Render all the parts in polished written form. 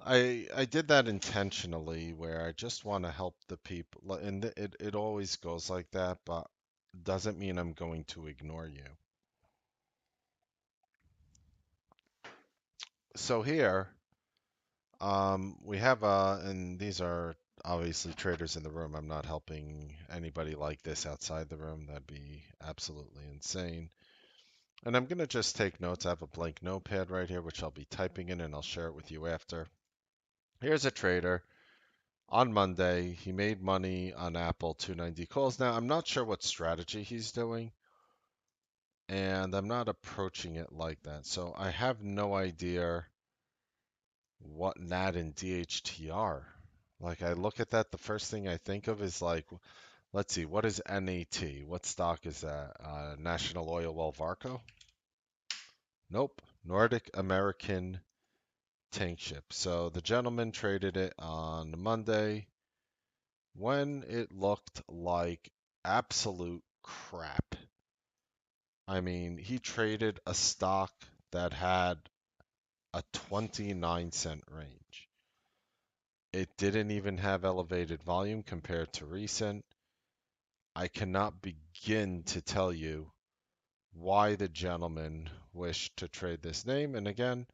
I did that intentionally where I just want to help the people, and it always goes like that, but doesn't mean I'm going to ignore you. So here, we have and these are obviously traders in the room. I'm not helping anybody like this outside the room. That'd be absolutely insane. And I'm gonna just take notes. I have a blank notepad right here, which I'll be typing in, and I'll share it with you after. Here's a trader. On Monday, he made money on Apple 290 calls. Now, I'm not sure what strategy he's doing, and I'm not approaching it like that. So I have no idea what NAD and DHT are. Like, I look at that, the first thing I think of is like, let's see, what is NAT? What stock is that? National Oil Well Varco? Nope. Nordic American Tank Ship. So the gentleman traded it on Monday when it looked like absolute crap. I mean, he traded a stock that had a 29-cent range. It didn't even have elevated volume compared to recent. I cannot begin to tell you why the gentleman wished to trade this name. And again,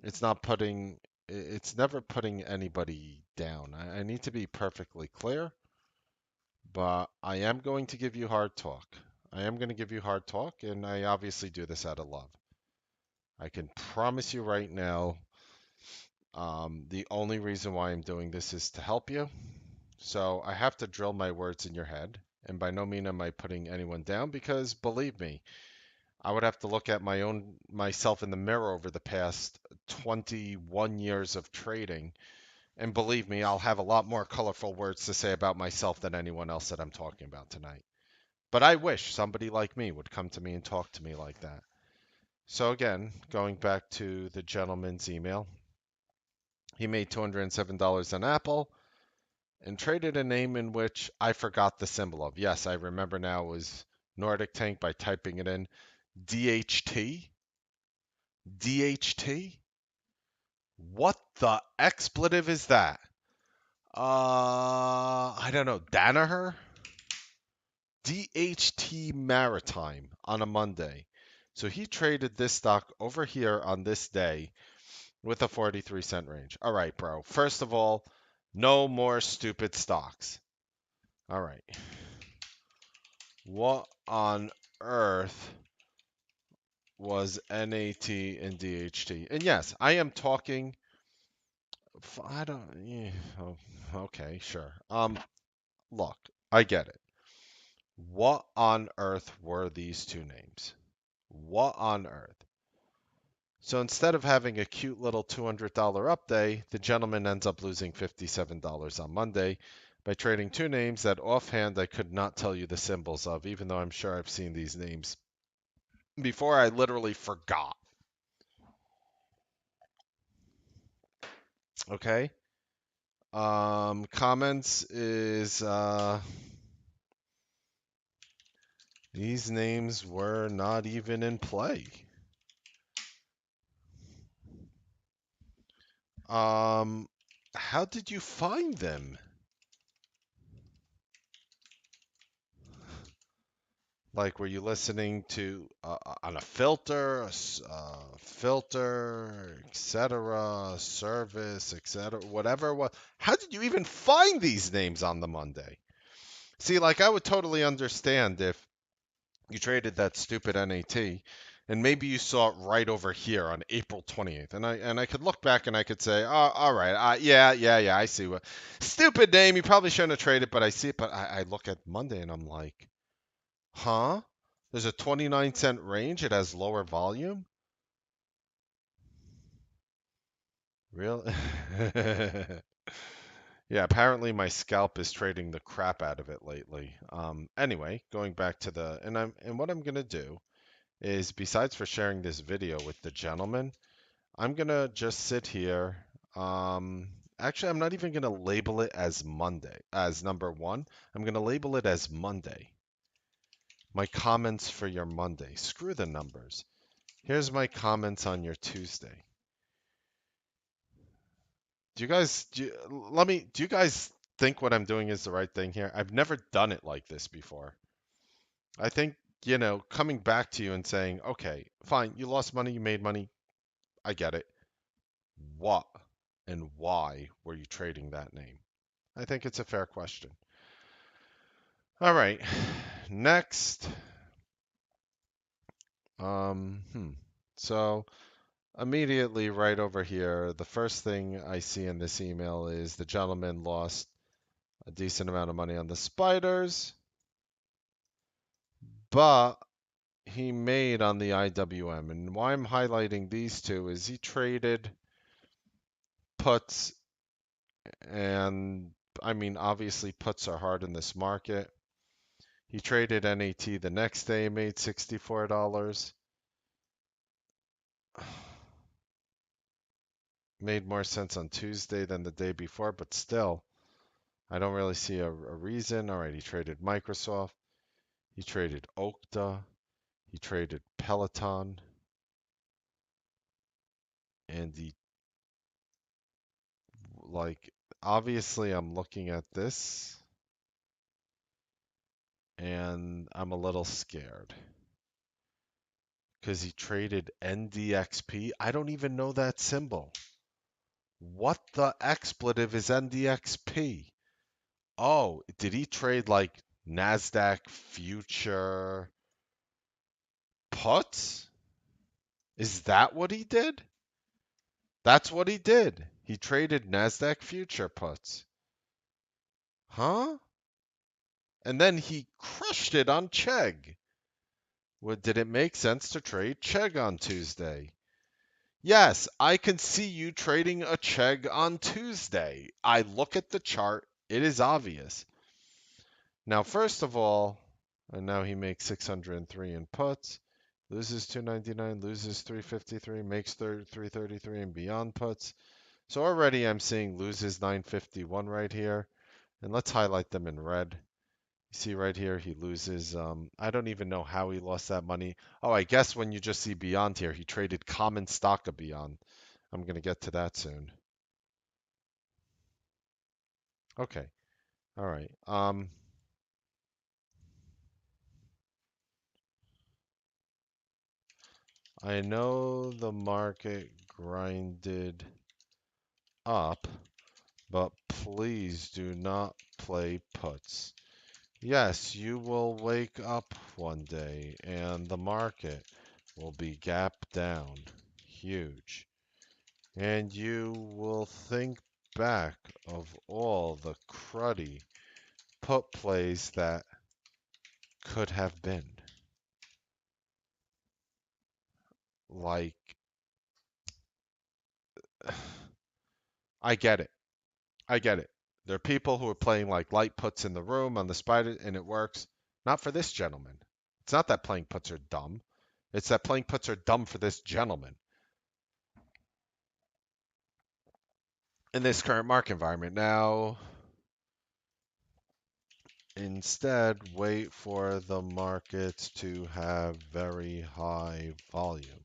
it's not putting, it's never putting anybody down. I need to be perfectly clear. But I am going to give you hard talk. I am going to give you hard talk, and I obviously do this out of love. I can promise you right now, the only reason why I'm doing this is to help you. So I have to drill my words in your head. And by no means am I putting anyone down because believe me, I would have to look at myself in the mirror over the past 21 years of trading. And believe me, I'll have a lot more colorful words to say about myself than anyone else that I'm talking about tonight. But I wish somebody like me would come to me and talk to me like that. So again, going back to the gentleman's email, he made $207 on Apple and traded a name in which I forgot the symbol of. Yes, I remember now it was Nordic Tank by typing it in. DHT? DHT? What the expletive is that? I don't know. Danaher? DHT Maritime on a Monday. So he traded this stock over here on this day with a 43-cent range. All right, bro. First of all, no more stupid stocks. All right. What on earth was NAT and DHT? And yes, I am talking. I don't. Yeah, oh, okay, sure. Look, I get it. What on earth were these two names? What on earth? So instead of having a cute little $200 up day, the gentleman ends up losing $57 on Monday by trading two names that offhand I could not tell you the symbols of, even though I'm sure I've seen these names before. I literally forgot. Okay. Comments is these names were not even in play. How did you find them? Like, were you listening to on a filter, filter, etc., service, etc., whatever? What? How did you even find these names on the Monday? See, like, I would totally understand if you traded that stupid NAT, and maybe you saw it right over here on April 28th, and I could look back and I could say, oh, all right, yeah, I see what stupid name. You probably shouldn't have traded, but I see it. But I look at Monday and I'm like. Huh? There's a 29-cent range. It has lower volume? Really? Yeah, apparently my scalp is trading the crap out of it lately. Anyway, going back to the and what I'm gonna do is besides for sharing this video with the gentleman, I'm gonna just sit here. Actually, I'm not even gonna label it as Monday as number one. I'm gonna label it as Monday. My comments for your Monday. Screw the numbers. Here's my comments on your Tuesday. Do you guys think what I'm doing is the right thing here? I've never done it like this before. I think, coming back to you and saying, okay, fine, you lost money, you made money, I get it. What and why were you trading that name? I think it's a fair question. All right. Next. Um, hmm. So immediately right over here, the first thing I see in this email is the gentleman lost a decent amount of money on the spiders, but he made on the IWM. And why I'm highlighting these two is he traded puts, and I mean, obviously, puts are hard in this market. He traded NAT the next day, made $64. Made more sense on Tuesday than the day before, but still, I don't really see a reason. All right, he traded Microsoft. He traded Okta. He traded Peloton. And like, obviously, I'm looking at this and I'm a little scared because he traded NDXP. I don't even know that symbol. What the expletive is NDXP? Oh, did he trade like NASDAQ future puts? Is that what he did? That's what he did. He traded NASDAQ future puts. Huh? And then he crushed it on Chegg. Well, did it make sense to trade Chegg on Tuesday? Yes, I can see you trading a Chegg on Tuesday. I look at the chart, it is obvious. Now, first of all, and now he makes 603 in puts, loses 299, loses 353, makes 333 and beyond puts. So already I'm seeing loses 951 right here. And let's highlight them in red. You see right here, he loses. I don't even know how he lost that money. Oh, I guess when you just see Beyond here, he traded common stock of Beyond. I'm going to get to that soon. Okay. All right. I know the market grinded up, but please do not play puts. Yes, you will wake up one day and the market will be gap down, huge. And you will think back of all the cruddy put plays that could have been. Like, I get it. I get it. There are people who are playing like light puts in the room on the spider, and it works. Not for this gentleman. It's not that playing puts are dumb. It's that playing puts are dumb for this gentleman in this current market environment. Now, instead, wait for the markets to have very high volume.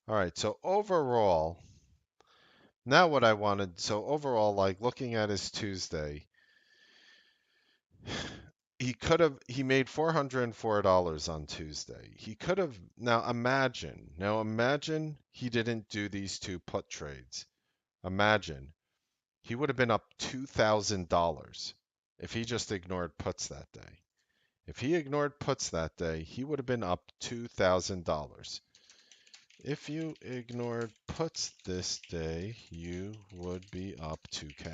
All right, so overall, now what I wanted, so overall, like looking at his Tuesday, he made $404 on Tuesday. He could have, now imagine he didn't do these two put trades. Imagine he would have been up $2,000 if he just ignored puts that day. If he ignored puts that day, he would have been up $2,000. If you ignored puts this day, you would be up 2K,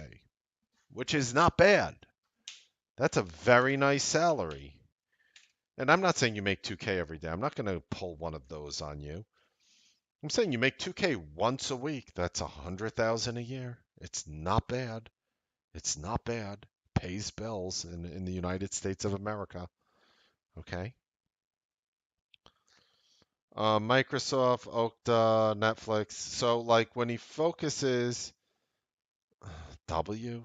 which is not bad. That's a very nice salary. And I'm not saying you make 2K every day. I'm not going to pull one of those on you. I'm saying you make 2K once a week. That's 100,000 a year. It's not bad. It's not bad. Pays bills in the United States of America. Okay. Microsoft, Okta, Netflix. So like when he focuses W,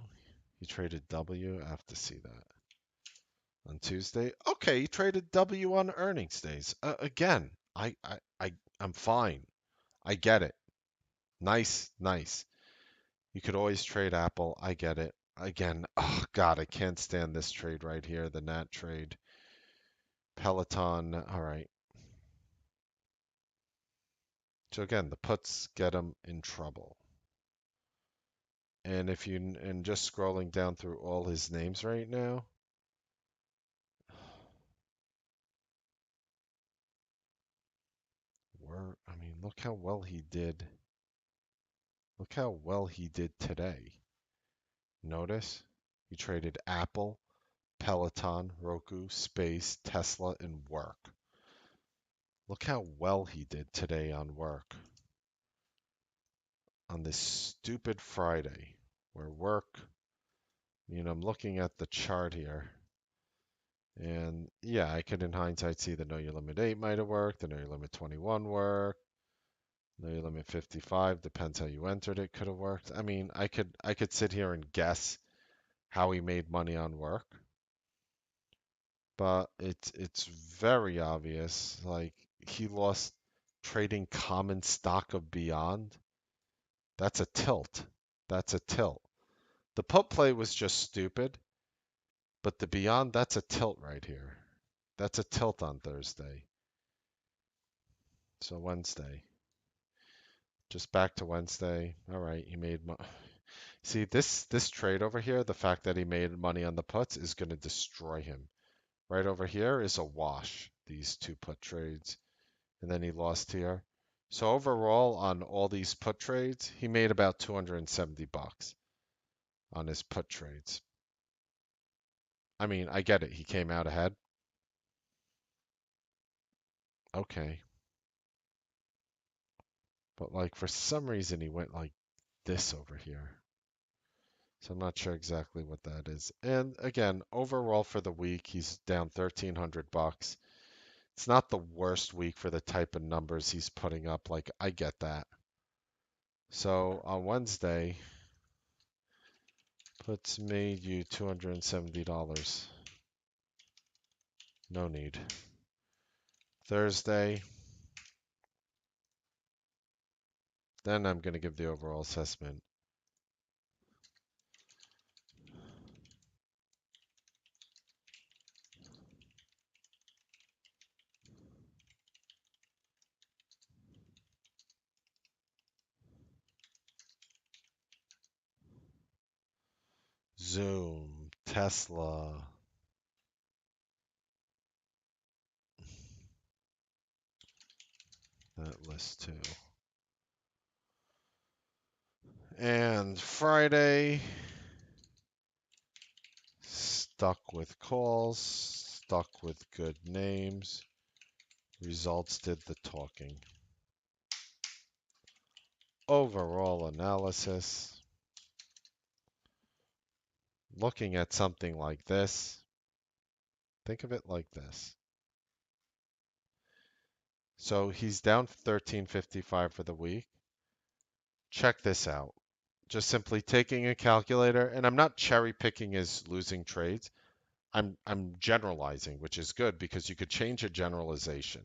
he traded W. I have to see that on Tuesday. Okay, he traded W on earnings days. Again, I I'm fine. I get it. Nice, nice. You could always trade Apple. I get it. Again, oh God, I can't stand this trade right here, the Nat trade. Peloton, all right. So again, the puts get him in trouble. And if you and just scrolling down through all his names right now, I mean, look how well he did. Look how well he did today. Notice he traded Apple, Peloton, Roku, Space, Tesla, and Work. Look how well he did today on Work. On this stupid Friday, where Work, I'm looking at the chart here. And yeah, I could in hindsight see the Know Your Limit 8 might have worked, the Know Your Limit 21 worked, Know Your Limit 55, depends how you entered it, could have worked. I mean, I could sit here and guess how he made money on Work, but it's very obvious. Like he lost trading common stock of Beyond. That's a tilt. That's a tilt. The put play was just stupid, but the Beyond, that's a tilt right here. That's a tilt on Thursday. So Wednesday. Just back to Wednesday. All right, he made See, this trade over here, the fact that he made money on the puts is going to destroy him. Right over here is a wash, these two put trades. And then he lost here. So overall on all these put trades, he made about 270 bucks on his put trades. I mean, I get it. He came out ahead. Okay. But like for some reason he went like this over here. So I'm not sure exactly what that is. And again, overall for the week, he's down 1,300 bucks. It's not the worst week for the type of numbers he's putting up. Like, I get that. So on Wednesday, puts made you $270. No need. Thursday, then I'm going to give the overall assessment. Zoom, Tesla, that list too. And Friday, stuck with calls, stuck with good names. Results did the talking. Overall analysis. Looking at something like this, think of it like this. So he's down 1355 for the week. Check this out. Just simply taking a calculator, and I'm not cherry picking his losing trades. I'm generalizing, which is good because you could change a generalization.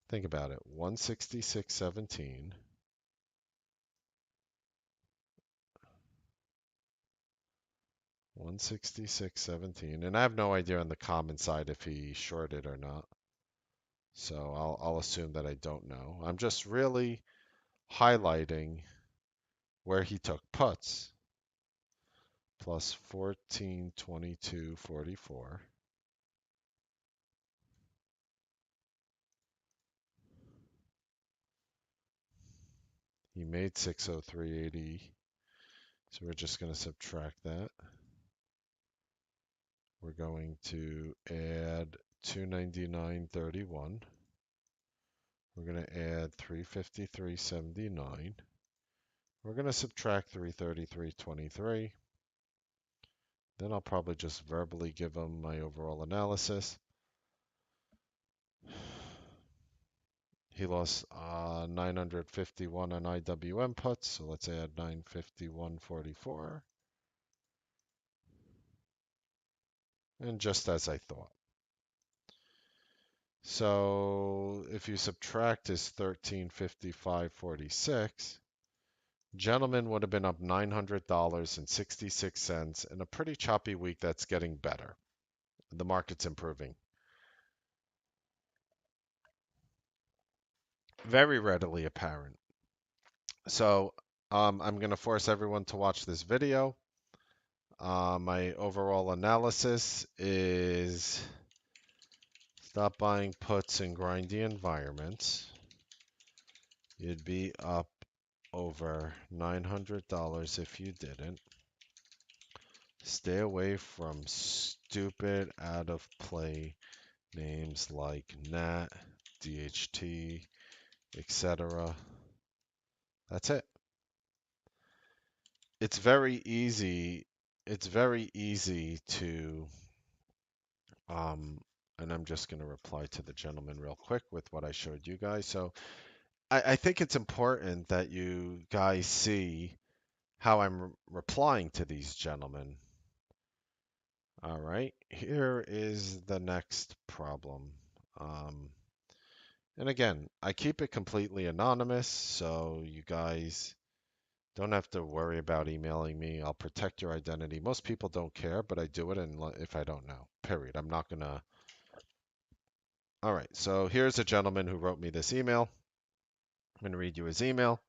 Think about it. 166.17. 166.17. And I have no idea on the common side if he shorted or not. So I'll assume that I don't know. I'm just really highlighting where he took puts. Plus 1422.44. He made 603.80. So we're just going to subtract that. We're going to add 299.31. We're going to add 353.79. We're going to subtract 333.23. Then I'll probably just verbally give him my overall analysis. He lost 951 on IWM puts, so let's add 951.44. And just as I thought. So if you subtract his 1355.46, gentleman would have been up $900.66 in a pretty choppy week that's getting better. The market's improving. Very readily apparent. So I'm going to force everyone to watch this video. My overall analysis is stop buying puts in grindy environments. You'd be up over $900 if you didn't. Stay away from stupid out of play names like NAT, DHT, etc. That's it. It's very easy. It's very easy to um and I'm just going to reply to the gentleman real quick with what I showed you guys. So I think it's important that you guys see how I'm replying to these gentlemen. All right, here is the next problem. Um, and again, I keep it completely anonymous, so you guys don't have to worry about emailing me. I'll protect your identity. Most people don't care, but I do it and if I don't know. Period. I'm not gonna. All right, so here's a gentleman who wrote me this email. I'm gonna read you his email.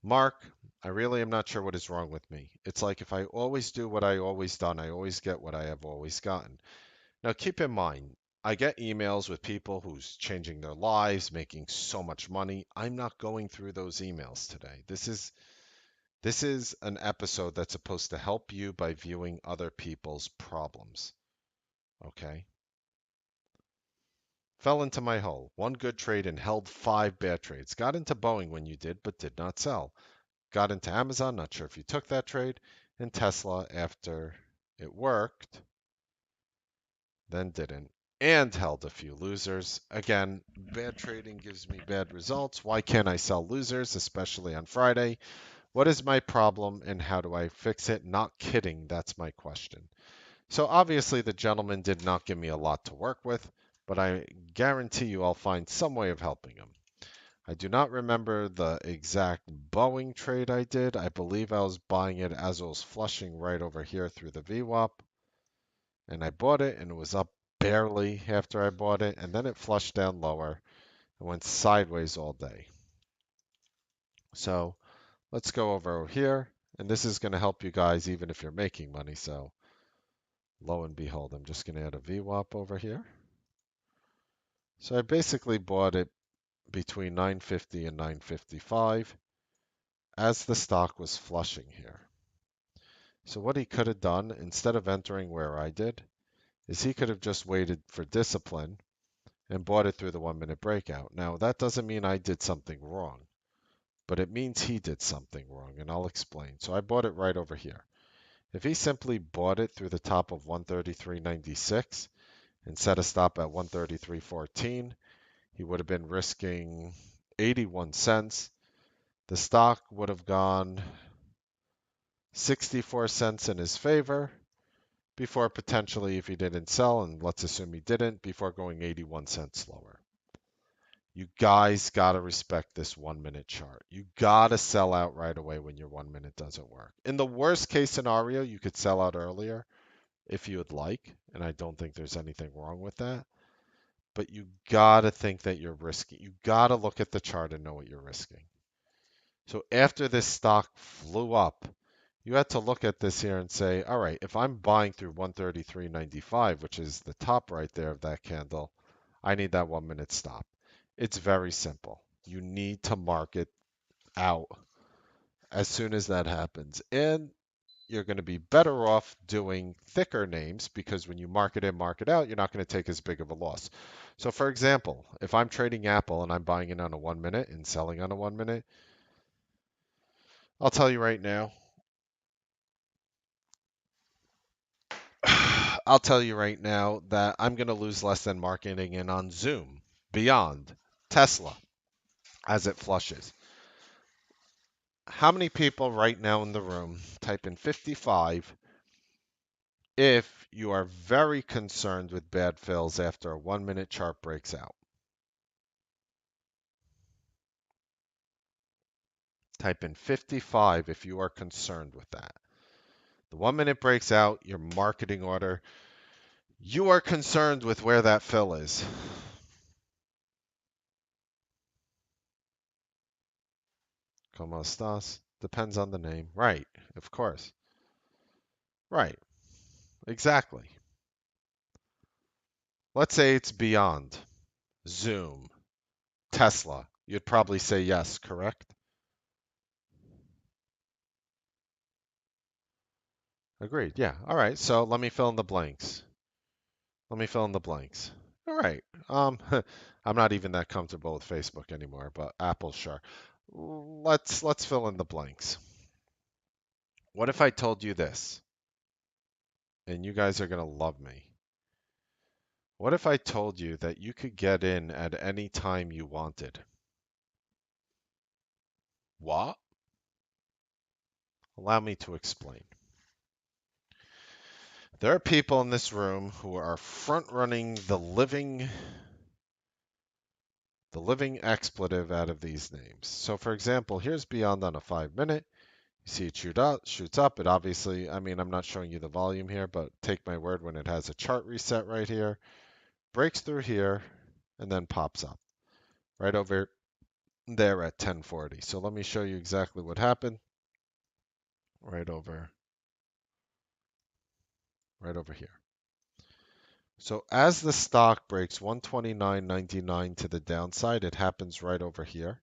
Mark, I really am not sure what is wrong with me. It's like if I always do what I always done, I always get what I have always gotten. Now keep in mind, I get emails with people who's changing their lives, making so much money. I'm not going through those emails today. This is an episode that's supposed to help you by viewing other people's problems. Okay? Fell into my hole. One good trade and held five bad trades. Got into Boeing when you did, but did not sell. Got into Amazon, not sure if you took that trade, and Tesla after it worked, then didn't, and held a few losers. Again, bad trading gives me bad results. Why can't I sell losers, especially on Friday? What is my problem and how do I fix it? Not kidding, that's my question. So obviously the gentleman did not give me a lot to work with, but I guarantee you I'll find some way of helping him. I do not remember the exact Boeing trade I did. I believe I was buying it as it was flushing right over here through the VWAP. And I bought it and it was up barely after I bought it. And then it flushed down lower and went sideways all day. So let's go over here. And this is going to help you guys even if you're making money. So lo and behold, I'm just going to add a VWAP over here. So I basically bought it between 950 and 955 as the stock was flushing here. So what he could have done, instead of entering where I did, is he could have just waited for discipline and bought it through the 1 minute breakout. Now, that doesn't mean I did something wrong, but it means he did something wrong, and I'll explain. So I bought it right over here. If he simply bought it through the top of 133.96 and set a stop at 133.14, he would have been risking 81 cents. The stock would have gone 64 cents in his favor before potentially, if he didn't sell, and let's assume he didn't, before going 81 cents lower. You guys got to respect this 1 minute chart. You got to sell out right away when your 1 minute doesn't work. In the worst case scenario, you could sell out earlier if you would like, and I don't think there's anything wrong with that. But you got to think that you're risking. You got to look at the chart and know what you're risking. So after this stock flew up, you had to look at this here and say, all right, if I'm buying through 133.95, which is the top right there of that candle, I need that 1 minute stop. It's very simple. You need to mark it out as soon as that happens. And you're going to be better off doing thicker names because when you mark it in, mark it out, you're not going to take as big of a loss. So for example, if I'm trading Apple and I'm buying it on a 1 minute and selling on a 1 minute, I'll tell you right now, I'll tell you right now that I'm going to lose less than marketing in on Zoom, Beyond, Tesla, as it flushes. How many people right now in the room type in 55 if you are very concerned with bad fills after a 1 minute chart breaks out. Type in 55 if you are concerned with that. The 1 minute breaks out, your marketing order, you are concerned with where that fill is. Como estas? Depends on the name. Right, of course. Right, exactly. Let's say it's Beyond, Zoom, Tesla. You'd probably say yes, correct? Agreed. Yeah. All right. So let me fill in the blanks. Let me fill in the blanks. All right. I'm not even that comfortable with Facebook anymore, but Apple, sure. Let's fill in the blanks. What if I told you this? And you guys are gonna love me. What if I told you that you could get in at any time you wanted? What? Allow me to explain. There are people in this room who are front running the living expletive out of these names. So for example, here's Beyond on a 5 minute. You see it shoots up. It obviously, I mean, I'm not showing you the volume here, but take my word when it has a chart reset right here, breaks through here, and then pops up right over there at 1040. So let me show you exactly what happened right over here. So as the stock breaks 129.99 to the downside, it happens right over here.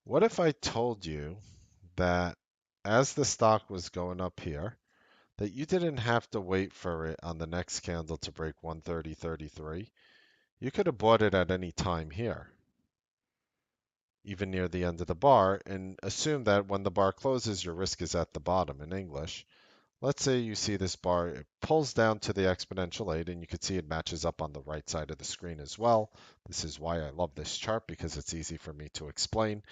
What if I told you that as the stock was going up here, that you didn't have to wait for it on the next candle to break 130.33? You could have bought it at any time here, even near the end of the bar, and assume that when the bar closes, your risk is at the bottom in English. Let's say you see this bar, it pulls down to the exponential 8, and you can see it matches up on the right side of the screen as well. This is why I love this chart, because it's easy for me to explain.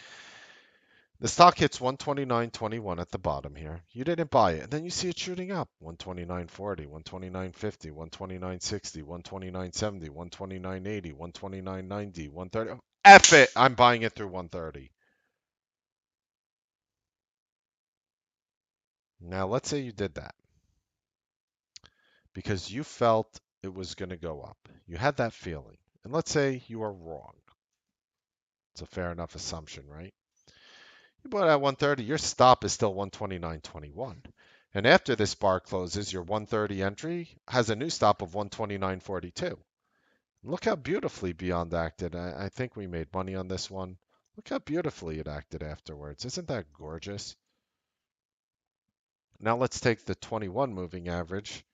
The stock hits 129.21 at the bottom here. You didn't buy it, and then you see it shooting up. 129.40, 129.50, 129.60, 129.70, 129.80, 129.90, 130. F it! I'm buying it through 130. Now, let's say you did that because you felt it was going to go up. You had that feeling. And let's say you are wrong. It's a fair enough assumption, right? You bought at 130, your stop is still 129.21. And after this bar closes, your 130 entry has a new stop of 129.42. Look how beautifully Beyond acted. I think we made money on this one. Look how beautifully it acted afterwards. Isn't that gorgeous? Now let's take the 21 moving average,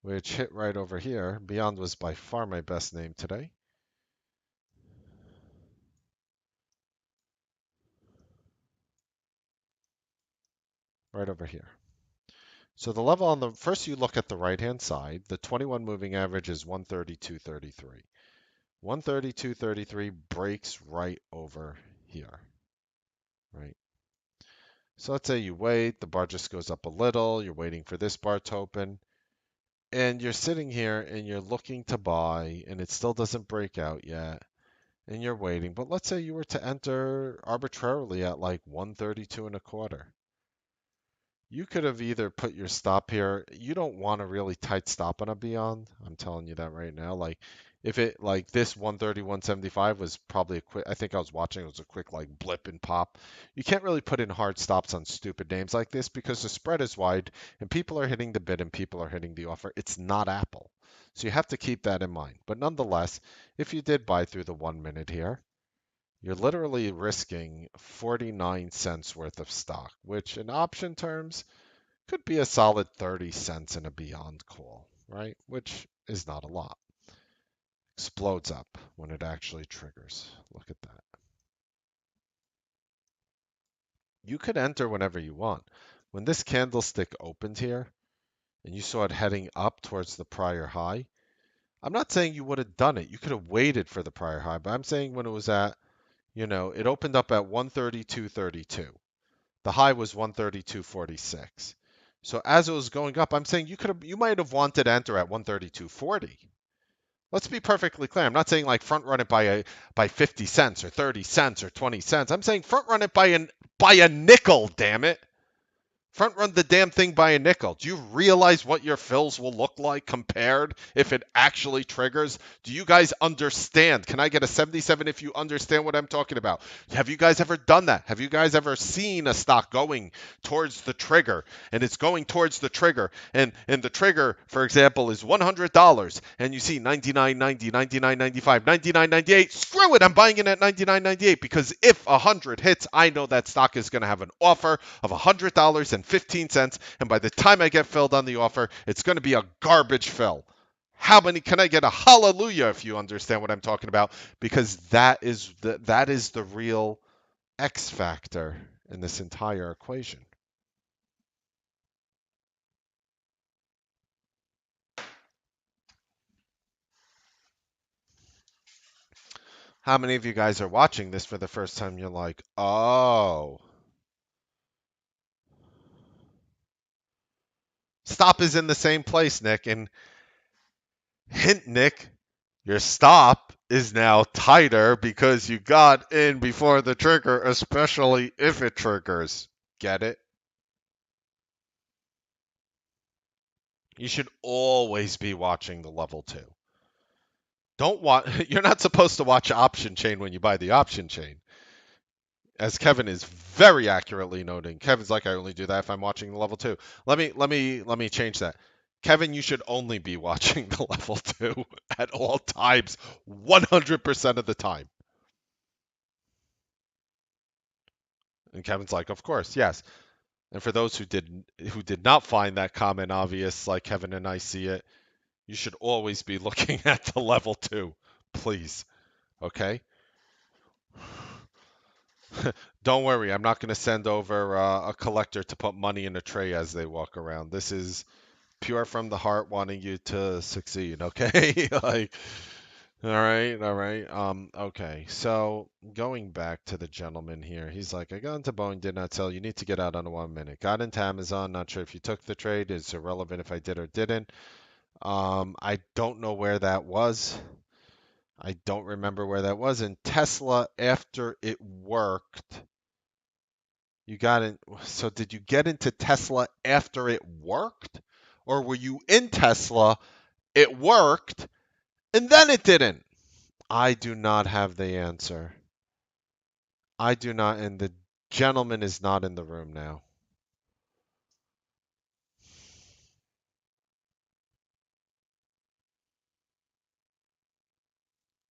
which hit right over here. Beyond was by far my best name today. Right over here. So the level on the first, you look at the right hand side, the 21 moving average is 132.33. 132.33 breaks right over here, right? So let's say you wait, the bar just goes up a little, you're waiting for this bar to open, and you're sitting here and you're looking to buy, and it still doesn't break out yet, and you're waiting. But let's say you were to enter arbitrarily at like 132 and a quarter. You could have either put your stop here. You don't want a really tight stop on a Beyond. I'm telling you that right now. Like, if it like this 130, 175 was probably a quick. I think I was watching. It was a quick like blip and pop. You can't really put in hard stops on stupid names like this because the spread is wide and people are hitting the bid and people are hitting the offer. It's not Apple, so you have to keep that in mind. But nonetheless, if you did buy through the 1 minute here, you're literally risking 49 cents worth of stock, which in option terms could be a solid 30 cents in a Beyond call, right? Which is not a lot. Explodes up when it actually triggers. Look at that. You could enter whenever you want. When this candlestick opened here and you saw it heading up towards the prior high, I'm not saying you would have done it. You could have waited for the prior high, but I'm saying when it was at, it opened up at 132.32. The high was 132.46. So as it was going up, I'm saying you might have wanted to enter at 132.40. Let's be perfectly clear. I'm not saying like front run it by 50 cents or 30 cents or 20 cents. I'm saying front run it by a nickel, damn it. Front run the damn thing by a nickel. Do you realize what your fills will look like compared if it actually triggers? Do you guys understand? Can I get a 77 if you understand what I'm talking about? Have you guys ever done that? Have you guys ever seen a stock going towards the trigger and it's going towards the trigger and the trigger, for example, is $100 and you see 99.90, 99.95, 99.98? Screw it, I'm buying it at 99.98 because if 100 hits, I know that stock is going to have an offer of $100.15, and by the time I get filled on the offer, it's going to be a garbage fill. How many can I get a hallelujah if you understand what I'm talking about? Because that is the real X factor in this entire equation. How many of you guys are watching this for the first time? You're like, oh, stop is in the same place, Nick. And hint, Nick, your stop is now tighter because you got in before the trigger, especially if it triggers. Get it? You should always be watching the level two. Don't watch. You're not supposed to watch option chain when you buy the option chain, as Kevin is very accurately noting. Kevin's like, I only do that if I'm watching the level two. Let me change that. Kevin, you should only be watching the level two at all times, 100% of the time. And Kevin's like, of course, yes. And for those who did not find that comment obvious, like Kevin and I see it, you should always be looking at the level two, please. Okay? Don't worry, I'm not going to send over a collector to put money in a tray as they walk around. This is pure from the heart, wanting you to succeed. Okay? Like, all right, all right. Okay. So going back to the gentleman here, he's like, I got into Boeing, did not sell. You need to get out on a 1 minute. Got into Amazon. Not sure if you took the trade. It's irrelevant if I did or didn't. I don't know where that was. I don't remember where that was. And Tesla, after it worked, you got in. So did you get into Tesla after it worked? Or were you in Tesla, it worked, and then it didn't? I do not have the answer. I do not, and the gentleman is not in the room now.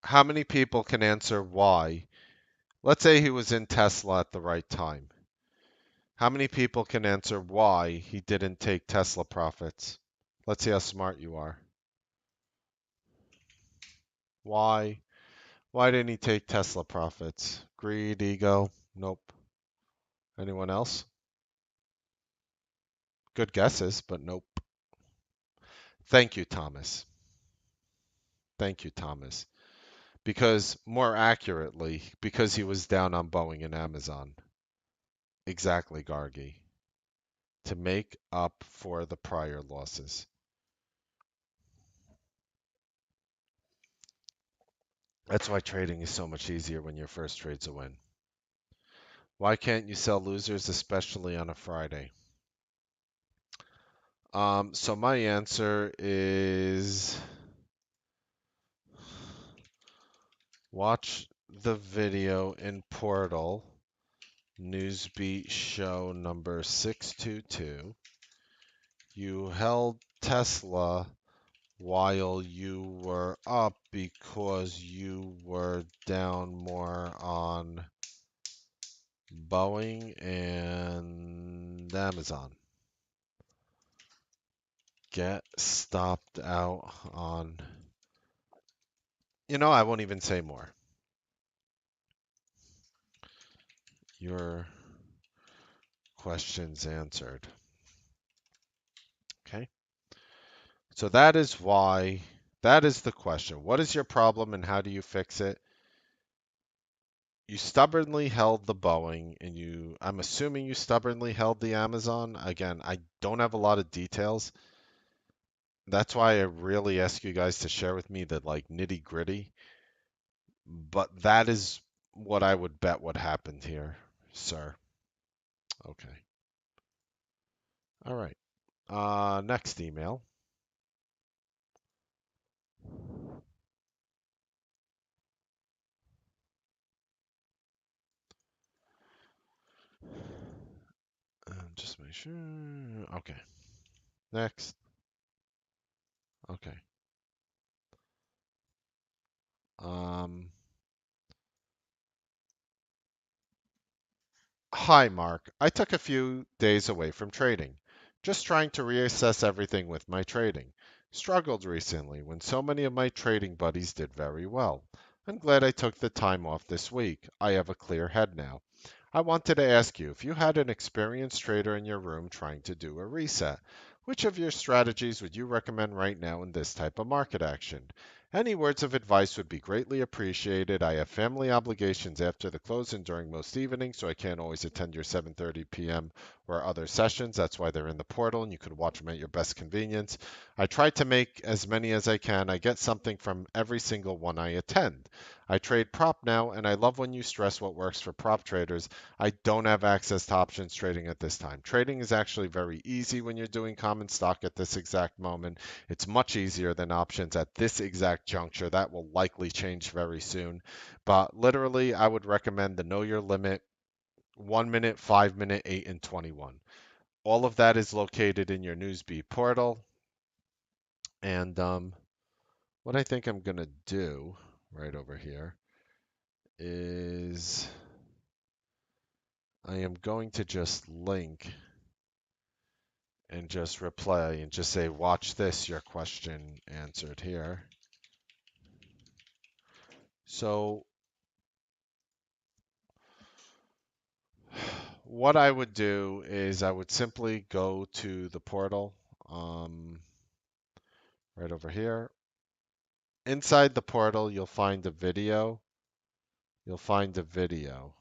How many people can answer why? Let's say he was in Tesla at the right time. How many people can answer why he didn't take Tesla profits? Let's see how smart you are. Why? Why didn't he take Tesla profits? Greed, ego? Nope. Anyone else? Good guesses, but nope. Thank you, Thomas. Thank you, Thomas. Because, more accurately, because he was down on Boeing and Amazon. Exactly, Gargi. To make up for the prior losses. That's why trading is so much easier when your first trade's a win. Why can't you sell losers, especially on a Friday? So my answer is watch the video in Portal, Newsbeat show number 622. You held Tesla while you were up because you were down more on Boeing and Amazon. Get stopped out on. I won't even say more. Your questions answered. Okay? So that is why, that is the question. What is your problem and how do you fix it? You stubbornly held the Boeing, and I'm assuming you stubbornly held the Amazon. Again, I don't have a lot of details. That's why I really ask you guys to share with me the like nitty gritty. But that is what I would bet what happened here, sir. Okay. All right. Next email. Just make sure. Okay. Next. Okay. Um, Hi, Mark. I took a few days away from trading, just trying to reassess everything with my trading. Struggled recently when so many of my trading buddies did very well. I'm glad I took the time off this week. I have a clear head now. I wanted to ask you if you had an experienced trader in your room trying to do a reset. Which of your strategies would you recommend right now in this type of market action? Any words of advice would be greatly appreciated. I have family obligations after the close and during most evenings, so I can't always attend your 7:30 p.m. or other sessions. That's why they're in the portal, and you could watch them at your best convenience. I try to make as many as I can. I get something from every single one I attend. I trade prop now, and I love when you stress what works for prop traders. I don't have access to options trading at this time. Trading is actually very easy when you're doing common stock at this exact moment. It's much easier than options at this exact juncture. That will likely change very soon. But literally, I would recommend the know your limit 1 minute, 5 minute, 8, and 21. All of that is located in your Newsbeat portal. And what I think I'm going to do right over here is I am going to just link and just reply and just say, watch this, your question answered here. So what I would do is I would simply go to the portal um, right over here. Inside the portal, you'll find a video. You'll find a video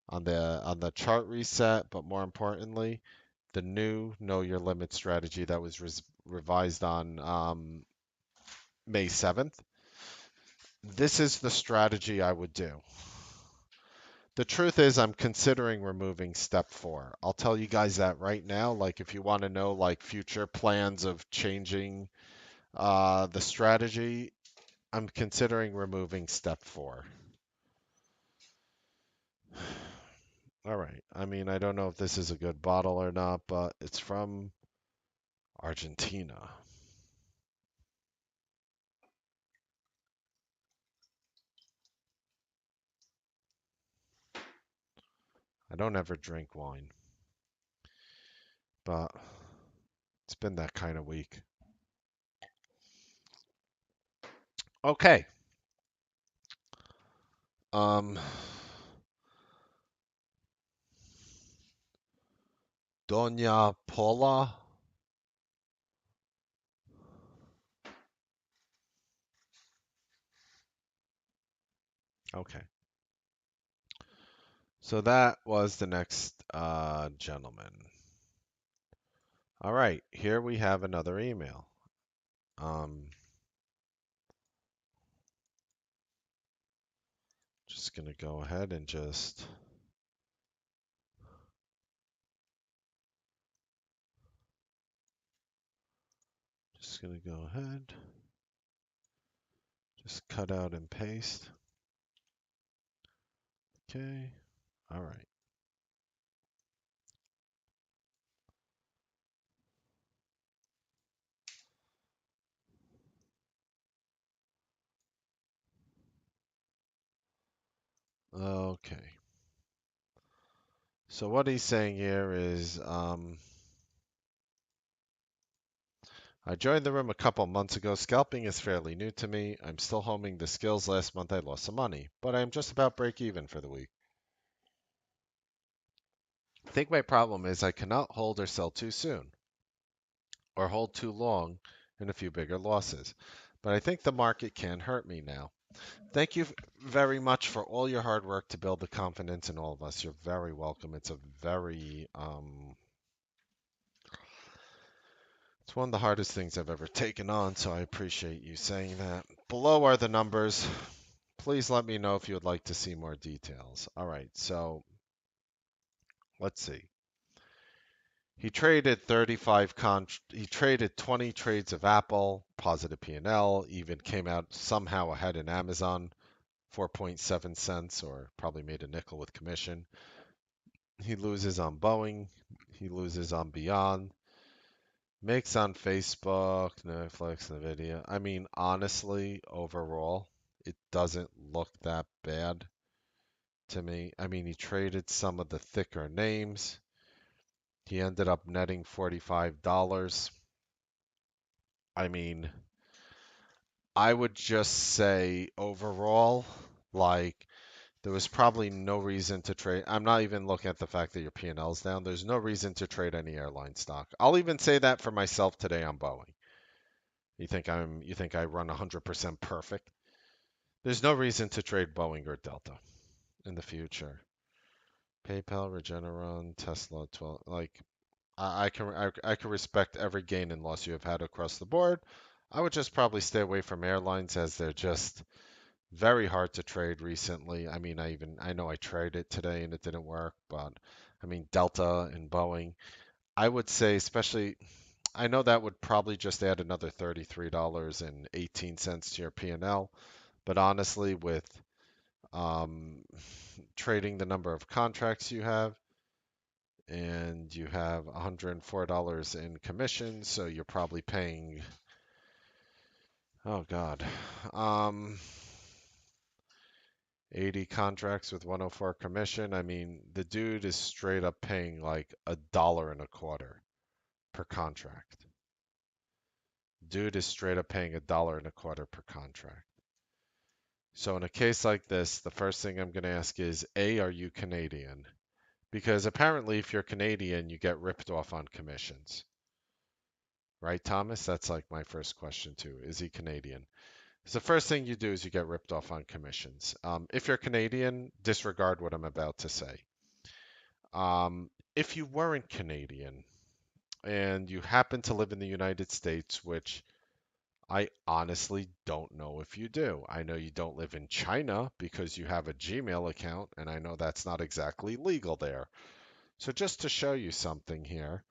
on the chart reset, but more importantly, the new Know Your Limit strategy that was revised on May 7th. This is the strategy I would do. The truth is, I'm considering removing step 4. I'll tell you guys that right now. Like, if you want to know, like, future plans of changing the strategy, I'm considering removing step 4. All right. I mean, I don't know if this is a good bottle or not, but it's from Argentina. I don't ever drink wine, but it's been that kind of week. Okay. Um, Doña Paula. Okay. So that was the next gentleman. All right, here we have another email. Just gonna go ahead and just gonna go ahead, just cut out and paste. Okay. All right. Okay. So what he's saying here is, I joined the room a couple months ago. Scalping is fairly new to me. I'm still homing the skills. Last month I lost some money, but I'm just about break even for the week. I think my problem is I cannot hold or sell too soon, or hold too long and a few bigger losses. But I think the market can hurt me now. Thank you very much for all your hard work to build the confidence in all of us. You're very welcome. It's one of the hardest things I've ever taken on, so I appreciate you saying that. Below are the numbers. Please let me know if you would like to see more details. All right, so let's see. He traded 20 trades of Apple, positive P&L, even came out somehow ahead in Amazon, 4.7 cents, or probably made a nickel with commission. He loses on Boeing. He loses on Beyond. Makes on Facebook, Netflix, Nvidia. I mean, honestly, overall, it doesn't look that bad to me. I mean, he traded some of the thicker names. He ended up netting $45. I mean, I would just say overall, like, there was probably no reason to trade. I'm not even looking at the fact that your P&L's down. There's no reason to trade any airline stock. I'll even say that for myself today on Boeing. You think I run 100% perfect? There's no reason to trade Boeing or Delta in the future. PayPal, Regeneron, Tesla, 12. Like I can respect every gain and loss you have had across the board. I would just probably stay away from airlines as they're just very hard to trade recently. I mean, I know I tried it today and it didn't work, but I mean Delta and Boeing, I would say especially I know that would probably just add another $33.18 to your P&L, but honestly with um, trading the number of contracts you have and you have $104 in commission, so you're probably paying oh God. Um, 80 contracts with 104 commission. I mean, the dude is straight up paying like $1.25 per contract. Dude is straight up paying $1.25 per contract. So in a case like this, the first thing I'm going to ask is, A, are you Canadian? Because apparently if you're Canadian, you get ripped off on commissions. Right, Thomas? That's like my first question too. Is he Canadian? So the first thing you do is you get ripped off on commissions. If you're Canadian, disregard what I'm about to say. If you weren't Canadian and you happen to live in the United States, which I honestly don't know if you do. I know you don't live in China because you have a Gmail account, and I know that's not exactly legal there. So just to show you something here,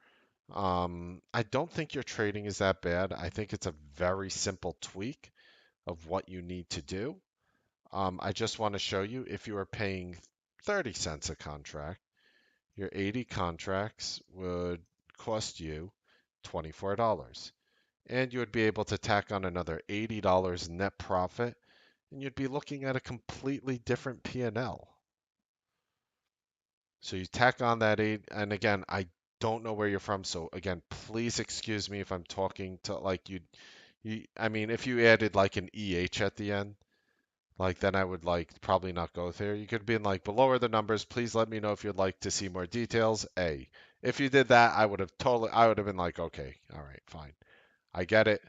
I don't think your trading is that bad. I think it's a very simple tweak of what you need to do. I just want to show you if you are paying 30 cents a contract, your 80 contracts would cost you $24. And you would be able to tack on another $80 net profit, and you'd be looking at a completely different P&L. So you tack on that eight, and again, I don't know where you're from, so again, please excuse me if I'm talking to like I mean, if you added like an EH at the end, like then I would like probably not go there. You could be in like below are the numbers. Please let me know if you'd like to see more details. A. If you did that, I would have been like, okay, all right, fine. I get it.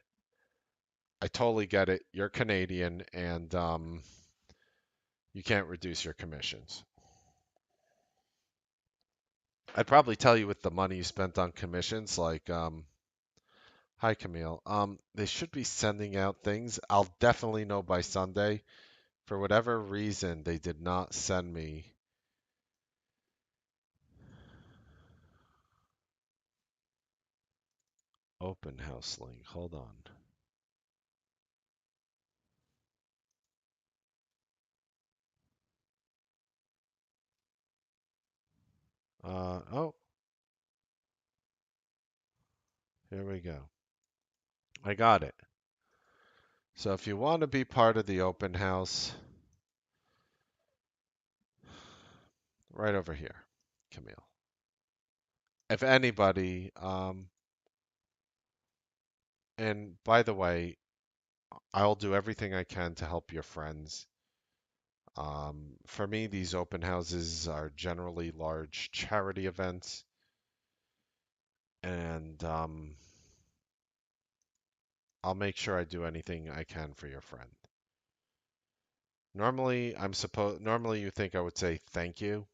I totally get it. You're Canadian and you can't reduce your commissions. I'd probably tell you with the money you spent on commissions, like, hi Camille. They should be sending out things. I'll definitely know by Sunday. For whatever reason, they did not send me open house link. Hold on. Oh, here we go. I got it. So if you want to be part of the open house, right over here, Camille. If anybody, and by the way, I'll do everything I can to help your friends. For me, these open houses are generally large charity events, and I'll make sure I do anything I can for your friend. Normally you think I would say thank you,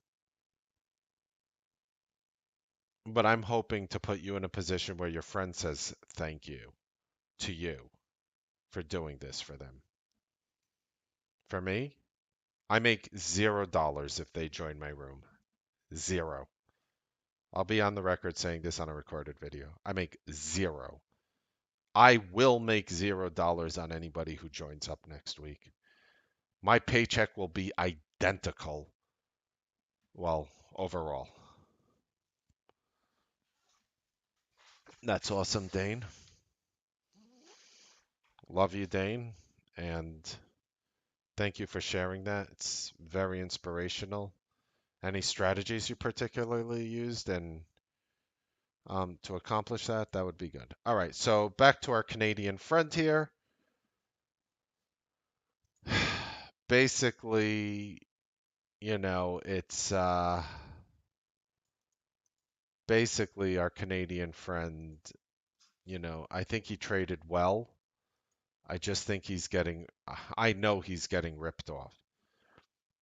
but I'm hoping to put you in a position where your friend says thank you to you for doing this for them. For me, I make $0 if they join my room. Zero. I'll be on the record saying this on a recorded video. I make zero. I will make $0 on anybody who joins up next week. My paycheck will be identical. Well, overall. That's awesome, Dane. Love you, Dane. And thank you for sharing that. It's very inspirational. Any strategies you particularly used and to accomplish that, that would be good. All right, so back to our Canadian friend here. Basically, it's basically our Canadian friend, I think he traded well. I just think I know he's getting ripped off.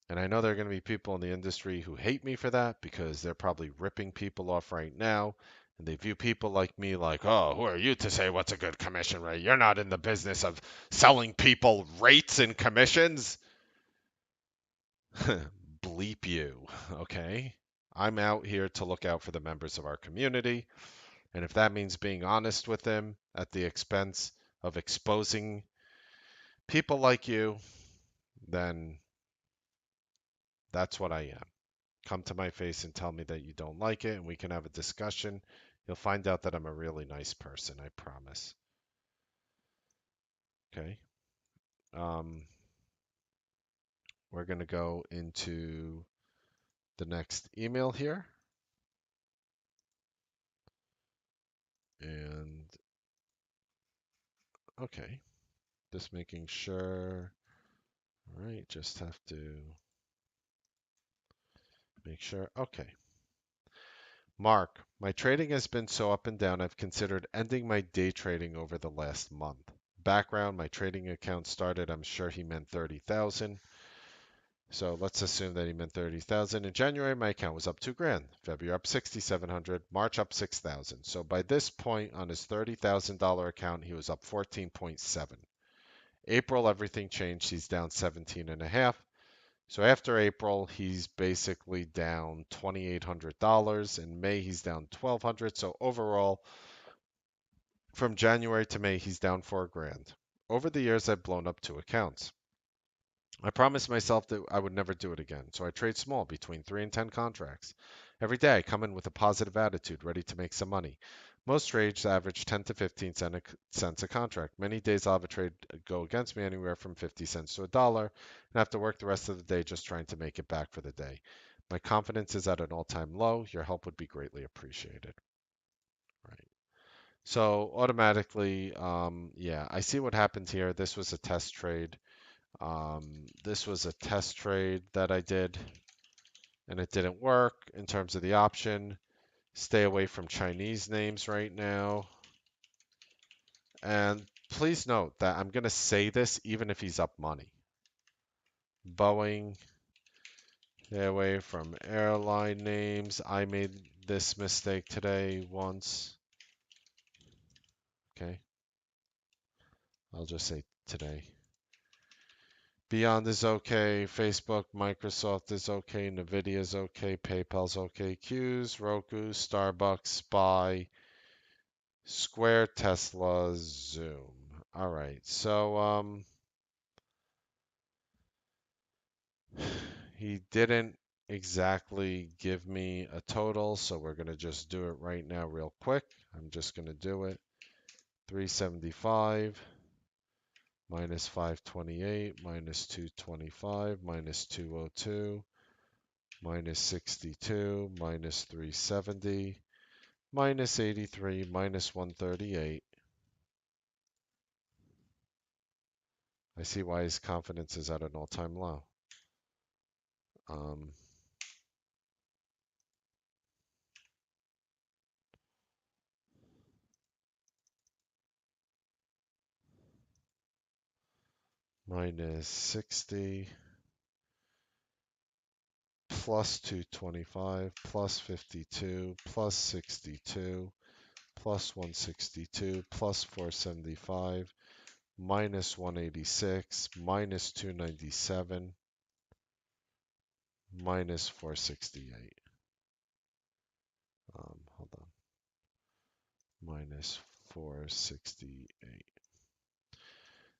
And I know there are going to be people in the industry who hate me for that because they're probably ripping people off right now. And they view people like me like, oh, who are you to say what's a good commission rate? You're not in the business of selling people rates and commissions. Bleep you, okay? I'm out here to look out for the members of our community. And if that means being honest with them at the expense of exposing people like you, then that's what I am. Come to my face and tell me that you don't like it, and we can have a discussion. You'll find out that I'm a really nice person, I promise. Okay. Um, we're going to go into the next email here. And, okay. Just making sure. All right. Just have to make sure. Okay. Mark, my trading has been so up and down, I've considered ending my day trading over the last month. Background, my trading account started, I'm sure he meant 30,000. So let's assume that he meant 30,000. In January, my account was up 2 grand. February up 6,700. March up 6,000. So by this point on his $30,000 account, he was up 14.7. April, everything changed. He's down 17 and a half. So after April, he's basically down $2,800. In May, he's down 1,200. So overall, from January to May, he's down 4 grand. Over the years, I've blown up 2 accounts. I promised myself that I would never do it again, so I trade small between 3 and 10 contracts. Every day I come in with a positive attitude, ready to make some money. Most trades average 10 to 15 cents a contract. Many days I'll have a trade go against me anywhere from 50 cents to a dollar, and I have to work the rest of the day just trying to make it back for the day. My confidence is at an all-time low. Your help would be greatly appreciated. Right. So automatically, yeah, I see what happened here. This was a test trade. This was a test trade that I did, and it didn't work in terms of the option. Stay away from Chinese names right now. And please note that I'm going to say this even if he's up money. Boeing, stay away from airline names. I made this mistake today once. Okay, I'll just say today. Beyond is okay. Facebook, Microsoft is okay. Nvidia is okay. PayPal's okay. Q's, Roku, Starbucks, Spy, Square, Tesla, Zoom. All right. So he didn't exactly give me a total, so we're going to just do it right now real quick. I'm just going to do it. 375 minus 528 minus 225 minus 202 minus 62 minus 370 minus 83 minus 138. I see why his confidence is at an all-time low. Um, minus 60 plus 225 plus 52 plus 62 plus 162 plus 475 minus 186 minus 297 minus 468. Hold on. Minus 468.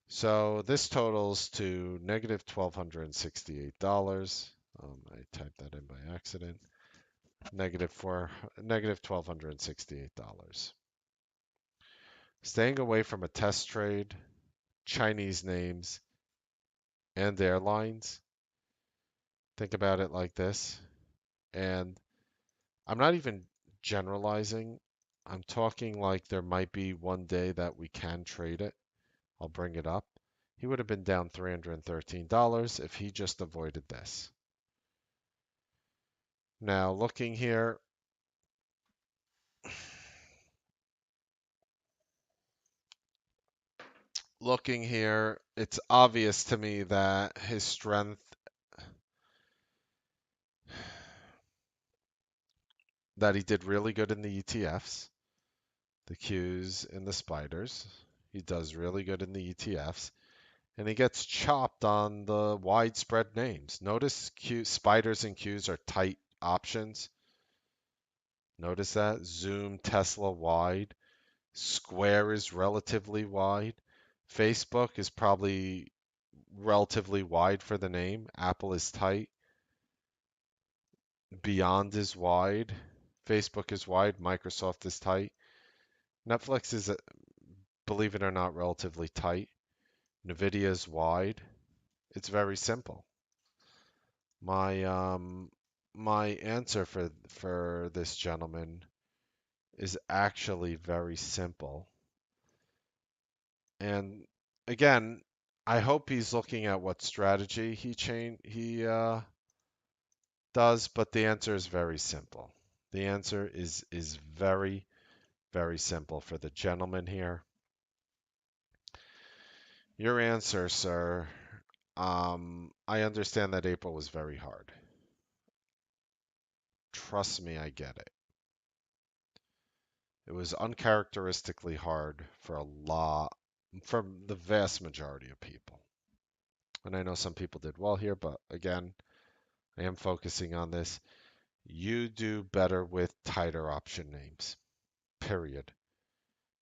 So this totals to negative $1,268. I typed that in by accident. Negative $1,268. Staying away from a test trade, Chinese names, and airlines. Think about it like this. And I'm not even generalizing. I'm talking like there might be one day that we can trade it. I'll bring it up. He would have been down $313 if he just avoided this. Now, looking here, it's obvious to me that his strength, that he did really good in the ETFs, the Qs and the spiders. He does really good in the ETFs, and he gets chopped on the widespread names. Notice spiders and Qs are tight options. Notice that Zoom, Tesla wide. Square is relatively wide. Facebook is probably relatively wide for the name. Apple is tight. Beyond is wide. Facebook is wide. Microsoft is tight. Netflix is, believe it or not, relatively tight. Nvidia is wide. It's very simple. My my answer for this gentleman is actually very simple. And again, I hope he's looking at what strategy he does, but the answer is very simple. The answer is very, very simple for the gentleman here. Your answer, sir, I understand that April was very hard. Trust me, I get it. It was uncharacteristically hard for the vast majority of people. And I know some people did well here, but again, I am focusing on this. You do better with tighter option names, period.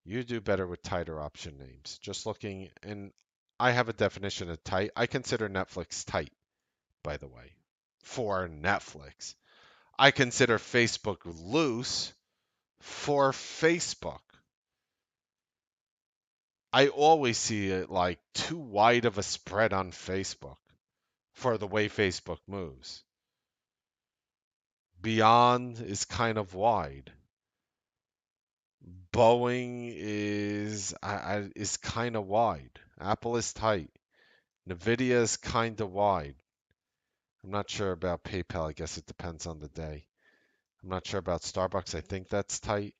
You do better with tighter option names. Just looking, and I have a definition of tight. I consider Netflix tight, by the way, for Netflix. I consider Facebook loose for Facebook. I always see it like too wide of a spread on Facebook for the way Facebook moves. Beyond is kind of wide. Boeing is kind of wide. Apple is tight. Nvidia is kind of wide. I'm not sure about PayPal. I guess it depends on the day. I'm not sure about Starbucks. I think that's tight.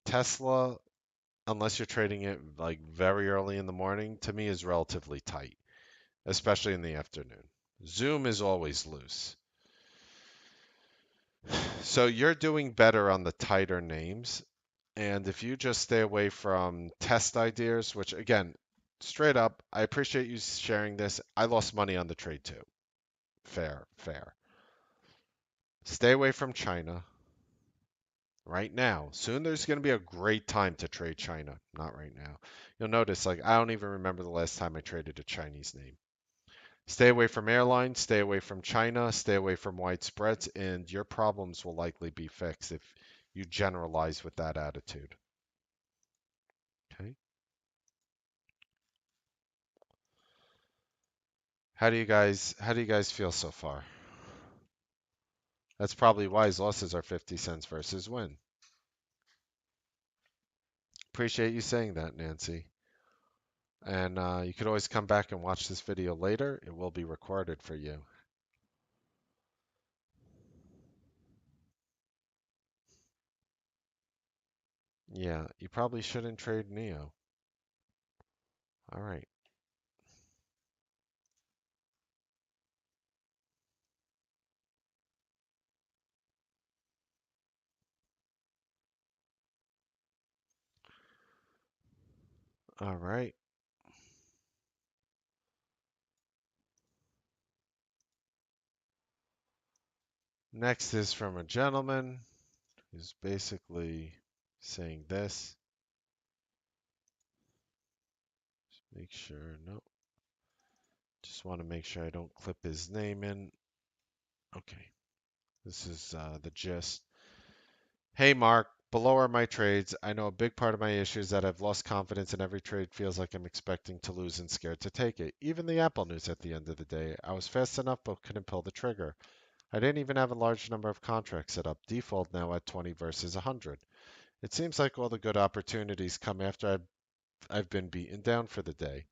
Tesla, unless you're trading it like very early in the morning, to me is relatively tight, especially in the afternoon. Zoom is always loose. So you're doing better on the tighter names. And if you just stay away from test ideas, which again, straight up, I appreciate you sharing this. I lost money on the trade too. Fair, fair. Stay away from China right now. Soon there's going to be a great time to trade China. Not right now. You'll notice, like, I don't even remember the last time I traded a Chinese name. Stay away from airlines, stay away from China, stay away from wide spreads, and your problems will likely be fixed if you generalize with that attitude. Okay. How do you guys feel so far? That's probably why his losses are 50 cents versus win. Appreciate you saying that, Nancy. And you could always come back and watch this video later. It will be recorded for you. Yeah, you probably shouldn't trade Neo. All right. All right. Next is from a gentleman who's basically saying this. Make sure, no. Just want to make sure I don't clip his name in. Okay. This is the gist. Hey, Mark. Below are my trades. I know a big part of my issue is that I've lost confidence in every trade. Feels like I'm expecting to lose and scared to take it. Even the Apple news at the end of the day. I was fast enough but couldn't pull the trigger. I didn't even have a large number of contracts set up. Default now at 20 versus 100. It seems like all the good opportunities come after I've been beaten down for the day.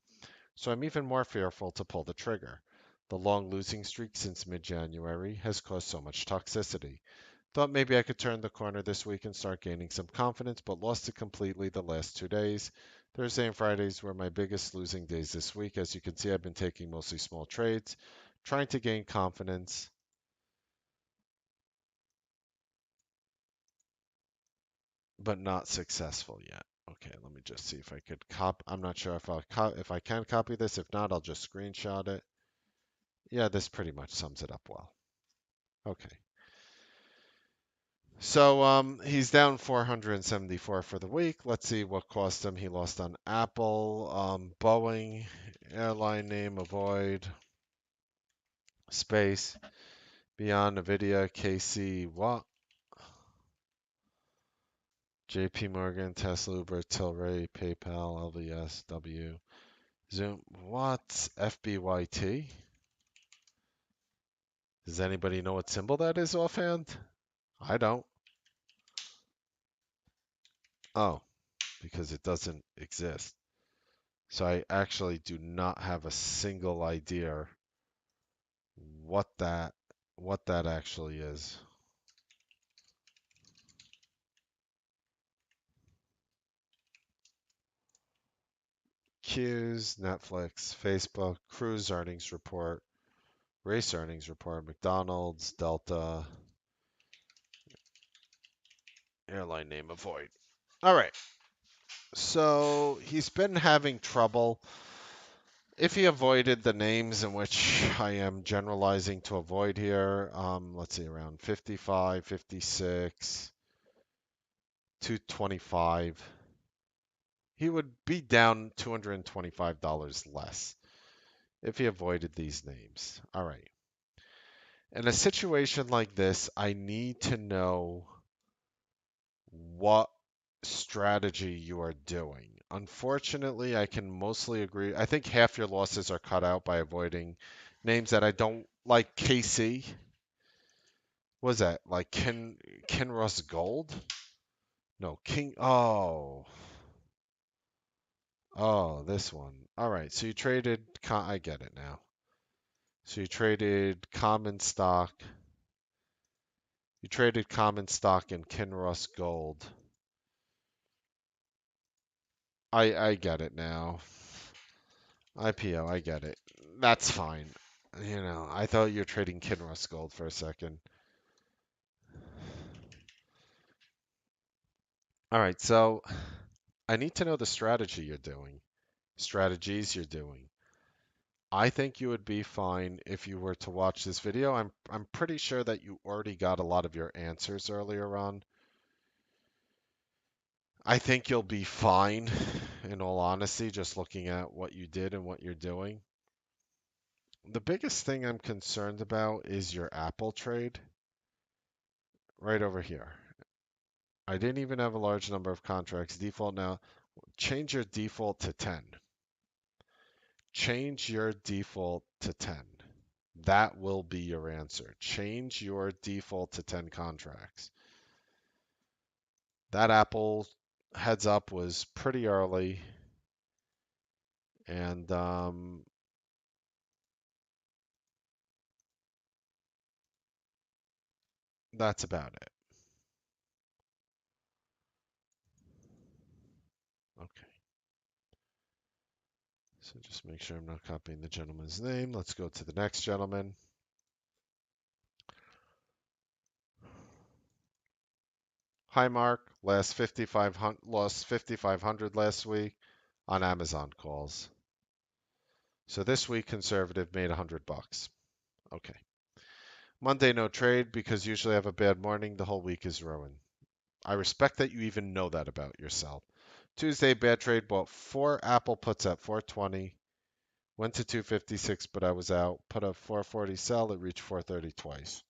So I'm even more fearful to pull the trigger. The long losing streak since mid-January has caused so much toxicity. Thought maybe I could turn the corner this week and start gaining some confidence, but lost it completely the last 2 days. Thursday and Fridays were my biggest losing days this week. As you can see, I've been taking mostly small trades, trying to gain confidence, but not successful yet. Okay, let me just see if I could I'm not sure if I can copy this. If not, I'll just screenshot it. Yeah, this pretty much sums it up well. Okay. So he's down 474 for the week. Let's see what cost him. He lost on Apple, Boeing, airline name, avoid, space, Beyond, Nvidia, KC, what? JP Morgan, Tesla, Uber, Tilray, PayPal, LVS, W, Zoom, what? FBYT? Does anybody know what symbol that is offhand? I don't. Oh, because it doesn't exist. So I actually do not have a single idea what that what that actually is. Q's, Netflix, Facebook, Cruise earnings report, Race earnings report, McDonald's, Delta, airline name avoid. All right. So he's been having trouble. If he avoided the names in which I am generalizing to avoid here, let's see, around 55, 56, 225, he would be down $225 less if he avoided these names. All right. In a situation like this, I need to know what strategy you are doing. Unfortunately, I can mostly agree. I think half your losses are cut out by avoiding names that I don't like. KC, what was that? Like Kinross Gold? No, King. Oh, oh, this one. All right. So you traded. I get it now. So you traded common stock. You traded common stock in Kinross Gold. I get it now. IPO, I get it. That's fine. I thought you were trading Kinross Gold for a second. All right, so I need to know the strategy you're doing, strategies you're doing. I think you would be fine if you were to watch this video. I'm pretty sure that you already got a lot of your answers earlier on. I think you'll be fine, in all honesty, just looking at what you did and what you're doing. The biggest thing I'm concerned about is your Apple trade right over here. I didn't even have a large number of contracts. Default now. Change your default to 10. Change your default to 10. That will be your answer. Change your default to 10 contracts. That Apple heads up was pretty early, and that's about it. Okay. So just make sure I'm not copying the gentleman's name. Let's go to the next gentleman. Hi, Mark. Lost 5,500 last week. on Amazon calls. So this week conservative made $100. Okay. Monday no trade because usually I have a bad morning. The whole week is ruined. I respect that you even know that about yourself. Tuesday bad trade, bought four Apple puts at 420. Went to 256, but I was out. Put a 440 sell. It reached 430 twice.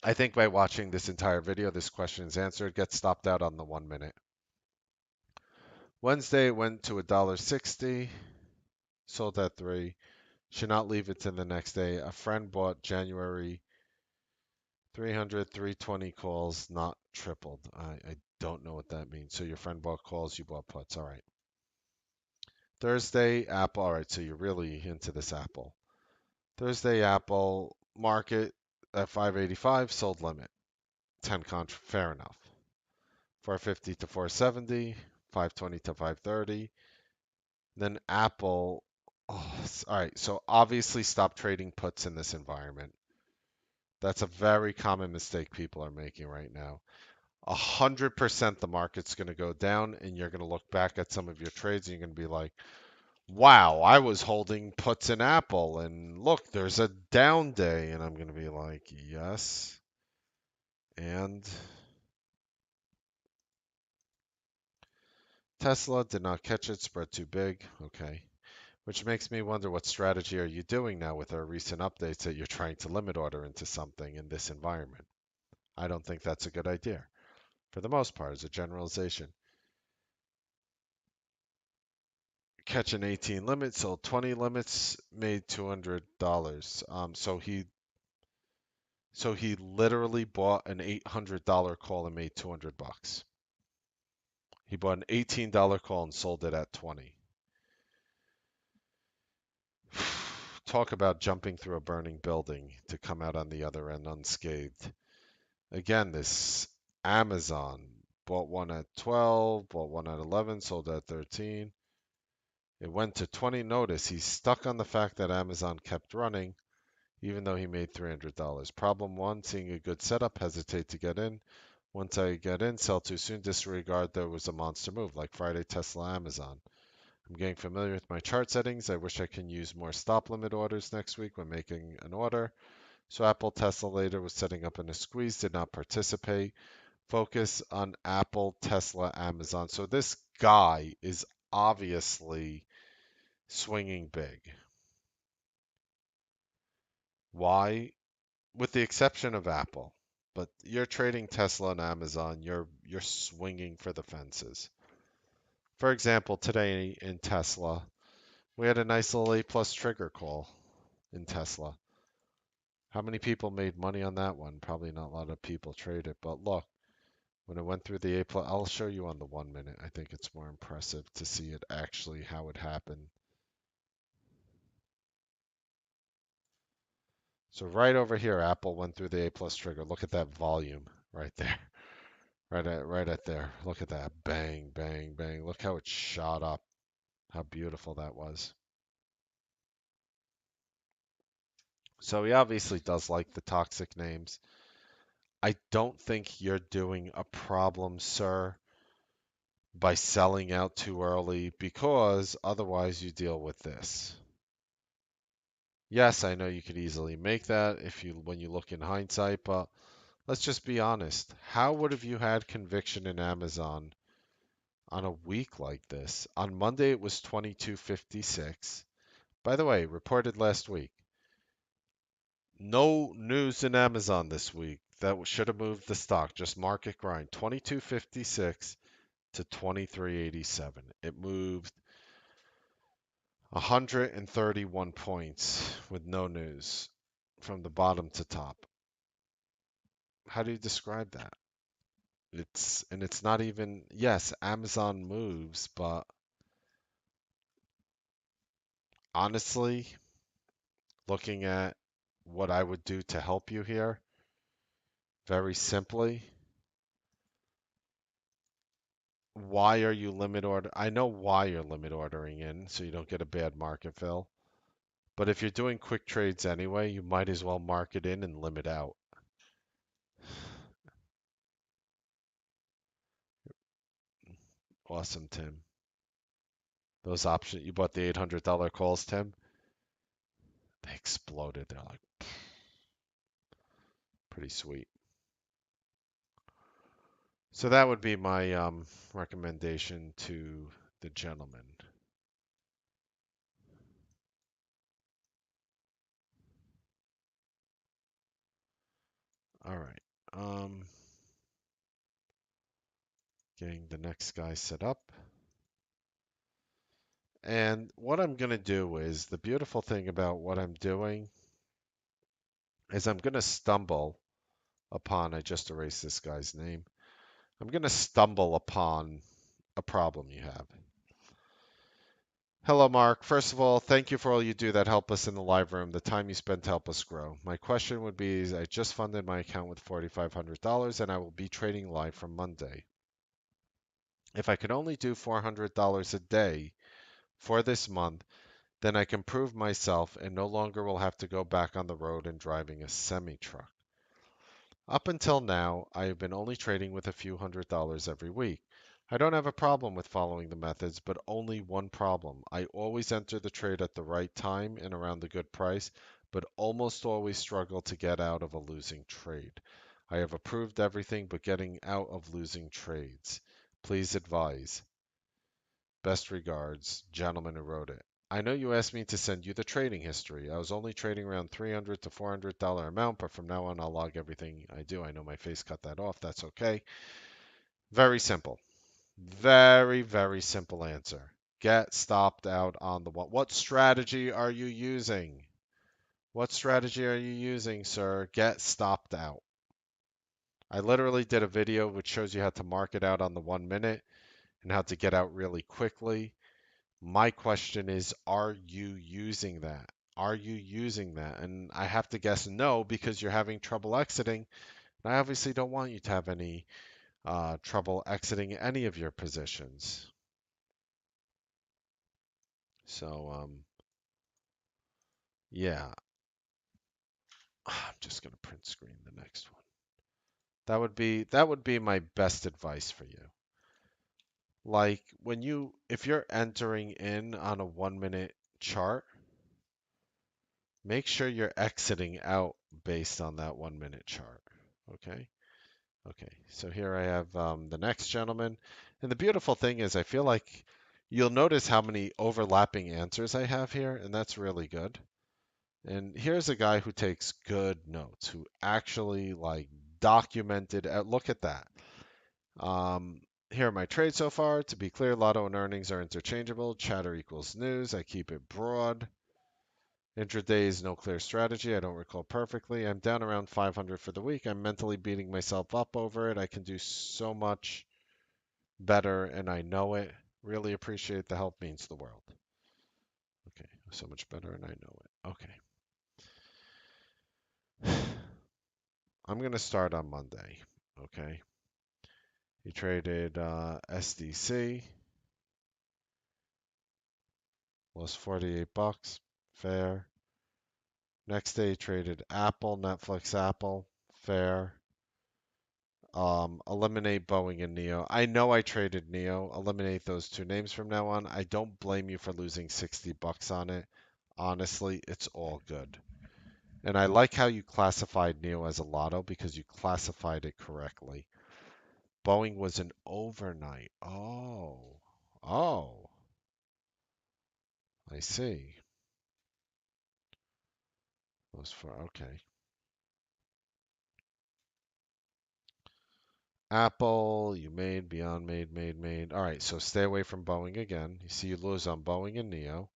I think by watching this entire video, this question is answered. Get stopped out on the 1 minute. Wednesday it went to $1.60. Sold at 3. Should not leave it to the next day. A friend bought January 300, 320 calls, not tripled. I don't know what that means. So your friend bought calls, you bought puts. All right. Thursday, Apple. All right, so you're really into this Apple. Thursday, Apple market at 585, sold limit. 10 contract, fair enough. 450 to 470, 520 to 530. Then Apple, oh, all right, so obviously stop trading puts in this environment. That's a very common mistake people are making right now. 100% the market's going to go down, and you're going to look back at some of your trades and you're going to be like, wow, I was holding puts in Apple, and look, there's a down day. And I'm going to be like, yes. And Tesla did not catch it, spread too big. Okay. Which makes me wonder what strategy are you doing now with our recent updates that you're trying to limit order into something in this environment? I don't think that's a good idea. For the most part, as a generalization. Catch an 18 limit, sold 20 limits, made $200. So he literally bought an $800 call and made $200. He bought an $18 call and sold it at 20. Talk about jumping through a burning building to come out on the other end unscathed. Again, this Amazon bought one at 12, bought one at 11, sold at 13. It went to 20. Notice he's stuck on the fact that Amazon kept running, even though he made $300. Problem one, seeing a good setup, hesitate to get in. Once I get in, sell too soon, disregard there was a monster move, like Friday, Tesla, Amazon. I'm getting familiar with my chart settings. I wish I can use more stop limit orders next week when making an order. So Apple, Tesla later was setting up in a squeeze, did not participate. Focus on Apple, Tesla, Amazon. So this guy is obviously swinging big. Why? With the exception of Apple. But you're trading Tesla and Amazon, you're swinging for the fences. For example, today in Tesla, we had a nice little A plus trigger call in Tesla. How many people made money on that one? Probably not a lot of people traded, but look, when it went through the A plus, I'll show you on the 1 minute. I think it's more impressive to see it actually how it happened. So right over here, Apple went through the A plus trigger. Look at that volume right there. Right at there. Look at that. Bang, bang, bang. Look how it shot up. How beautiful that was. So he obviously does like the toxic names. I don't think you're doing a problem, sir, by selling out too early because otherwise you deal with this. Yes, I know you could easily make that if you when you look in hindsight, but let's just be honest. How would have you had conviction in Amazon on a week like this? On Monday it was 22.56. By the way, reported last week. No news in Amazon this week. That should have moved the stock. Just market grind. 22.56 to 23.87. It moved 131 points with no news from the bottom to top. How do you describe that? It's not even, yes, Amazon moves, but honestly, looking at what I would do to help you here, very simply, why are you limit order? I know why you're limit ordering in, so you don't get a bad market fill. But if you're doing quick trades anyway, you might as well market in and limit out. Awesome, Tim. Those options you bought the $800 calls, Tim. They exploded. They're like pretty sweet. So that would be my recommendation to the gentleman. All right. Getting the next guy set up. And what I'm going to do is the beautiful thing about what I'm doing is I'm going to stumble upon, I just erased this guy's name. I'm going to stumble upon a problem you have. Hello, Mark. First of all, thank you for all you do that help us in the live room, the time you spend to help us grow. My question would be, is I just funded my account with $4,500 and I will be trading live from Monday. If I could only do $400 a day for this month, then I can prove myself and no longer will have to go back on the road and driving a semi truck. Up until now, I have been only trading with a few $100s every week. I don't have a problem with following the methods, but only one problem. I always enter the trade at the right time and around the good price, but almost always struggle to get out of a losing trade. I have approved everything but getting out of losing trades. Please advise. Best regards, gentleman who wrote it. I know you asked me to send you the trading history. I was only trading around $300 to $400 amount, but from now on I'll log everything I do. I know my face cut that off. That's okay. Very simple. Very, very simple answer. Get stopped out on the one. What strategy are you using? What strategy are you using, sir? Get stopped out. I literally did a video which shows you how to mark it out on the 1 minute and how to get out really quickly. My question is, are you using that? Are you using that? And I have to guess no because you're having trouble exiting. And I obviously don't want you to have any trouble exiting any of your positions. So, yeah, I'm just gonna print screen the next one. That would be my best advice for you. Like if you're entering in on a 1 minute chart, make sure you're exiting out based on that 1 minute chart. Okay. Okay, so here I have the next gentleman. And the beautiful thing is, I feel like you'll notice how many overlapping answers I have here, and that's really good. And here's a guy who takes good notes, who actually like documented. Look at that. Here are my trades so far. To be clear, lotto and earnings are interchangeable. Chatter equals news. I keep it broad. Intraday is no clear strategy. I don't recall perfectly. I'm down around 500 for the week. I'm mentally beating myself up over it. I can do so much better, and I know it. Really appreciate the help. Means the world. Okay, so much better, and I know it. Okay. I'm going to start on Monday. Okay. He traded SDC. Lost 48 bucks. Fair. Next day he traded Apple, Netflix, Apple. Fair. Eliminate Boeing and Neo. I know I traded Neo. Eliminate those two names from now on. I don't blame you for losing 60 bucks on it. Honestly, it's all good. And I like how you classified Neo as a lotto because you classified it correctly. Boeing was an overnight. Oh. Oh. I see. Those four. Okay. Apple, you made, Beyond made. All right, so stay away from Boeing again. You see you lose on Boeing and Neo.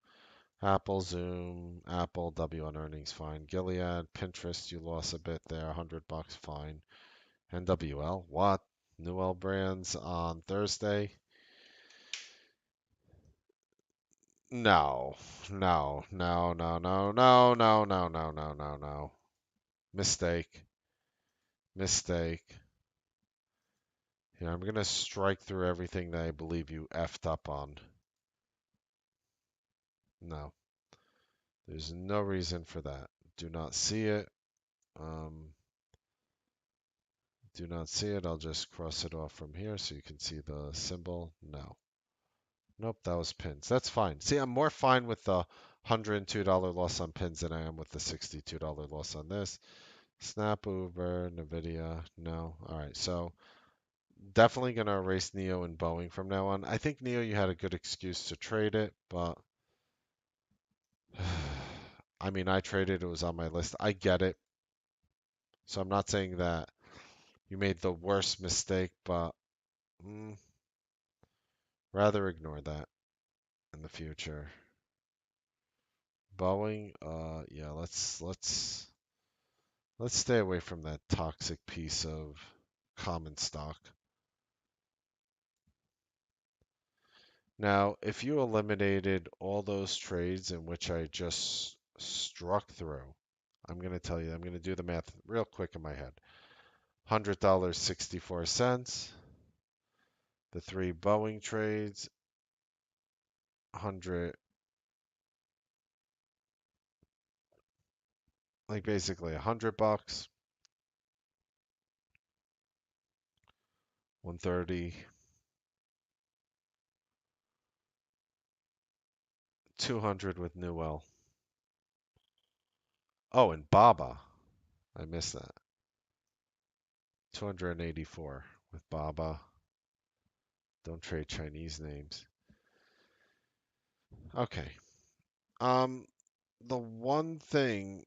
Apple, Zoom, Apple, W on earnings, fine. Gilead, Pinterest, you lost a bit there, 100 bucks, fine. NWL, what? Newell Brands on Thursday? No, no. Mistake, mistake. Here, I'm gonna strike through everything that I believe you effed up on. No, there's no reason for that. Do not see it. Um, Do not see it. I'll just cross it off from here so you can see the symbol. No. Nope, that was pins. That's fine. See, I'm more fine with the $102 loss on pins than I am with the $62 loss on this. Snap, Uber, NVIDIA, no. All right, so definitely going to erase Neo and Boeing from now on. I think Neo, you had a good excuse to trade it, but I mean, I traded, it was on my list. I get it. So I'm not saying that you made the worst mistake, but mm, rather ignore that in the future. Boeing, yeah, let's stay away from that toxic piece of common stock. Now, if you eliminated all those trades in which I just struck through, I'm going to tell you, I'm going to do the math real quick in my head. $100, 64 cents. The three Boeing trades, 100, like basically $100, 130, 200 with Newell. Oh, and Baba. I missed that. 284 with Baba. Don't trade Chinese names. Okay. Um, the one thing,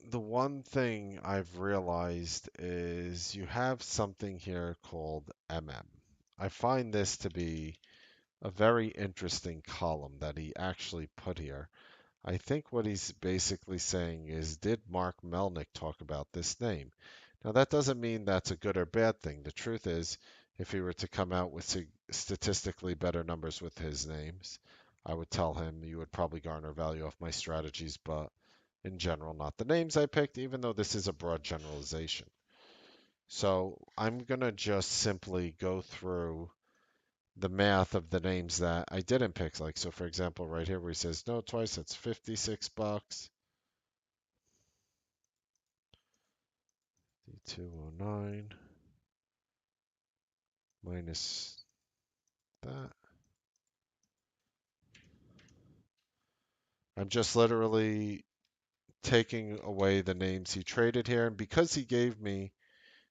the one thing I've realized is you have something here called MM. I find this to be a very interesting column that he actually put here. I think what he's basically saying is, did Mark Melnick talk about this name? Now, that doesn't mean that's a good or bad thing. The truth is, if he were to come out with statistically better numbers with his names, I would tell him you would probably garner value off my strategies, but in general, not the names I picked, even though this is a broad generalization. So I'm going to just simply go through the math of the names that I didn't pick. Like, so for example, right here where he says no twice, that's $56. 209 minus that. I'm just literally taking away the names he traded here. And because he gave me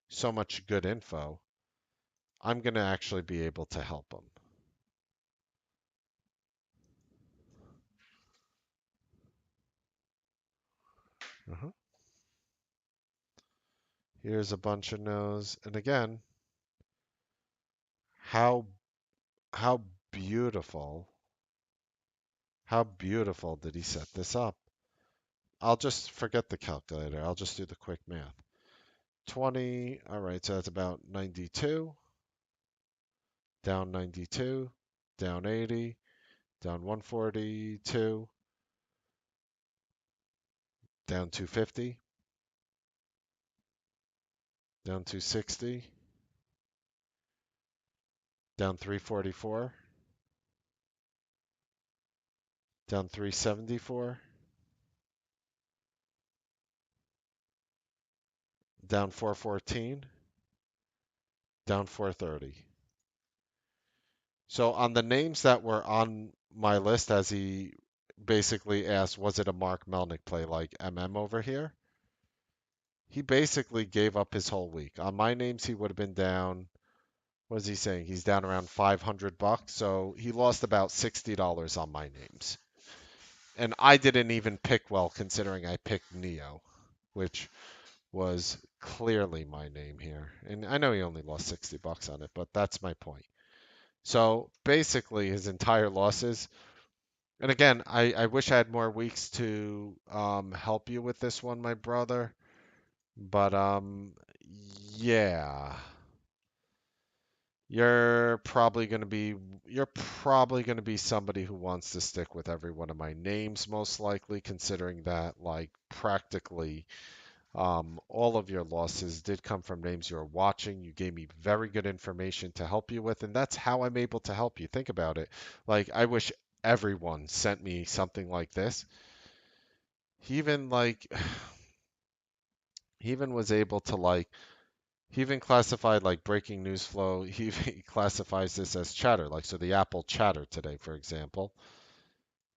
so much good info, I'm going to actually be able to help him. Uh-huh. Here's a bunch of no's. And again, how how beautiful, how beautiful did he set this up? I'll just forget the calculator. I'll just do the quick math. 20, all right, so that's about 92, down 92, down 80, down 142, down 250, down 260, down 344, down 374, down 414, down 430. So on the names that were on my list, as he basically asked, was it a Mark Melnick play like MM over here? He basically gave up his whole week. On my names, he would have been down. What is he saying? He's down around $500, so he lost about $60 on my names. And I didn't even pick well, considering I picked Neo, which was clearly my name here. And I know he only lost $60 on it, but that's my point. So basically, his entire losses. And again, I wish I had more weeks to help you with this one, my brother. But yeah, you're probably going to be somebody who wants to stick with every one of my names, most likely, considering that like practically all of your losses did come from names you're watching. You gave me very good information to help you with, and that's how I'm able to help you. Think about it. Like, I wish everyone sent me something like this. He even like he even was able to like He even classified like breaking news flow. He even classifies this as chatter. Like, so the Apple chatter today, for example,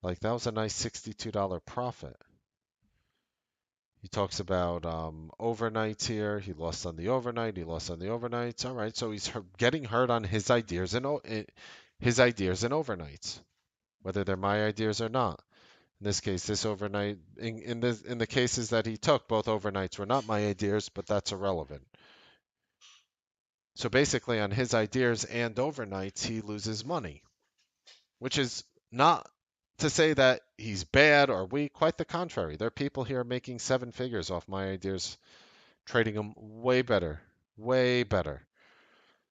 like that was a nice $62 profit. He talks about overnights here. He lost on the overnight. He lost on the overnights. All right, so he's getting hurt on his ideas and his ideas and overnights, whether they're my ideas or not. In this case, this overnight, in the cases that he took, both overnights were not my ideas, but that's irrelevant. So basically, on his ideas and overnights, he loses money, which is not to say that he's bad or weak. Quite the contrary. There are people here making seven figures off my ideas, trading them way better, way better.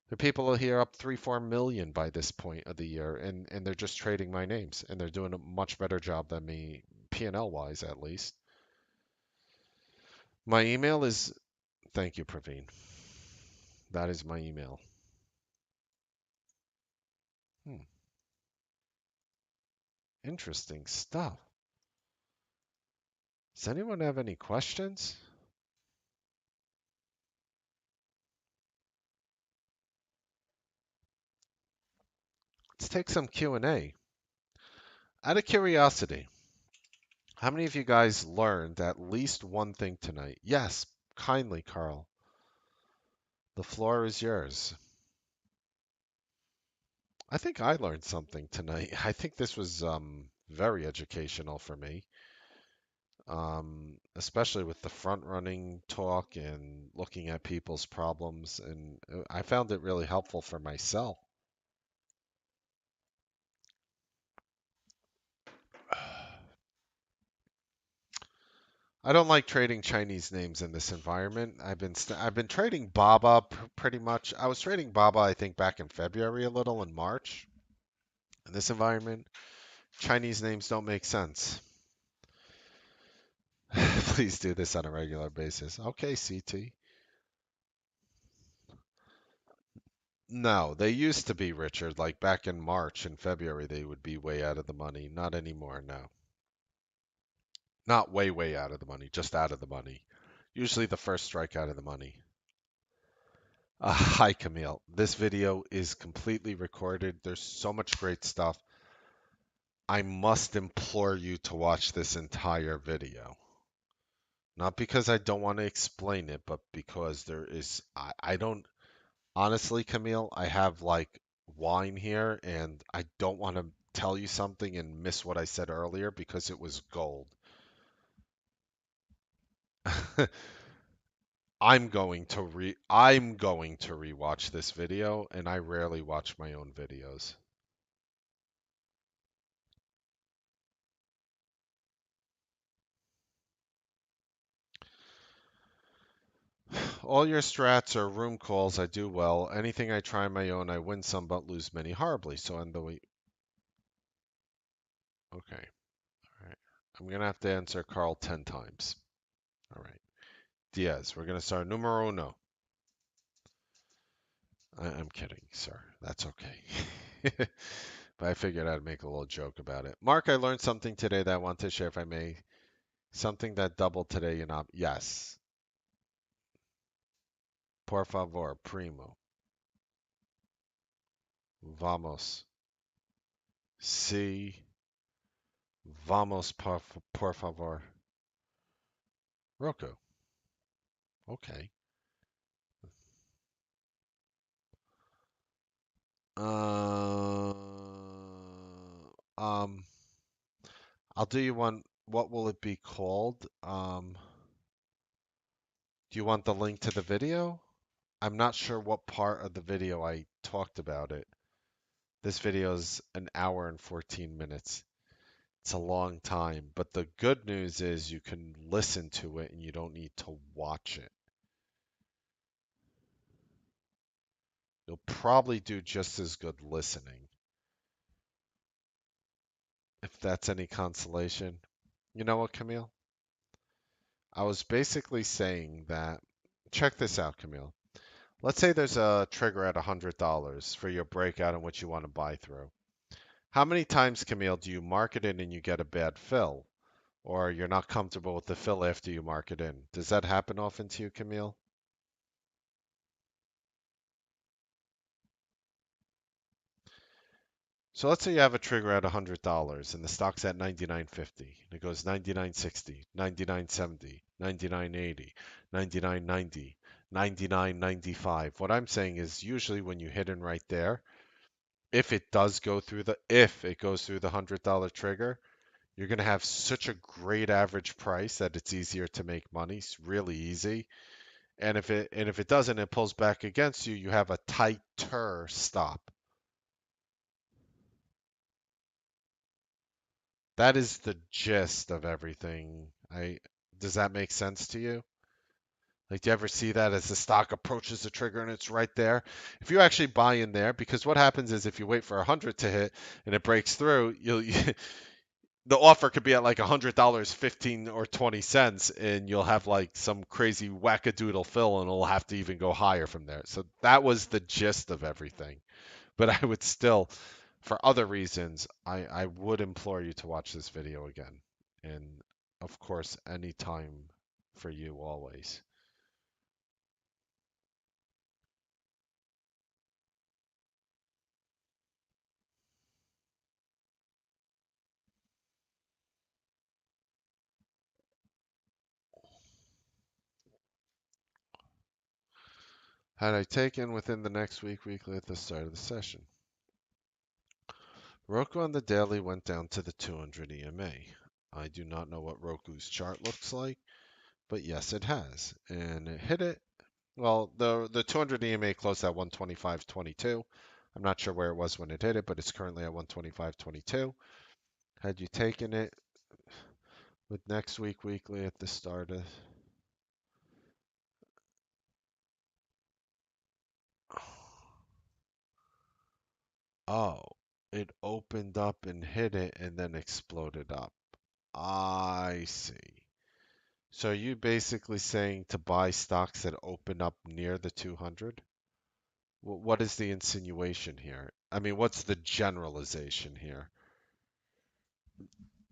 There are people here up 3, 4 million by this point of the year, and they're just trading my names, and they're doing a much better job than me, P&L wise at least. My email is, thank you, Praveen. That is my email. Hmm, interesting stuff. Does anyone have any questions? Let's take some Q&A. Out of curiosity, how many of you guys learned at least one thing tonight? Yes, kindly, Carl. The floor is yours. I think I learned something tonight. I think this was very educational for me, especially with the front running talk and looking at people's problems. And I found it really helpful for myself. I don't like trading Chinese names in this environment. I've been trading Baba pretty much. I was trading Baba I think back in February a little in March. In this environment, Chinese names don't make sense. Please do this on a regular basis. Okay, CT. No, they used to be, Richard. Like back in March and February, they would be way out of the money. Not anymore, no. Not way, way out of the money, just out of the money. Usually the first strike out of the money. Hi, Camille. This video is completely recorded. There's so much great stuff. I must implore you to watch this entire video. Not because I don't want to explain it, but because I don't, honestly, Camille, I have like wine here and I don't want to tell you something and miss what I said earlier because it was gold. I'm going to rewatch this video and I rarely watch my own videos. All your strats are room calls. I do well. Anything I try my own, I win some but lose many horribly. So on the way. Okay. All right. I'm gonna have to answer Carl 10 times. All right. Diaz, we're gonna start numero uno. I'm kidding, sir. That's okay. But I figured I'd make a little joke about it. Mark, I learned something today that I want to share if I may. Something that doubled today in op. Yes. Por favor, primo. Vamos. Sí. Vamos, por favor. Roku. Okay. Uh, um, I'll do you one. What will it be called? Do you want the link to the video? I'm not sure what part of the video I talked about it. This video is an hour and 14 minutes. It's a long time, but the good news is you can listen to it and you don't need to watch it. You'll probably do just as good listening, if that's any consolation. You know what, Camille? I was basically saying that, check this out, Camille. Let's say there's a trigger at $100 for your breakout in which you want to buy through. How many times, Camille, do you mark it in and you get a bad fill? Or you're not comfortable with the fill after you mark it in? Does that happen often to you, Camille? So let's say you have a trigger at $100 and the stock's at 99.50. And it goes 99.60, 99.70, 99.80, 99.90, 99.95. What I'm saying is usually when you hit in right there, if it goes through the $100 trigger, you're going to have such a great average price that it's easier to make money. It's really easy. And if it doesn't, it pulls back against you, you have a tighter stop. That is the gist of everything. Does that make sense to you? Like, do you ever see that as the stock approaches the trigger and it's right there? If you actually buy in there, because what happens is if you wait for 100 to hit and it breaks through, the offer could be at like $100, 15 or 20 cents, and you'll have like some crazy wackadoodle fill, and it'll have to even go higher from there. So that was the gist of everything. But I would still, for other reasons, I would implore you to watch this video again. And of course, anytime for you always. Had I taken within the next week weekly at the start of the session? Roku on the daily went down to the 200 EMA. I do not know what Roku's chart looks like, but yes, it has. And it hit it. Well, the 200 EMA closed at 125.22. I'm not sure where it was when it hit it, but it's currently at 125.22. Had you taken it with next week weekly at the start of. Oh, it opened up and hit it and then exploded up. I see. So are you basically saying to buy stocks that open up near the 200? What is the insinuation here? I mean, what's the generalization here?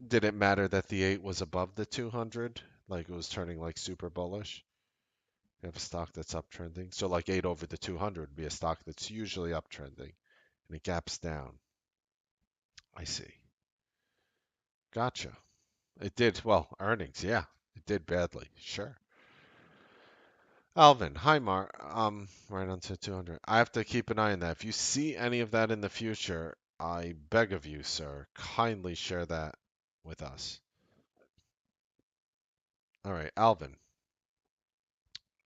Did it matter that the 8 was above the 200? Like it was turning like super bullish? You have a stock that's uptrending. So like 8 over the 200 would be a stock that's usually uptrending and it gaps down. I see. Gotcha. It did, well, earnings, yeah. It did badly. Sure. Alvin, hi Mar. Right onto 200. I have to keep an eye on that. If you see any of that in the future, I beg of you, sir, kindly share that with us. All right, Alvin.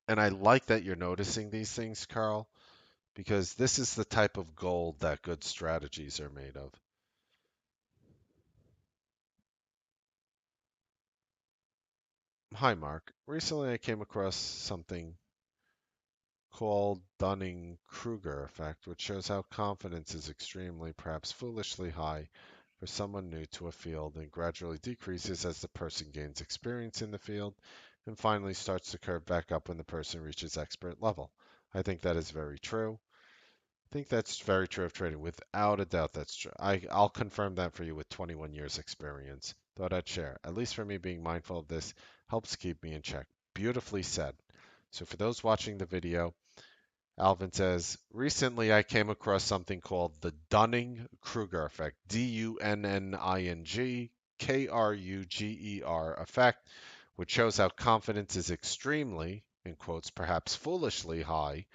And I like that you're noticing these things, Carl, because this is the type of gold that good strategies are made of. Hi, Mark. Recently I came across something called Dunning-Kruger effect, which shows how confidence is extremely, perhaps foolishly high for someone new to a field and gradually decreases as the person gains experience in the field and finally starts to curve back up when the person reaches expert level. I think that is very true. I think that's very true of trading. Without a doubt, that's true. I'll confirm that for you with 21 years experience. Thought I'd share. At least for me, being mindful of this helps keep me in check. Beautifully said. So for those watching the video, Alvin says, recently I came across something called the Dunning-Kruger effect, Dunning-Kruger effect, which shows how confidence is extremely, in quotes, perhaps foolishly high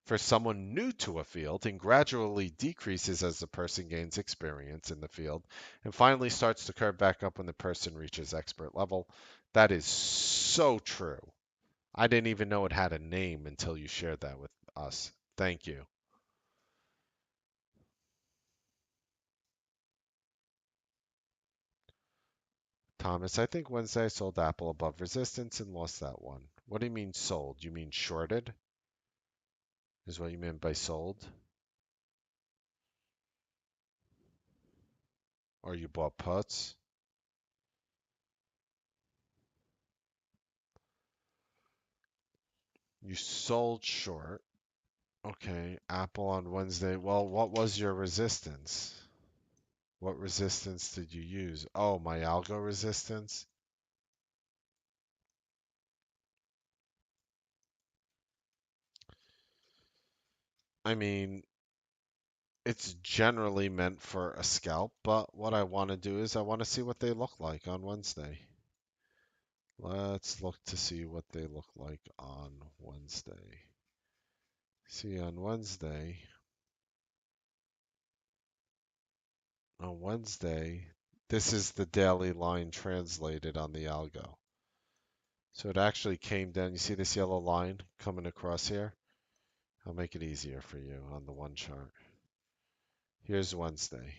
for someone new to a field and gradually decreases as the person gains experience in the field and finally starts to curve back up when the person reaches expert level. That is so true. I didn't even know it had a name until you shared that with us. Thank you. Thomas, I think Wednesday I sold Apple above resistance and lost that one. What do you mean sold? You mean shorted? Is what you meant by sold? Or you bought puts? You sold short. Okay, Apple on Wednesday. Well, what was your resistance? What resistance did you use? Oh, my algo resistance? I mean, It's generally meant for a scalp, but what I want to do is I want to see what they look like on Wednesday. Let's look to see what they look like on Wednesday. See, on Wednesday, this is the daily line translated on the algo. So it actually came down. You see this yellow line coming across here? I'll make it easier for you on the one chart. Here's Wednesday,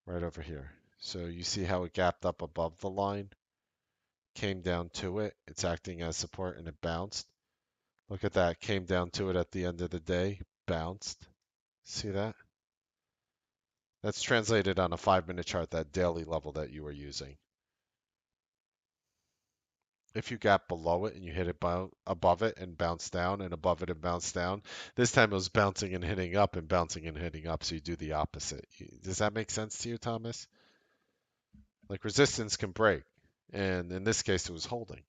right over here. So you see how it gapped up above the line, came down to it. It's acting as support and it bounced. Look at that. Came down to it at the end of the day, bounced. See that? That's translated on a 5-minute chart, that daily level that you were using. If you gap below it and you hit it above it and bounce down and above it and bounce down, this time it was bouncing and hitting up and bouncing and hitting up, so you do the opposite. Does that make sense to you, Thomas? Like resistance can break, and in this case it was holding.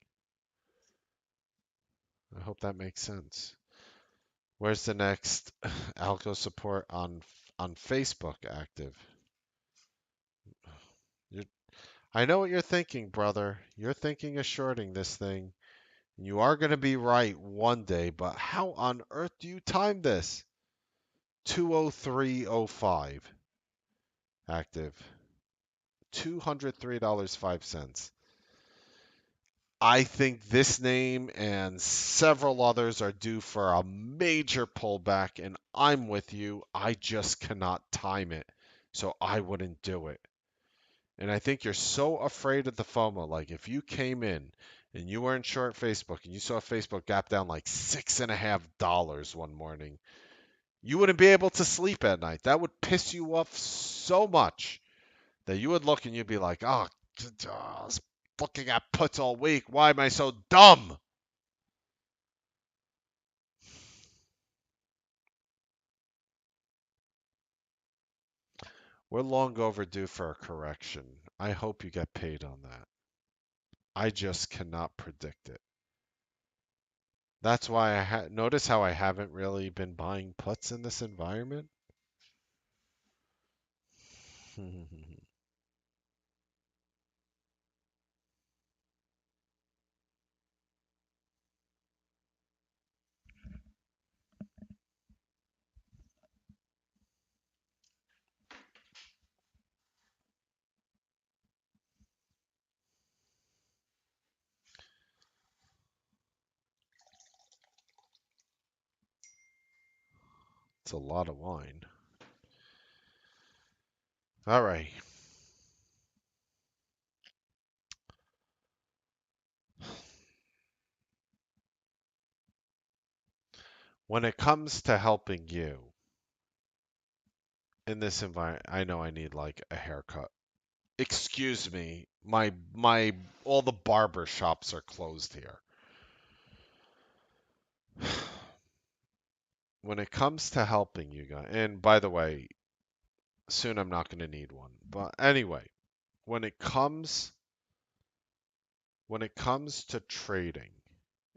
I hope that makes sense. Where's the next algo support on Facebook active? You're, I know what you're thinking, brother. You're thinking of shorting this thing. You are going to be right one day, but how on earth do you time this? 203.05 active. $203.05. I think this name and several others are due for a major pullback, and I'm with you. I just cannot time it, so I wouldn't do it. And I think you're so afraid of the FOMO. Like if you came in and you weren't short Facebook and you saw Facebook gap down like $6.50 one morning, you wouldn't be able to sleep at night. That would piss you off so much that you would look and you'd be like, oh, I was looking at puts all week. Why am I so dumb? We're long overdue for a correction. I hope you get paid on that. I just cannot predict it. That's why notice how I haven't really been buying puts in this environment. It's a lot of wine. All right. When it comes to helping you in this environment, I know I need like a haircut. Excuse me, my all the barber shops are closed here. When it comes to helping you guys, and by the way, soon I'm not going to need one. But anyway, when it comes to trading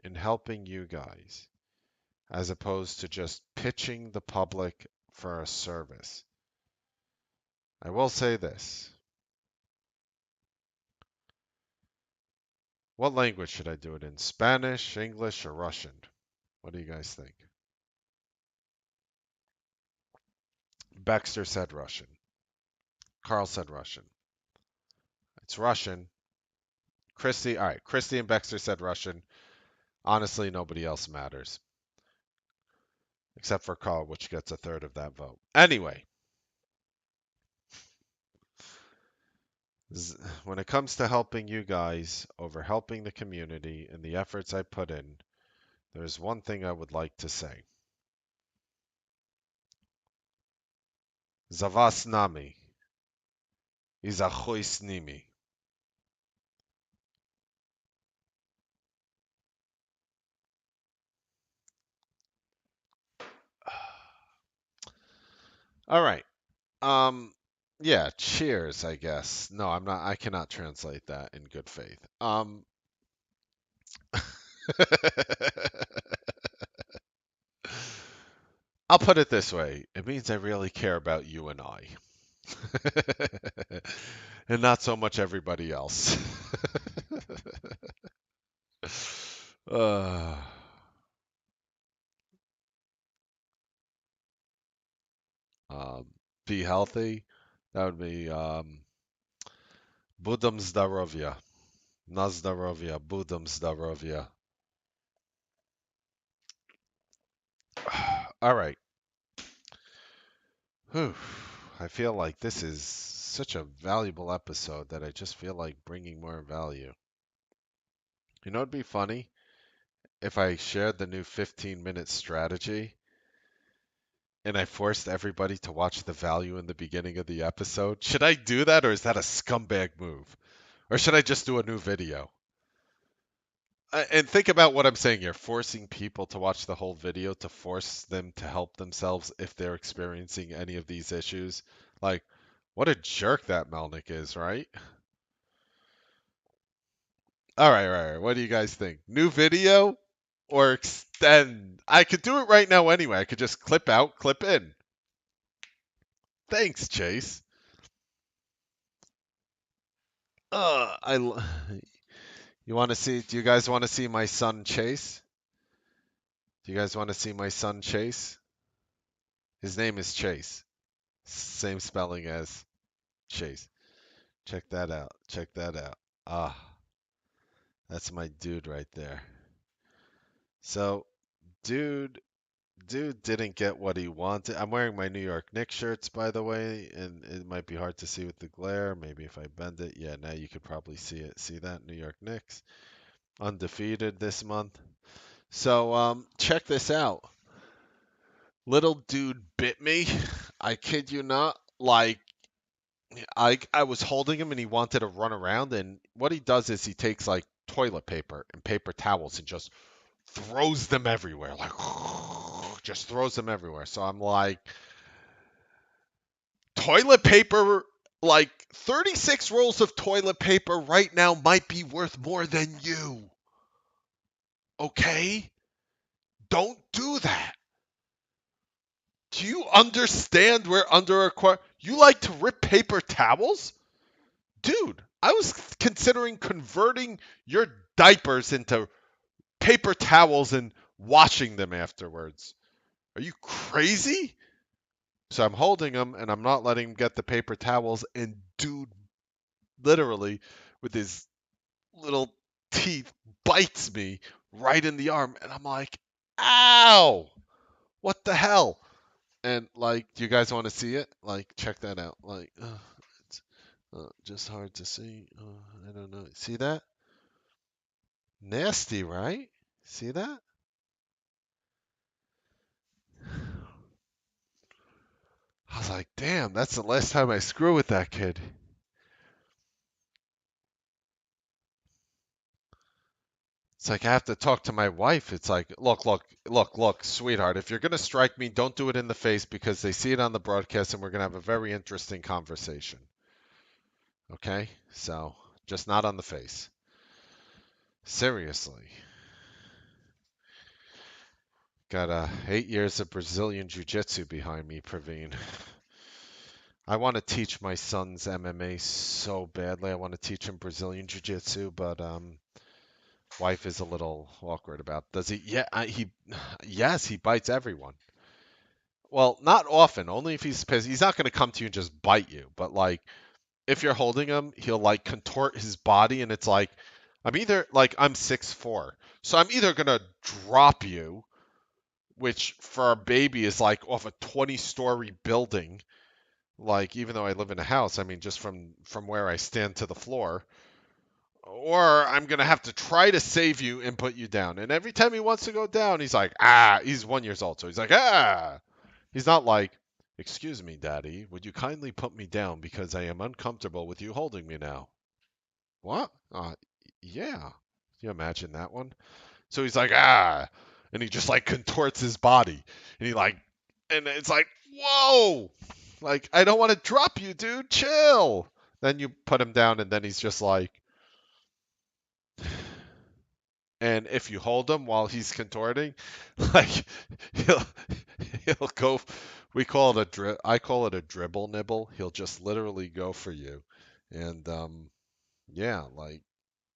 and helping you guys, as opposed to just pitching the public for a service, I will say this. What language should I do it in? Spanish, English, or Russian? What do you guys think? Baxter said Russian. Carl said Russian. It's Russian. Christy, all right. Christy and Baxter said Russian. Honestly, nobody else matters except for Carl, which gets a third of that vote. Anyway, when it comes to helping you guys over helping the community and the efforts I put in, there's one thing I would like to say. Za vas nami i za chuj s nimi. All right. Um, yeah, cheers, I guess. No, I'm not. I cannot translate that in good faith. I'll put it this way. It means I really care about you and I. And not so much everybody else. uh, um, be healthy. That would be Budem Zdarovia. Na zdrowia, Budem Zdarovia. All right. Whew. I feel like this is such a valuable episode that I just feel like bringing more value. You know, it'd be funny if I shared the new 15-minute strategy and I forced everybody to watch the value in the beginning of the episode. Should I do that, or is that a scumbag move? Or should I just do a new video? And think about what I'm saying here, forcing people to watch the whole video to force them to help themselves if they're experiencing any of these issues. Like, what a jerk that Melnick is, right? All right. What do you guys think? New video or extend? I could do it right now anyway. I could just clip out, clip in. Thanks, Chase. Uh, I. l- You want to see? Do you guys want to see my son Chase? Do you guys want to see my son Chase? His name is Chase. Same spelling as Chase. Check that out. Check that out. Ah, that's my dude right there. So, dude, dude didn't get what he wanted. I'm wearing my New York Knicks shirts, by the way, and it might be hard to see with the glare. Maybe if I bend it, yeah, now you could probably see it. See that? New York Knicks, undefeated this month. So, check this out. Little dude bit me. I kid you not. Like, I was holding him and he wanted to run around, and what he does is he takes like toilet paper and paper towels and just throws them everywhere, like just throws them everywhere. So I'm like, toilet paper, like 36 rolls of toilet paper right now might be worth more than you. Okay? Don't do that. Do you understand we're under a you like to rip paper towels? Dude, I was considering converting your diapers into paper towels and washing them afterwards. Are you crazy? So I'm holding him and I'm not letting him get the paper towels. And dude, literally, with his little teeth, bites me right in the arm. And I'm like, ow! What the hell? And like, do you guys want to see it? Like, check that out. Like, it's just hard to see. I don't know. See that? Nasty, right? See that? I was like, damn, that's the last time I screw with that kid. It's like I have to talk to my wife. It's like, look, sweetheart, if you're going to strike me, don't do it in the face because they see it on the broadcast and we're going to have a very interesting conversation. Okay? So, just not on the face. Seriously. Got 8 years of Brazilian Jiu Jitsu behind me, Praveen. I want to teach my sons MMA so badly. I want to teach him Brazilian Jiu Jitsu, but wife is a little awkward about. Does he? Yeah, yes, he bites everyone. Well, not often. Only if he's pissed. He's not going to come to you and just bite you. But like, if you're holding him, he'll like contort his body, and it's like, I'm 6'4", so I'm either gonna drop you, which for a baby is like off a 20-story building. Like, even though I live in a house, I mean, just from where I stand to the floor, or I'm gonna have to try to save you and put you down. And every time he wants to go down, he's like, ah. He's 1 year old, so he's like, ah. He's not like, excuse me, Daddy, would you kindly put me down because I am uncomfortable with you holding me now? What? Yeah. Can you imagine that one? So he's like, ah, and he just like contorts his body, and and it's like, whoa, like I don't want to drop you, dude. Chill. Then you put him down, and then he's just like, And if you hold him while he's contorting, like he'll he'll go. We call it I call it a dribble nibble. He'll just literally go for you, and yeah, like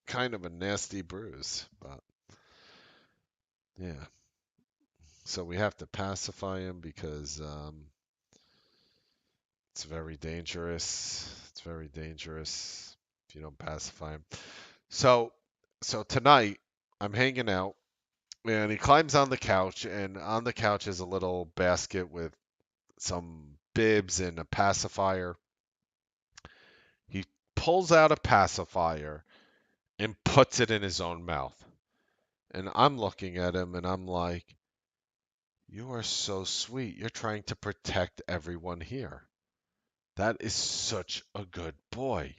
kind of a nasty bruise. But yeah, so we have to pacify him because it's very dangerous. It's very dangerous if you don't pacify him. So so tonight I'm hanging out. And he climbs on the couch, and on the couch is a little basket with some bibs and a pacifier. He pulls out a pacifier and puts it in his own mouth. And I'm looking at him and I'm like, you are so sweet. You're trying to protect everyone here. That is such a good boy.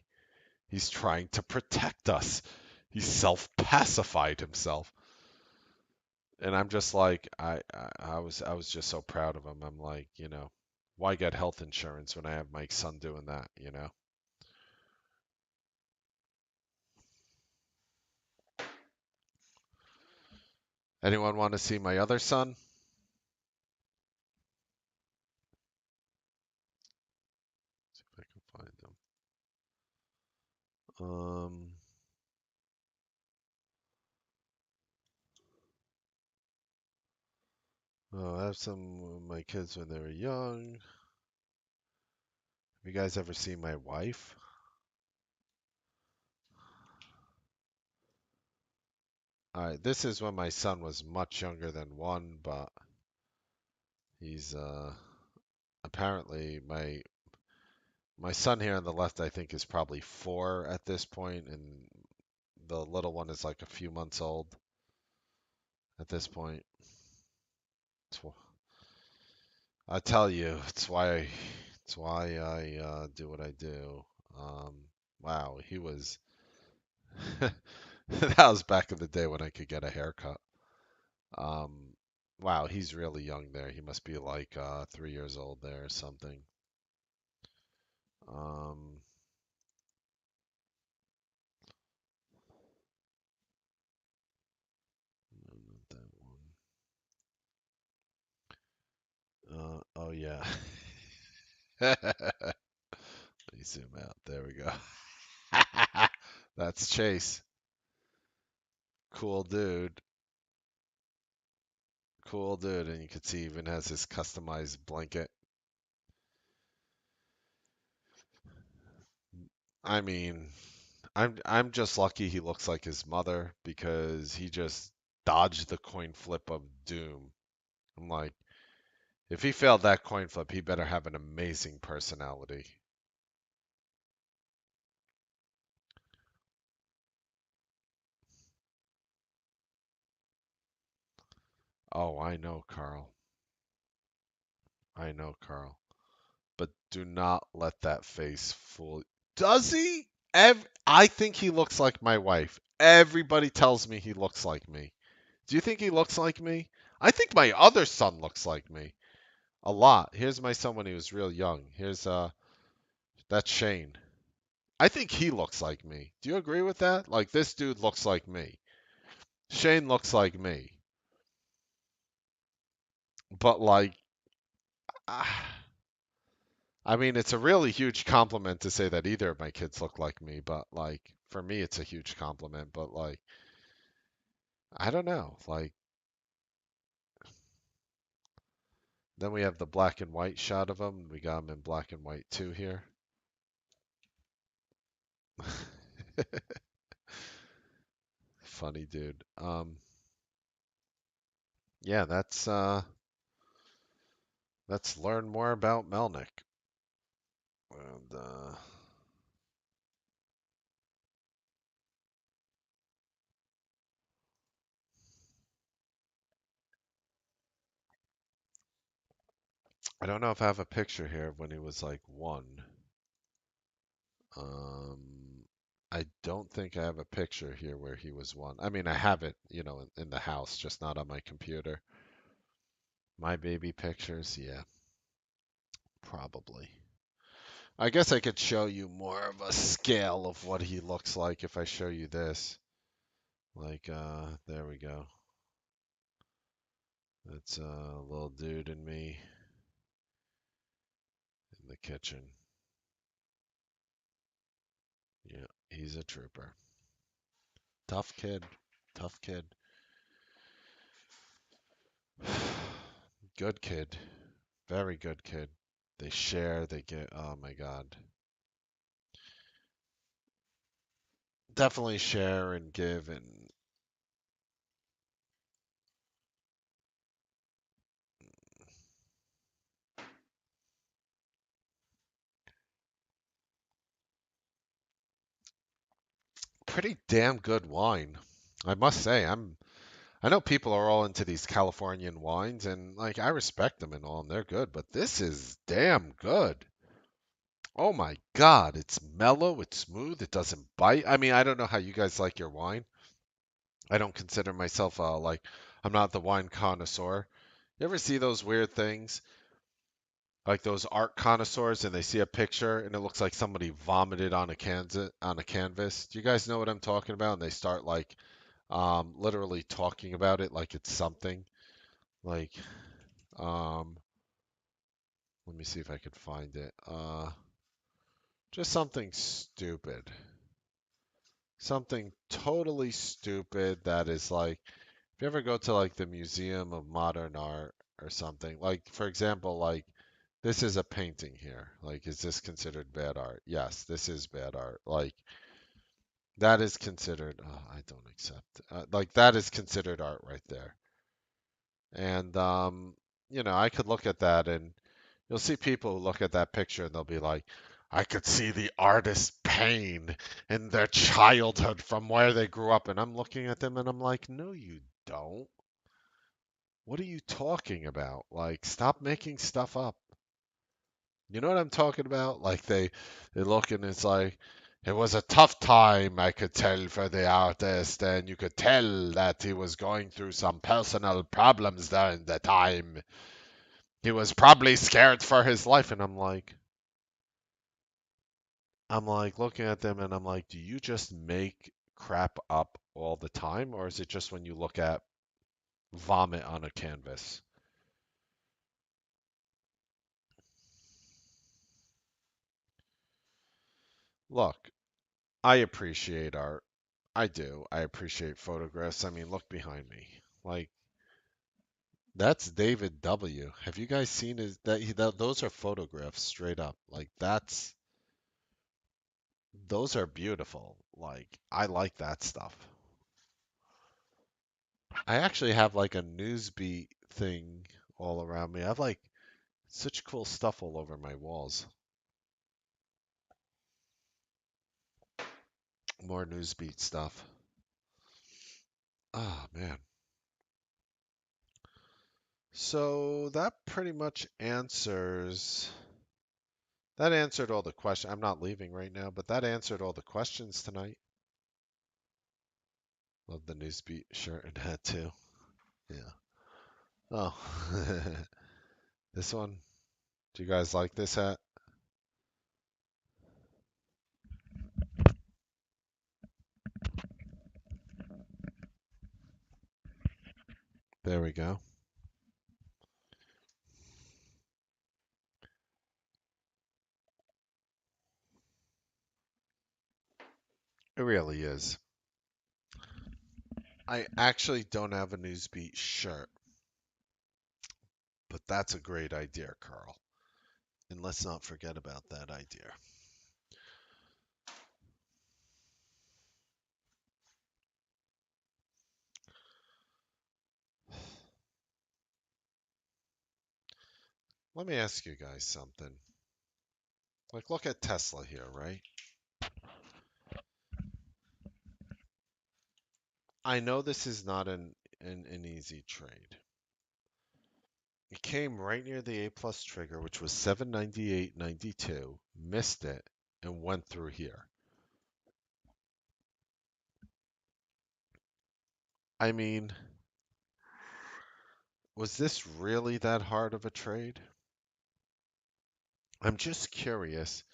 He's trying to protect us. He self pacified himself. And I'm just like I was just so proud of him. I'm like, why get health insurance when I have my son doing that? Anyone want to see my other son? See if I can find him. Oh, I have some of my kids when they were young. Have you guys ever seen my wife? All right, this is when my son was much younger than one, but he's apparently my son here on the left I think is probably 4 at this point, and the little one is like a few months old at this point. I tell you, it's why I do what I do. Um, wow, he was that was back in the day when I could get a haircut. Um, wow, he's really young there. He must be like 3 years old there or something. Um, no, not that one. Oh yeah. Let me zoom out. There we go. That's Chase. Cool dude. Cool dude. And you can see he even has his customized blanket. I mean, I'm just lucky he looks like his mother because he just dodged the coin flip of doom. I'm like, if he failed that coin flip, he better have an amazing personality. Oh, I know, Carl. I know, Carl. But do not let that face fool. Does he? I think he looks like my wife. Everybody tells me he looks like me. Do you think he looks like me? I think my other son looks like me a lot. Here's my son when he was real young. Here's that's Shane. I think he looks like me. Do you agree with that? Like this dude looks like me. Shane looks like me. But like ah, I mean, it's a really huge compliment to say that either of my kids look like me, but like for me it's a huge compliment, but like I don't know. Like then we have the black and white shot of him. We got him in black and white too here. Funny dude. Yeah, let's learn more about Melnick. And I don't know if I have a picture here of when he was like 1. Um, I don't think I have a picture here where he was 1. I mean, I have it, in the house, just not on my computer. My baby pictures, yeah, probably. I guess I could show you more of a scale of what he looks like if I show you this. Like, there we go. That's a little dude and me in the kitchen. Yeah, he's a trooper. Tough kid. Tough kid. Good kid. Very good kid. They share, they get, oh my God. Definitely share and give and pretty damn good wine. I must say, I know people are all into these Californian wines and like I respect them and all and they're good, but this is damn good. Oh my God, it's mellow, it's smooth, it doesn't bite. I mean, I don't know how you guys like your wine. I don't consider myself like I'm not the wine connoisseur. You ever see those weird things? Like those art connoisseurs and they see a picture and it looks like somebody vomited on a canvas. Do you guys know what I'm talking about? And they start like literally talking about it like it's something. Like um let me see if I could find it. Just something stupid. Something totally stupid that is like if you ever go to like the Museum of Modern Art or something, like for example, like this is a painting here. Like, is this considered bad art? Yes, this is bad art. Like, that is considered, oh, I don't accept. Like, that is considered art right there. And, I could look at that and you'll see people who look at that picture and they'll be like, I could see the artist's pain in their childhood from where they grew up. And I'm looking at them and I'm like, no, you don't. What are you talking about? Like, stop making stuff up. You know what I'm talking about? Like they look and it's like it was a tough time, I could tell, for the artist, and you could tell that he was going through some personal problems during the time. He was probably scared for his life, and I'm like looking at them and I'm like, do you just make crap up all the time, or is it just when you look at vomit on a canvas? Look, I appreciate art. I do. I appreciate photographs. I mean, look behind me. Like that's David W. Have you guys seen his those are photographs straight up. Like those are beautiful. Like I like that stuff. I actually have like a Newsbeat thing all around me. I have like such cool stuff all over my walls. More Newsbeat stuff. Oh man. So that pretty much answered all the questions. I'm not leaving right now, but that answered all the questions tonight. Love the Newsbeat shirt and hat too. Yeah. Oh, this one. Do you guys like this hat? There we go. It really is. I actually don't have a Newsbeat shirt, but that's a great idea, Carl. And let's not forget about that idea. Let me ask you guys something. Like, look at Tesla here, right? I know this is not an easy trade. It came right near the A plus trigger, which was 798.92, missed it, and went through here. I mean, was this really that hard of a trade? I'm just curious.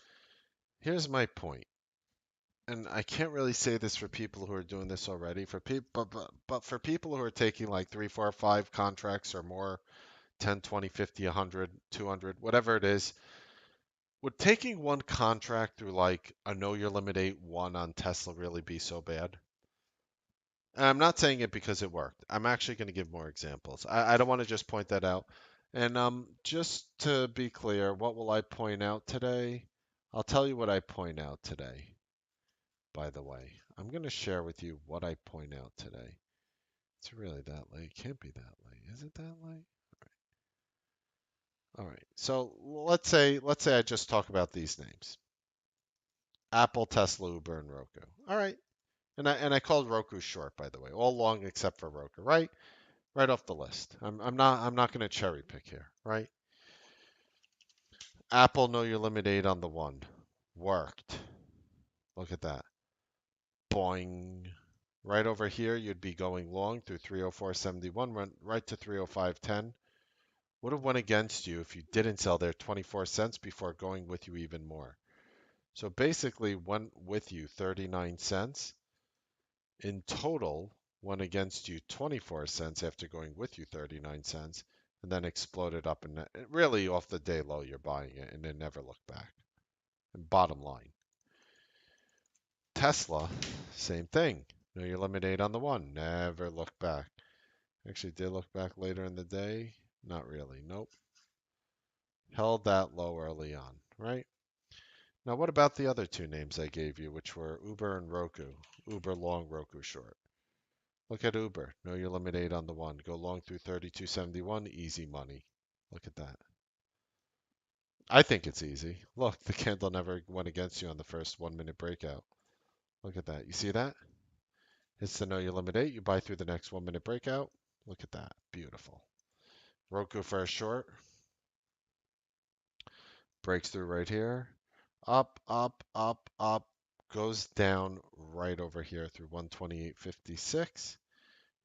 Here's my point. and I can't really say this for people who are doing this already. For people, but for people who are taking like three, four, five contracts or more, 10, 20, 50, 100, 200, whatever it is, would taking one contract through like a know your limit 8-1 on Tesla really be so bad? And I'm not saying it because it worked. I'm actually going to give more examples. I don't want to just point that out. And just to be clear, what will I point out today? I'll tell you what I point out today, by the way. I'm going to share with you what I point out today. It's really that late. Can't be that late. Is it that late? All right. So let's say I just talk about these names. Apple, Tesla, Uber, and Roku. All right. And I called Roku short, by the way, all long except for Roku, right? Right off the list. I'm not going to cherry pick here, right? Apple, know your limit 8 on the one. Worked. Look at that. Boing. Right over here, you'd be going long through 304.71, run right to 305.10. Would have went against you if you didn't sell there 24 cents before going with you even more. So basically went with you 39 cents. In total, went against you 24 cents after going with you 39 cents, and then exploded up and really off the day low, you're buying it and then never look back. And bottom line, Tesla, same thing. Know your limit 8 on the one, never look back. Actually, did look back later in the day. Not really. Nope. Held that low early on, right? Now, what about the other two names I gave you, which were Uber and Roku? Uber long, Roku short. Look at Uber. Know your limit 8 on the one. Go long through 32.71. Easy money. Look at that. I think it's easy. Look, the candle never went against you on the first 1 minute breakout. Look at that. You see that? It's the know your limit 8. You buy through the next 1 minute breakout. Look at that. Beautiful. Roku for a short. Breaks through right here. Up, up, up, up. Goes down right over here through 128.56.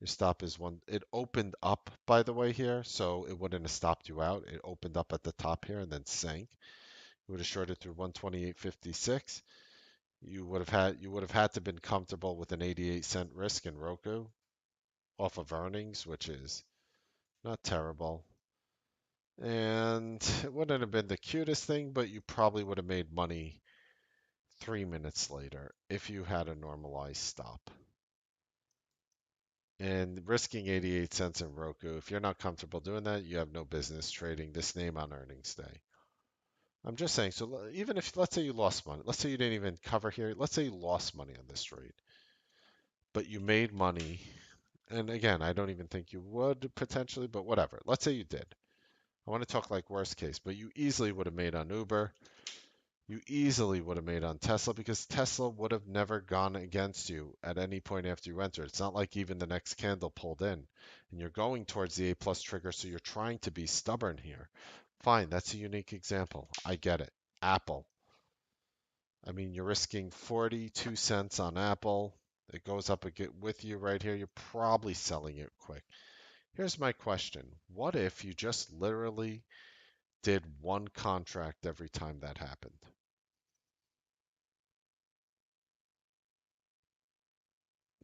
Your stop is one. It opened up, by the way, here, so it wouldn't have stopped you out. It opened up at the top here and then sank. You would have shorted through 128.56. You would have had to been comfortable with an 88-cent risk in Roku off of earnings, which is not terrible. And it wouldn't have been the cutest thing, but you probably would have made money 3 minutes later if you had a normalized stop. And risking 88 cents in Roku, if you're not comfortable doing that, you have no business trading this name on earnings day. I'm just saying, so even if, let's say you lost money, let's say you didn't even cover here, let's say you lost money on this trade, but you made money. And again, I don't even think you would potentially, but whatever. Let's say you did. I want to talk like worst case, but you easily would have made on Uber. You easily would have made on Tesla because Tesla would have never gone against you at any point after you entered. It's not like even the next candle pulled in and you're going towards the A plus trigger, so you're trying to be stubborn here. Fine, that's a unique example. I get it. Apple. I mean, you're risking 42 cents on Apple. It goes up again with you right here. You're probably selling it quick. Here's my question. What if you just literally did one contract every time that happened?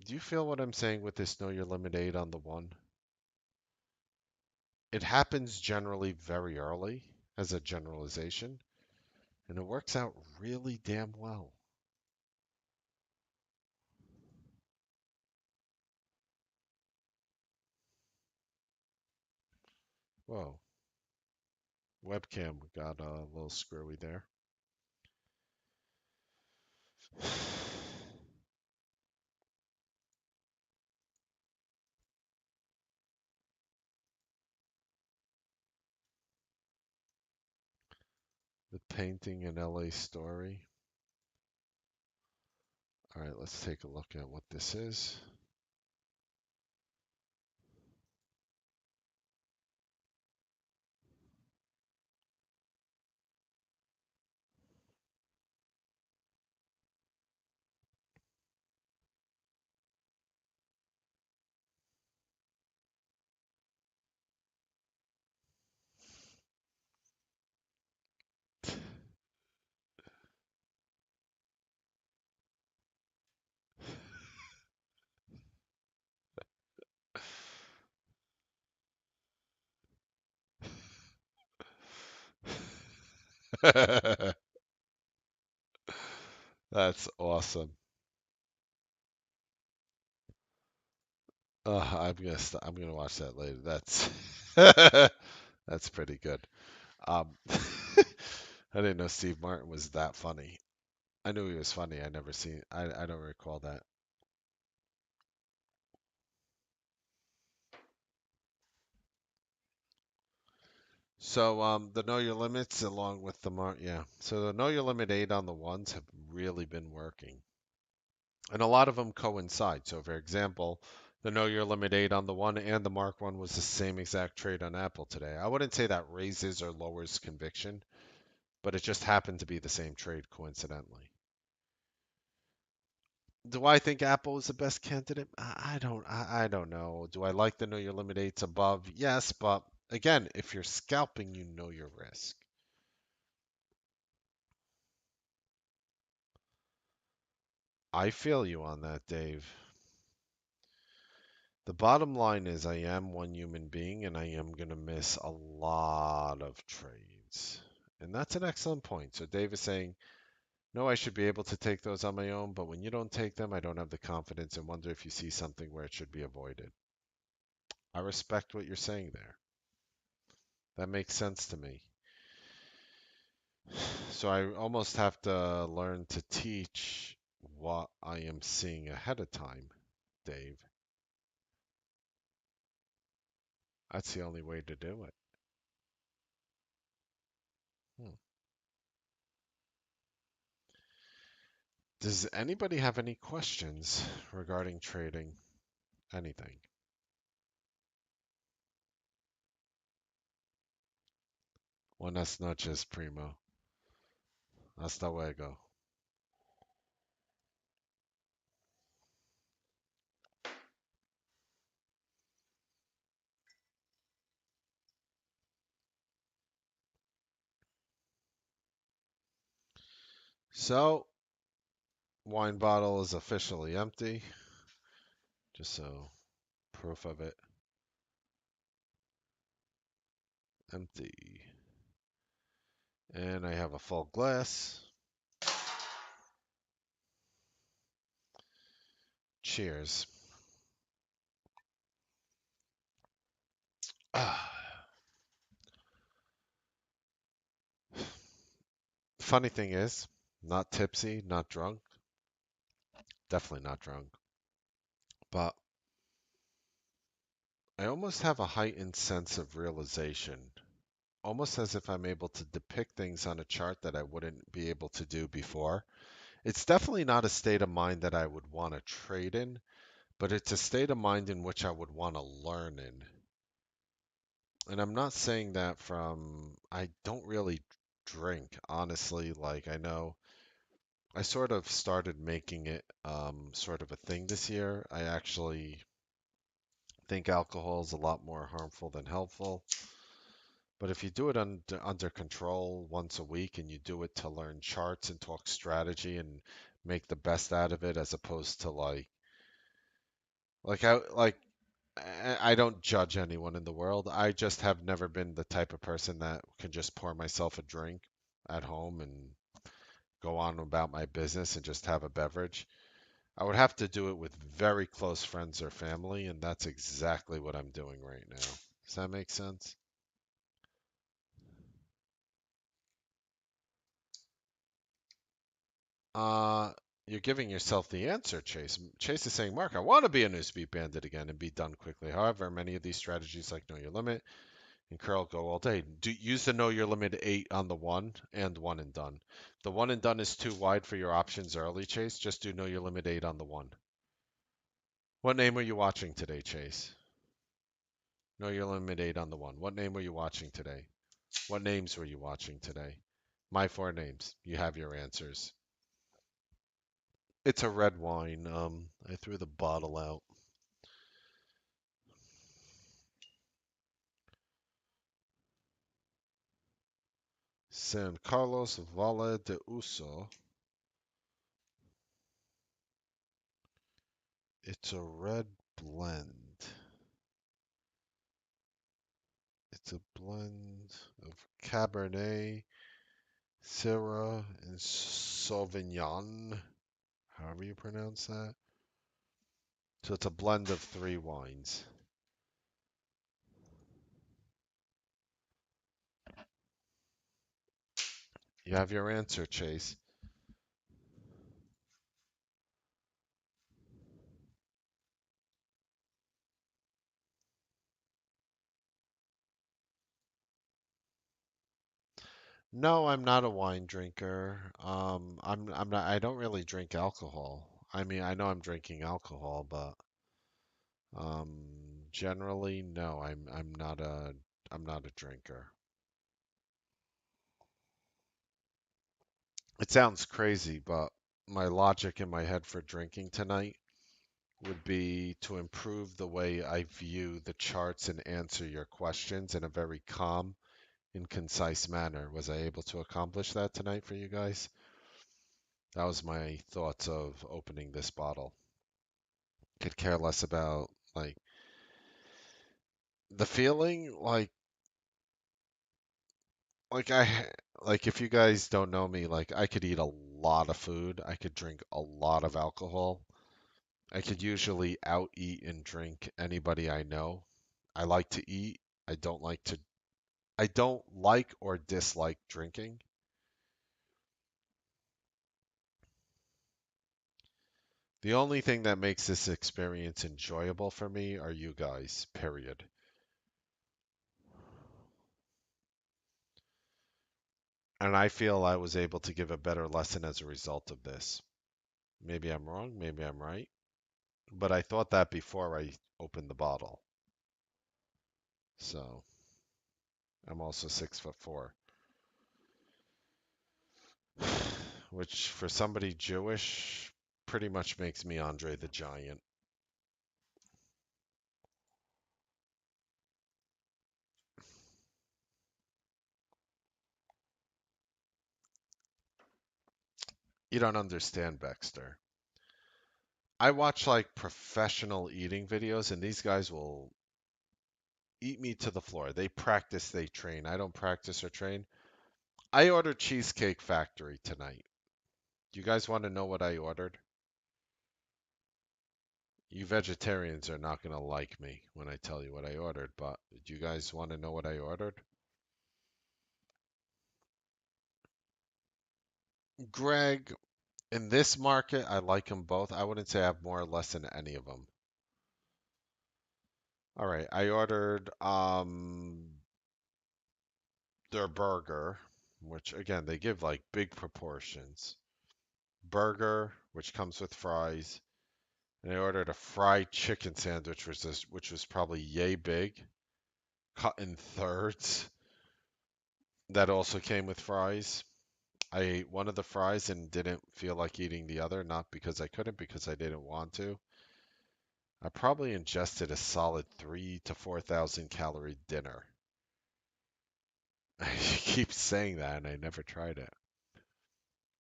Do you feel what I'm saying with this know your limit 8 on the one? It happens generally very early as a generalization, and it works out really damn well. Whoa, webcam got a little screwy there. The painting in LA story. All right, let's take a look at what this is. That's awesome. I'm gonna watch that later. That's that's pretty good. I didn't know Steve Martin was that funny. I knew he was funny. I never seen. I don't recall that. So the know your limits along with the mark, yeah. So the know your limit 8 on the ones have really been working, and a lot of them coincide. So for example, the know your limit 8 on the one and the mark one was the same exact trade on Apple today. I wouldn't say that raises or lowers conviction, but it just happened to be the same trade coincidentally. Do I think Apple is the best candidate? I don't know. Do I like the know your limit 8s above? Yes, but again, if you're scalping, you know your risk. I feel you on that, Dave. The bottom line is I am one human being and I am going to miss a lot of trades. And that's an excellent point. So Dave is saying, no, I should be able to take those on my own, but when you don't take them, I don't have the confidence and wonder if you see something where it should be avoided. I respect what you're saying there. That makes sense to me. So I almost have to learn to teach what I am seeing ahead of time, Dave. That's the only way to do it. Hmm. Does anybody have any questions regarding trading? Anything? Buenas noches, primo. Hasta luego. So, wine bottle is officially empty, just so proof of it. Empty. And I have a full glass. Cheers. Ah. Funny thing is, not tipsy, not drunk, definitely not drunk, but I almost have a heightened sense of realization, almost as if I'm able to depict things on a chart that I wouldn't be able to do before. It's definitely not a state of mind that I would want to trade in, but it's a state of mind in which I would want to learn in. And I'm not saying that from, I don't really drink, honestly. Like, I know I sort of started making it sort of a thing this year. I actually think alcohol is a lot more harmful than helpful. But if you do it under control once a week and you do it to learn charts and talk strategy and make the best out of it as opposed to I don't judge anyone in the world. I just have never been the type of person that can just pour myself a drink at home and go on about my business and just have a beverage. I would have to do it with very close friends or family, and that's exactly what I'm doing right now. Does that make sense? Uh, you're giving yourself the answer, Chase. Chase is saying, Mark, I want to be a Newsbeat bandit again and be done quickly. However, many of these strategies, like Know Your Limit and Curl, go all day. Use the Know Your Limit 8 on the one and one and done. The one and done is too wide for your options early, Chase. Just do Know Your Limit 8 on the one. What name are you watching today, Chase? Know Your Limit 8 on the one. What name were you watching today? What names were you watching today? My four names. You have your answers. It's a red wine. I threw the bottle out. San Carlos Valle de Uso. It's a red blend. It's a blend of Cabernet Syrah and Sauvignon, however you pronounce that. So it's a blend of three wines. You have your answer, Chase. No, I'm not a wine drinker. I'm not. I don't really drink alcohol. I mean, I know I'm drinking alcohol, but generally, no. I'm not a drinker. It sounds crazy, but my logic in my head for drinking tonight would be to improve the way I view the charts and answer your questions in a very calm and concise manner. Was I able to accomplish that tonight for you guys? That was my thoughts of opening this bottle. Could care less about like the feeling, like I like if you guys don't know me, like I could eat a lot of food, I could drink a lot of alcohol. I could usually out eat and drink anybody I know. I like to eat. I don't like to I don't like or dislike drinking. The only thing that makes this experience enjoyable for me are you guys, period. And I feel I was able to give a better lesson as a result of this. Maybe I'm wrong, maybe I'm right, but I thought that before I opened the bottle. So I'm also 6'4", which for somebody Jewish pretty much makes me Andre the Giant. You don't understand, Baxter. I watch like professional eating videos, and these guys will eat me to the floor. They practice, they train. I don't practice or train. I ordered Cheesecake Factory tonight. Do you guys want to know what I ordered? You vegetarians are not going to like me when I tell you what I ordered, but do you guys want to know what I ordered? Greg, in this market, I like them both. I wouldn't say I have more or less than any of them. All right, I ordered their burger, which again, they give like big proportions. Burger, which comes with fries, and I ordered a fried chicken sandwich, which was probably yay big, cut in thirds. That also came with fries. I ate one of the fries and didn't feel like eating the other, not because I couldn't, because I didn't want to. I probably ingested a solid 3 to 4,000 calorie dinner. You keep saying that, and I never tried it.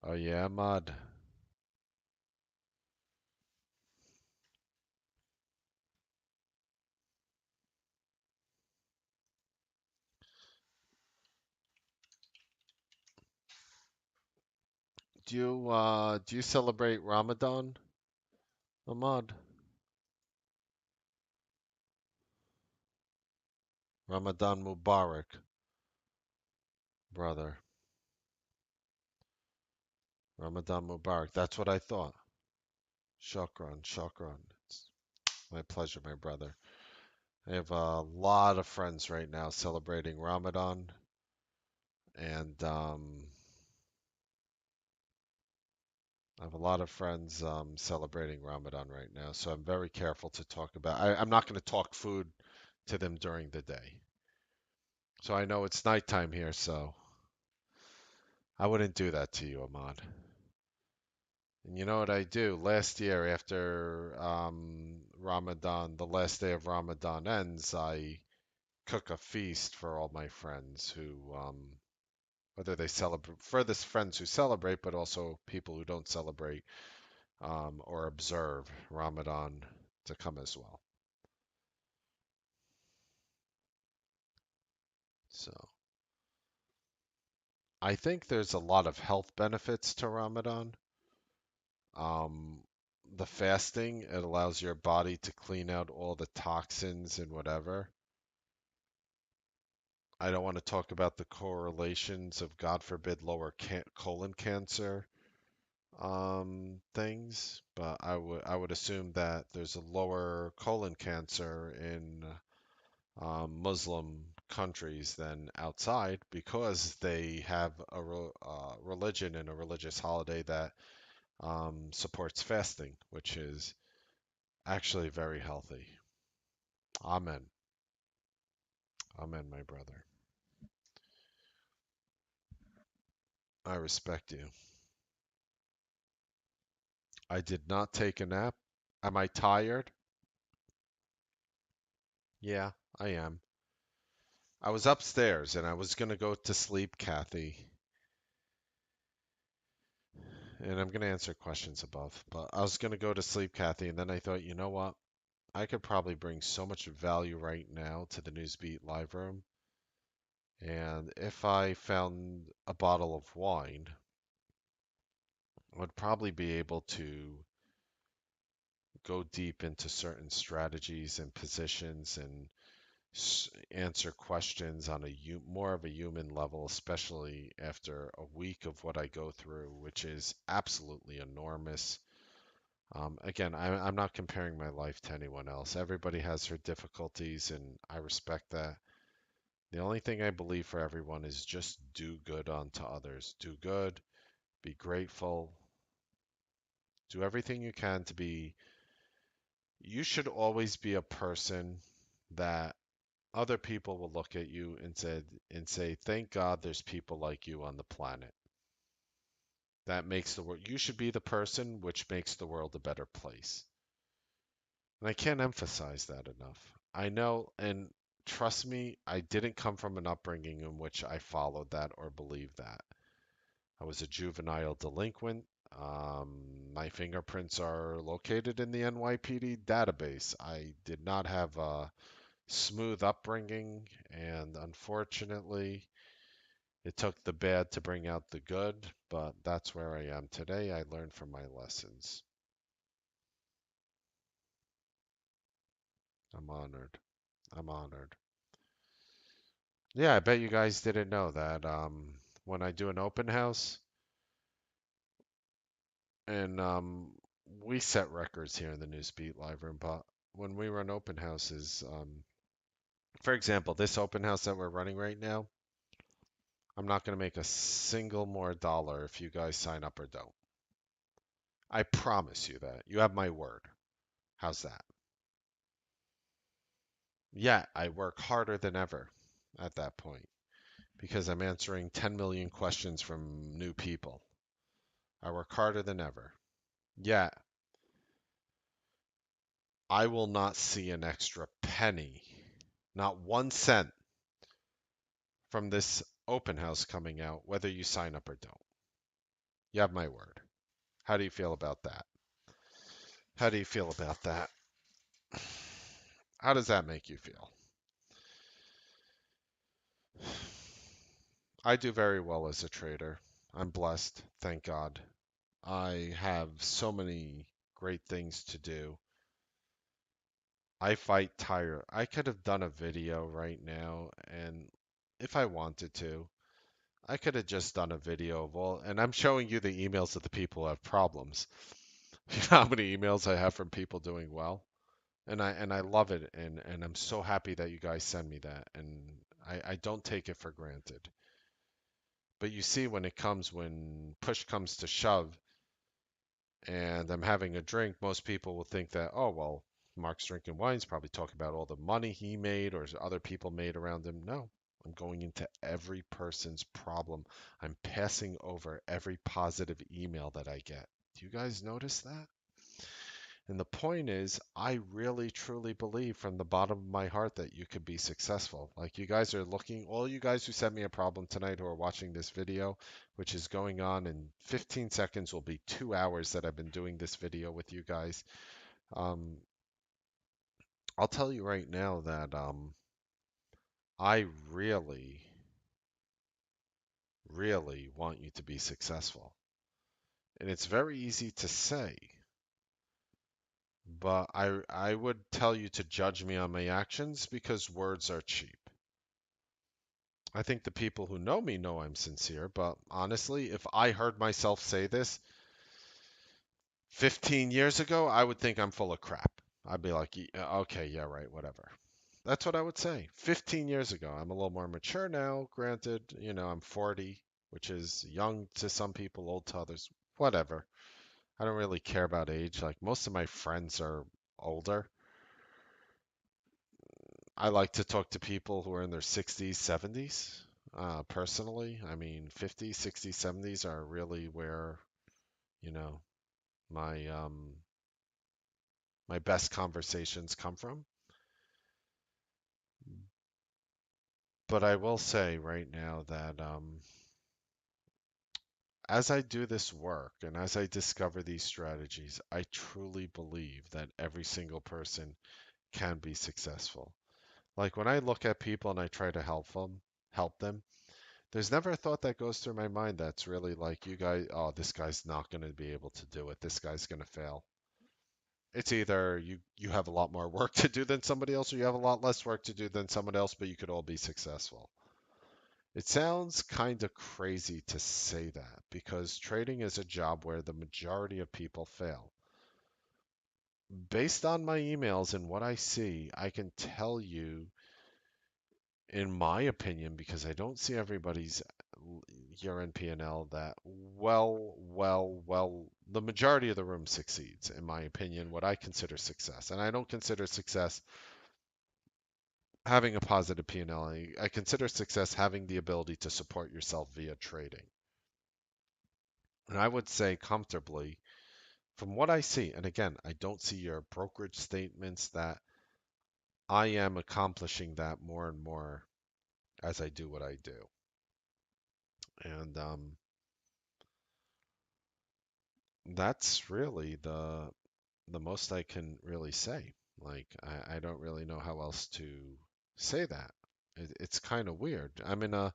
Oh yeah, Mud. Do you celebrate Ramadan, Ahmad? Ramadan Mubarak, brother. Ramadan Mubarak. That's what I thought. Shukran, shukran. It's my pleasure, my brother. I have a lot of friends right now celebrating Ramadan, and I have a lot of friends celebrating Ramadan right now. So I'm very careful to talk about. I'm not going to talk food to them during the day. So I know it's nighttime here, so I wouldn't do that to you, Ahmad. And you know what I do? Last year, after Ramadan, the last day of Ramadan ends, I cook a feast for all my friends who, whether they celebrate, for the friends who celebrate, but also people who don't celebrate or observe Ramadan to come as well. So I think there's a lot of health benefits to Ramadan. Um, the fasting, it allows your body to clean out all the toxins and whatever. I don't want to talk about the correlations of, God forbid, lower colon cancer things, but I would assume that there's a lower colon cancer in Muslim countries than outside because they have a religion and a religious holiday that supports fasting, which is actually very healthy. Amen. Amen, my brother. I respect you. I did not take a nap. Am I tired? Yeah, I am. I was upstairs and I was going to go to sleep, Kathy, and I'm going to answer questions above, but I was going to go to sleep, Kathy, and then I thought, you know what? I could probably bring so much value right now to the Newsbeat live room. And if I found a bottle of wine, I would probably be able to go deep into certain strategies and positions and answer questions on a more of a human level, especially after a week of what I go through, which is absolutely enormous. Again, I'm not comparing my life to anyone else. Everybody has their difficulties, and I respect that. The only thing I believe for everyone is just do good unto others. Do good, be grateful, do everything you can to be. You should always be a person that other people will look at you and say, "Thank God there's people like you on the planet." That makes the world. You should be the person which makes the world a better place. And I can't emphasize that enough. I know, and trust me, I didn't come from an upbringing in which I followed that or believed that. I was a juvenile delinquent. My fingerprints are located in the NYPD database. I did not have a smooth upbringing, and unfortunately, it took the bad to bring out the good, but that's where I am today. I learned from my lessons. I'm honored. I'm honored. Yeah, I bet you guys didn't know that when I do an open house, and we set records here in the Newsbeat live room, but when we run open houses, for example, this open house that we're running right now, I'm not going to make a single more dollar if you guys sign up or don't. I promise you that. You have my word. How's that? Yeah, I work harder than ever at that point because I'm answering 10 million questions from new people. I work harder than ever. Yeah, I will not see an extra penny, not 1 cent from this open house coming out, whether you sign up or don't. You have my word. How do you feel about that? How do you feel about that? How does that make you feel? I do very well as a trader. I'm blessed, thank God. I have so many great things to do. I fight tire. I could have done a video right now, and if I wanted to, I could have just done a video of all, and I'm showing you the emails of the people who have problems. You know how many emails I have from people doing well? And I love it, and I'm so happy that you guys send me that, and I don't take it for granted. But you see, when push comes to shove, and I'm having a drink, most people will think that, oh, well, Mark's drinking wines, probably talking about all the money he made or other people made around him. No, I'm going into every person's problem. I'm passing over every positive email that I get. Do you guys notice that? And the point is, I really truly believe from the bottom of my heart that you could be successful. Like you guys are looking, all you guys who sent me a problem tonight who are watching this video, which is going on in 15 seconds, will be 2 hours that I've been doing this video with you guys. Um, I'll tell you right now that I really, really want you to be successful. And it's very easy to say, but I would tell you to judge me on my actions because words are cheap. I think the people who know me know I'm sincere, but honestly, if I heard myself say this 15 years ago, I would think I'm full of crap. I'd be like, Okay, yeah, right, whatever." That's what I would say 15 years ago. I'm a little more mature now. Granted, I'm 40, which is young to some people, old to others. Whatever. I don't really care about age. Like most of my friends are older. I like to talk to people who are in their 60s, 70s. Personally, I mean, 50s, 60s, 70s are really where, you know, my my best conversations come from. But I will say right now that as I do this work and as I discover these strategies, I truly believe that every single person can be successful. Like when I look at people and I try to help them, there's never a thought that goes through my mind that's really like, you guys, oh, this guy's not going to be able to do it. This guy's going to fail. It's either you have a lot more work to do than somebody else, or you have a lot less work to do than someone else, but you could all be successful. It sounds kind of crazy to say that because trading is a job where the majority of people fail. Based on my emails and what I see, I can tell you, in my opinion, because I don't see everybody's year-end P&L, that the majority of the room succeeds, in my opinion, what I consider success. And I don't consider success having a positive P&L. I consider success having the ability to support yourself via trading. And I would say comfortably, from what I see, and again, I don't see your brokerage statements, that I am accomplishing that more and more as I do what I do. And that's really the most I can really say. Like I don't really know how else to say that. It's kind of weird. I'm in a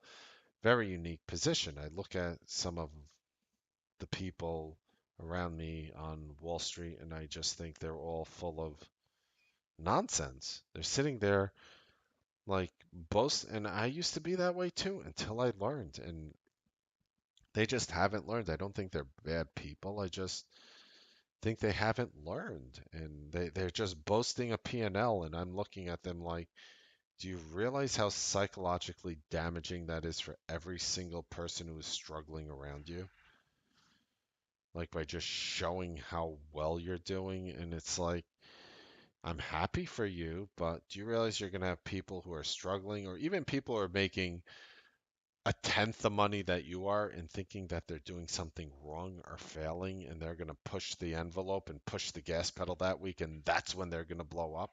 very unique position. I look at some of the people around me on Wall Street and I just think they're all full of nonsense. They're sitting there like boast, and I used to be that way too until I learned, and they just haven't learned. I don't think they're bad people. I just think they haven't learned, and they're just boasting a P&L, and I'm looking at them like, do you realize how psychologically damaging that is for every single person who is struggling around you? Like by just showing how well you're doing, and it's like, I'm happy for you, but do you realize you're going to have people who are struggling, or even people who are making a tenth the money that you are and thinking that they're doing something wrong or failing, and they're going to push the envelope and push the gas pedal that week, and that's when they're going to blow up?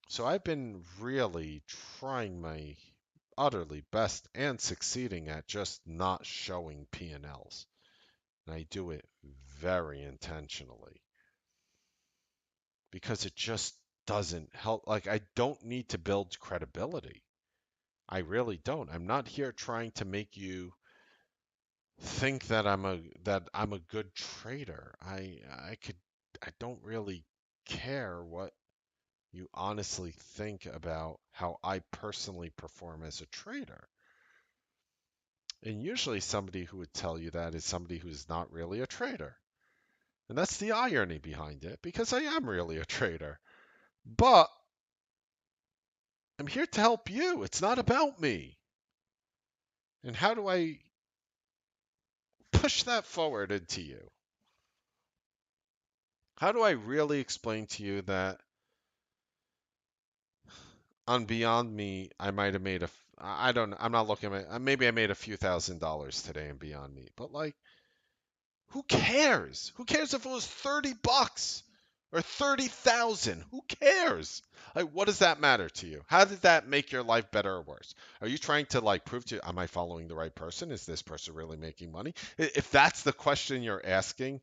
So I've been really trying my utterly best and succeeding at just not showing P&Ls. And I do it very intentionally because it just doesn't help. Like, I don't need to build credibility. I really don't. I'm not here trying to make you think that I'm a good trader. I don't really care what you honestly think about how I personally perform as a trader. And usually somebody who would tell you that is somebody who's not really a trader. And that's the irony behind it, because I am really a trader. But I'm here to help you. It's not about me. And how do I push that forward into you? How do I really explain to you that on Beyond Me, I might have made I don't, I'm not looking at, maybe I made a few $1,000s today in Beyond Me, but like, who cares? Who cares if it was $30 or 30,000? Who cares? Like, what does that matter to you? How did that make your life better or worse? Are you trying to like prove to, am I following the right person? Is this person really making money? If that's the question you're asking,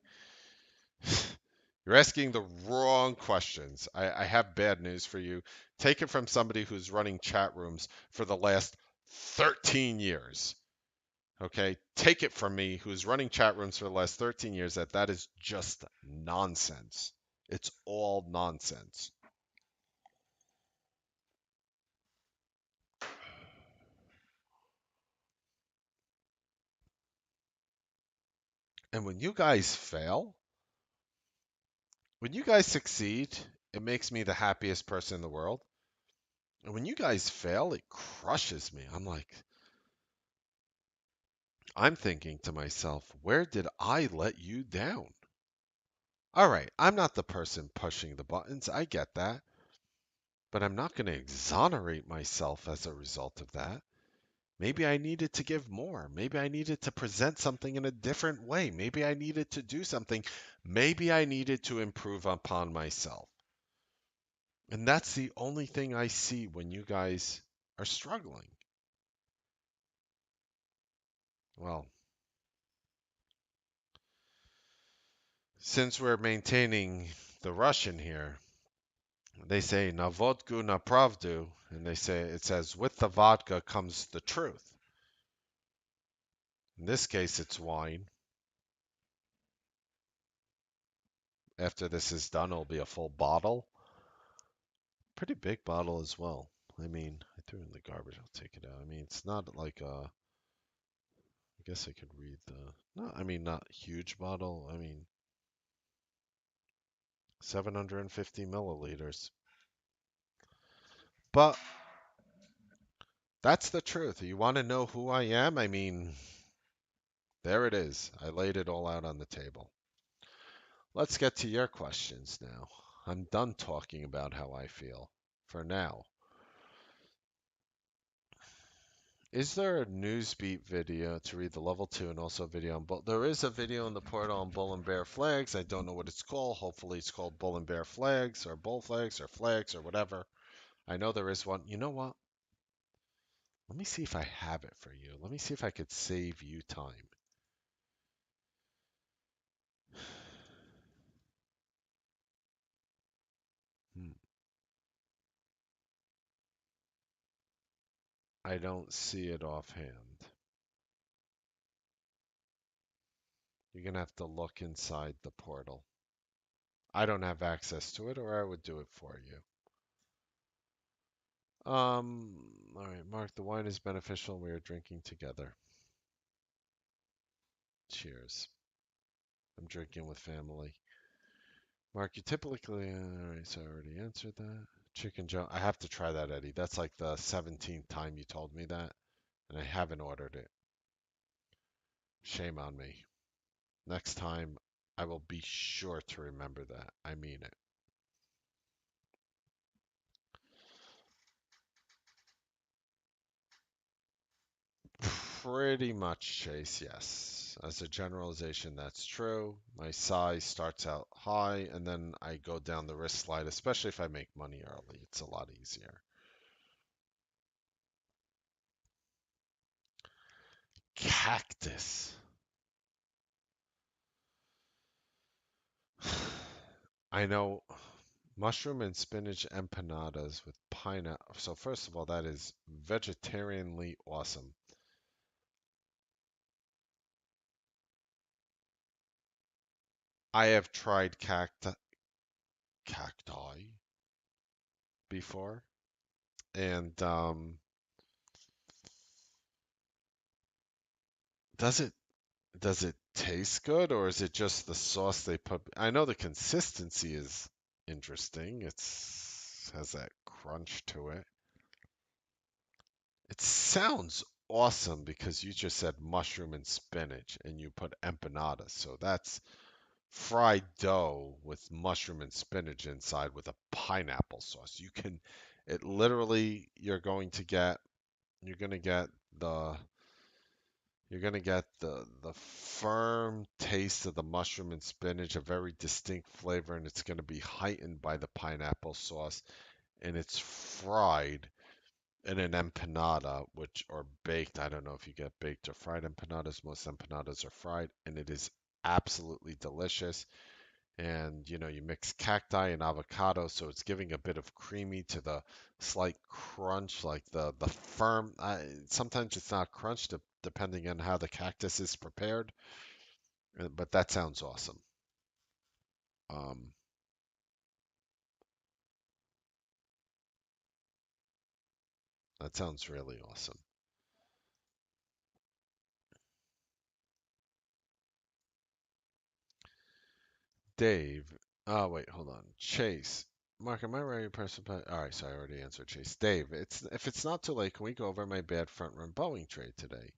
you're asking the wrong questions. I have bad news for you. Take it from somebody who's running chat rooms for the last 13 years. Okay, take it from me, who's running chat rooms for the last 13 years, that that is just nonsense. It's all nonsense. And when you guys fail, when you guys succeed, it makes me the happiest person in the world. And when you guys fail, it crushes me. I'm thinking to myself, where did I let you down? All right, I'm not the person pushing the buttons. I get that. But I'm not going to exonerate myself as a result of that. Maybe I needed to give more. Maybe I needed to present something in a different way. Maybe I needed to do something. Maybe I needed to improve upon myself. And that's the only thing I see when you guys are struggling. Well, since we're maintaining the Russian here, they say na vodku na pravdu, and they say it says with the vodka comes the truth. In this case, it's wine. After this is done, it'll be a full bottle. Pretty big bottle as well. I mean, I threw it in the garbage. I'll take it out. I mean, it's not like a. I guess I could read the. No, I mean, not huge bottle. I mean, 750 milliliters. But that's the truth. You want to know who I am? I mean, there it is. I laid it all out on the table. Let's get to your questions now. I'm done talking about how I feel for now. Is there a Newsbeat video to read the level 2 and also a video on Bull? There is a video in the portal on Bull and Bear flags. I don't know what it's called. Hopefully it's called Bull and Bear flags or Bull flags or whatever. I know there is one. You know what? Let me see if I have it for you. Let me see if I could save you time. Hmm. I don't see it offhand. You're going to have to look inside the portal. I don't have access to it, or I would do it for you. All right, Mark, the wine is beneficial and we are drinking together. Cheers. I'm drinking with family. Mark, you typically, all right, so I already answered that. Chicken Joe, I have to try that, Eddie. That's like the 17th time you told me that, and I haven't ordered it. Shame on me. Next time, I will be sure to remember that. I mean it. Pretty much, Chase, yes. As a generalization, that's true. My size starts out high, and then I go down the risk slide, especially if I make money early. It's a lot easier. Cactus. I know mushroom and spinach empanadas with pineapple. So first of all, that is vegetarianly awesome. I have tried cacti before, and does it does it taste good, or is it just the sauce they put? I know the consistency is interesting. It's has that crunch to it. It sounds awesome because you just said mushroom and spinach, and you put empanadas. So that's fried dough with mushroom and spinach inside with a pineapple sauce. It literally, you're going to get the, you're going to get the firm taste of the mushroom and spinach, a very distinct flavor, and it's going to be heightened by the pineapple sauce. And it's fried in an empanada, which or baked. I don't know if you get baked or fried empanadas. Most empanadas are fried, and it is absolutely delicious. And you mix cacti and avocado, so it's giving a bit of creamy to the slight crunch, like the firm. Sometimes it's not crunch. depending on how the cactus is prepared. But that sounds awesome. Um, that sounds really awesome. Dave. Oh, wait, hold on. Chase. Mark, am I right person? All right, so I already answered Chase. Dave, if it's not too late, can we go over my bad front run Boeing trade today?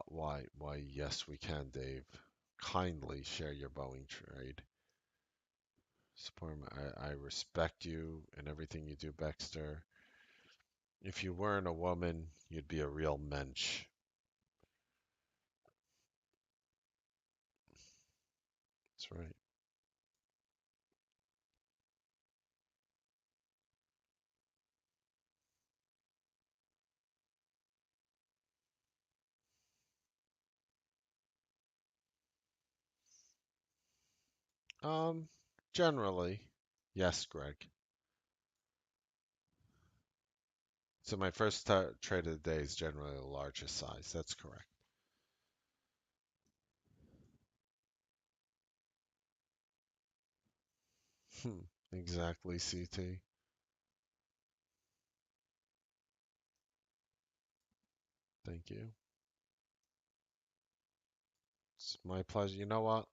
Why, yes, we can, Dave. Kindly share your Boeing trade. Support I respect you and everything you do, Baxter. If you weren't a woman, you'd be a real mensch. That's right. Um, Generally, yes, Greg. So my first trade of the day is generally the largest size. That's correct. Exactly, CT. Thank you. It's my pleasure. You know what?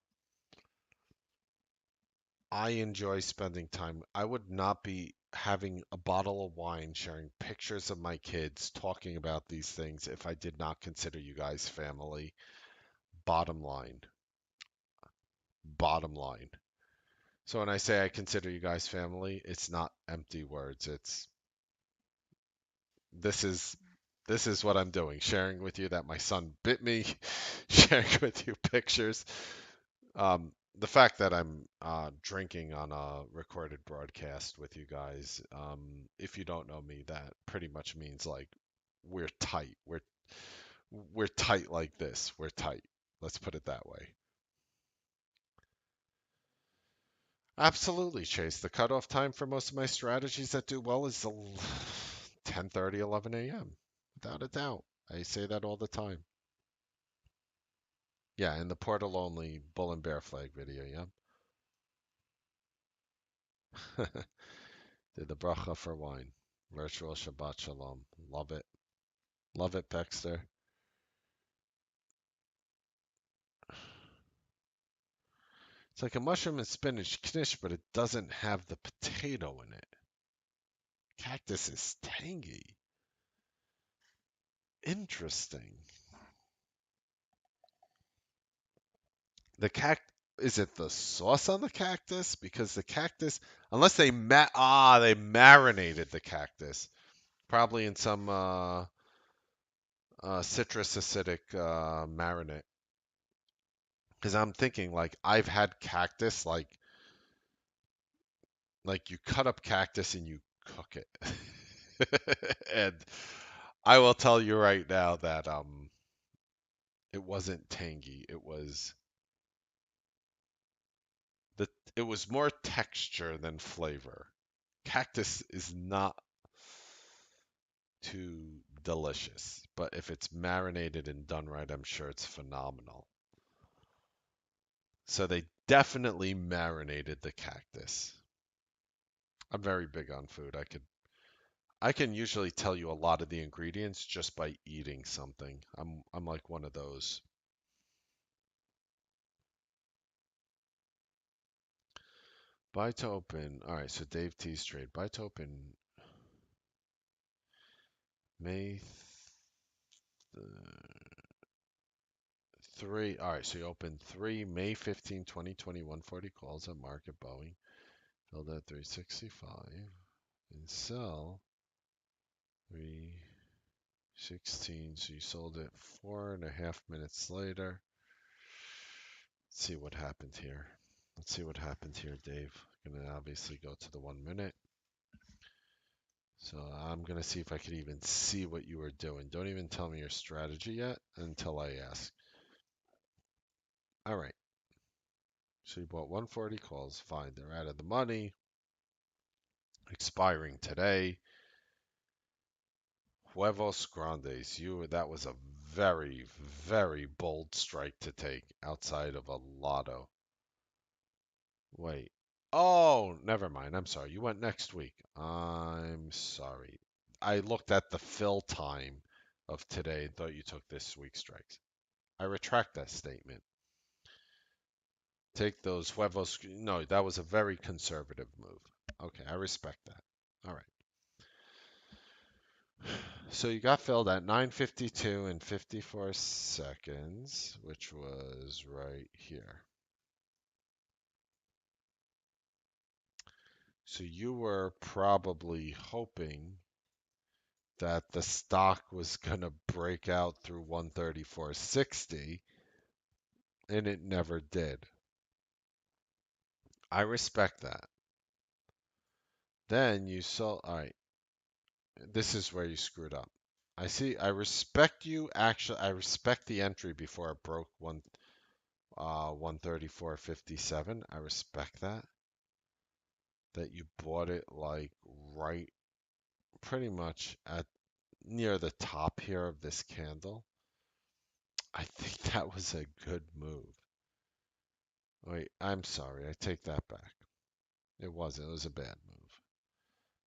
I enjoy spending time. I would not be having a bottle of wine, sharing pictures of my kids, talking about these things if I did not consider you guys family. Bottom line. Bottom line. So when I say I consider you guys family, it's not empty words. It's this is this is what I'm doing, sharing with you that my son bit me, sharing with you pictures. The fact that I'm drinking on a recorded broadcast with you guys, if you don't know me, that pretty much means like we're tight. We're tight like this. We're tight. Let's put it that way. Absolutely, Chase. The cutoff time for most of my strategies that do well is 10:30, 11 a.m. Without a doubt. I say that all the time. Yeah, in the portal only bull and bear flag video, yeah. Did the bracha for wine. Virtual Shabbat Shalom. Love it. Love it, Baxter. It's like a mushroom and spinach knish, but it doesn't have the potato in it. Cactus is tangy. Interesting. The cact Is it the sauce on the cactus? Because the cactus, unless they marinated the cactus, probably in some citrus acidic marinade. Because I'm thinking like I've had cactus like you cut up cactus and you cook it. And I will tell you right now that it wasn't tangy. The it was more texture than flavor. Cactus is not too delicious, but if it's marinated and done right, I'm sure it's phenomenal. So they definitely marinated the cactus. I'm very big on food. I can usually tell you a lot of the ingredients just by eating something. I'm like one of those. Buy to open. All right, so Dave T's trade. Buy to open May 3. All right, so you open 3 May 15, 2020, 140 calls at market Boeing. Filled at 365 and sell 316. So you sold it 4.5 minutes later. Let's see what happened here. Let's see what happened here, Dave. Gonna obviously go to the 1 minute. So I'm gonna see if I could even see what you were doing. Don't even tell me your strategy yet until I ask. All right. So you bought 140 calls. Fine. They're out of the money. Expiring today. Huevos Grandes. That was a very, very bold strike to take outside of a lotto. Wait. Oh, never mind. I'm sorry. You went next week. I'm sorry. I looked at the fill time of today and thought you took this week's strikes. I retract that statement. Take those huevos. No, that was a very conservative move. Okay, I respect that. All right. So you got filled at 9:52 and 54 seconds, which was right here. So you were probably hoping that the stock was going to break out through 134.60, and it never did. I respect that. Then you saw, all right, this is where you screwed up. I see, I respect you. Actually, I respect the entry before it broke 134.57. I respect that. That you bought it like right pretty much at near the top here of this candle. I think that was a good move. Wait, I'm sorry. I take that back. It wasn't. It was a bad move.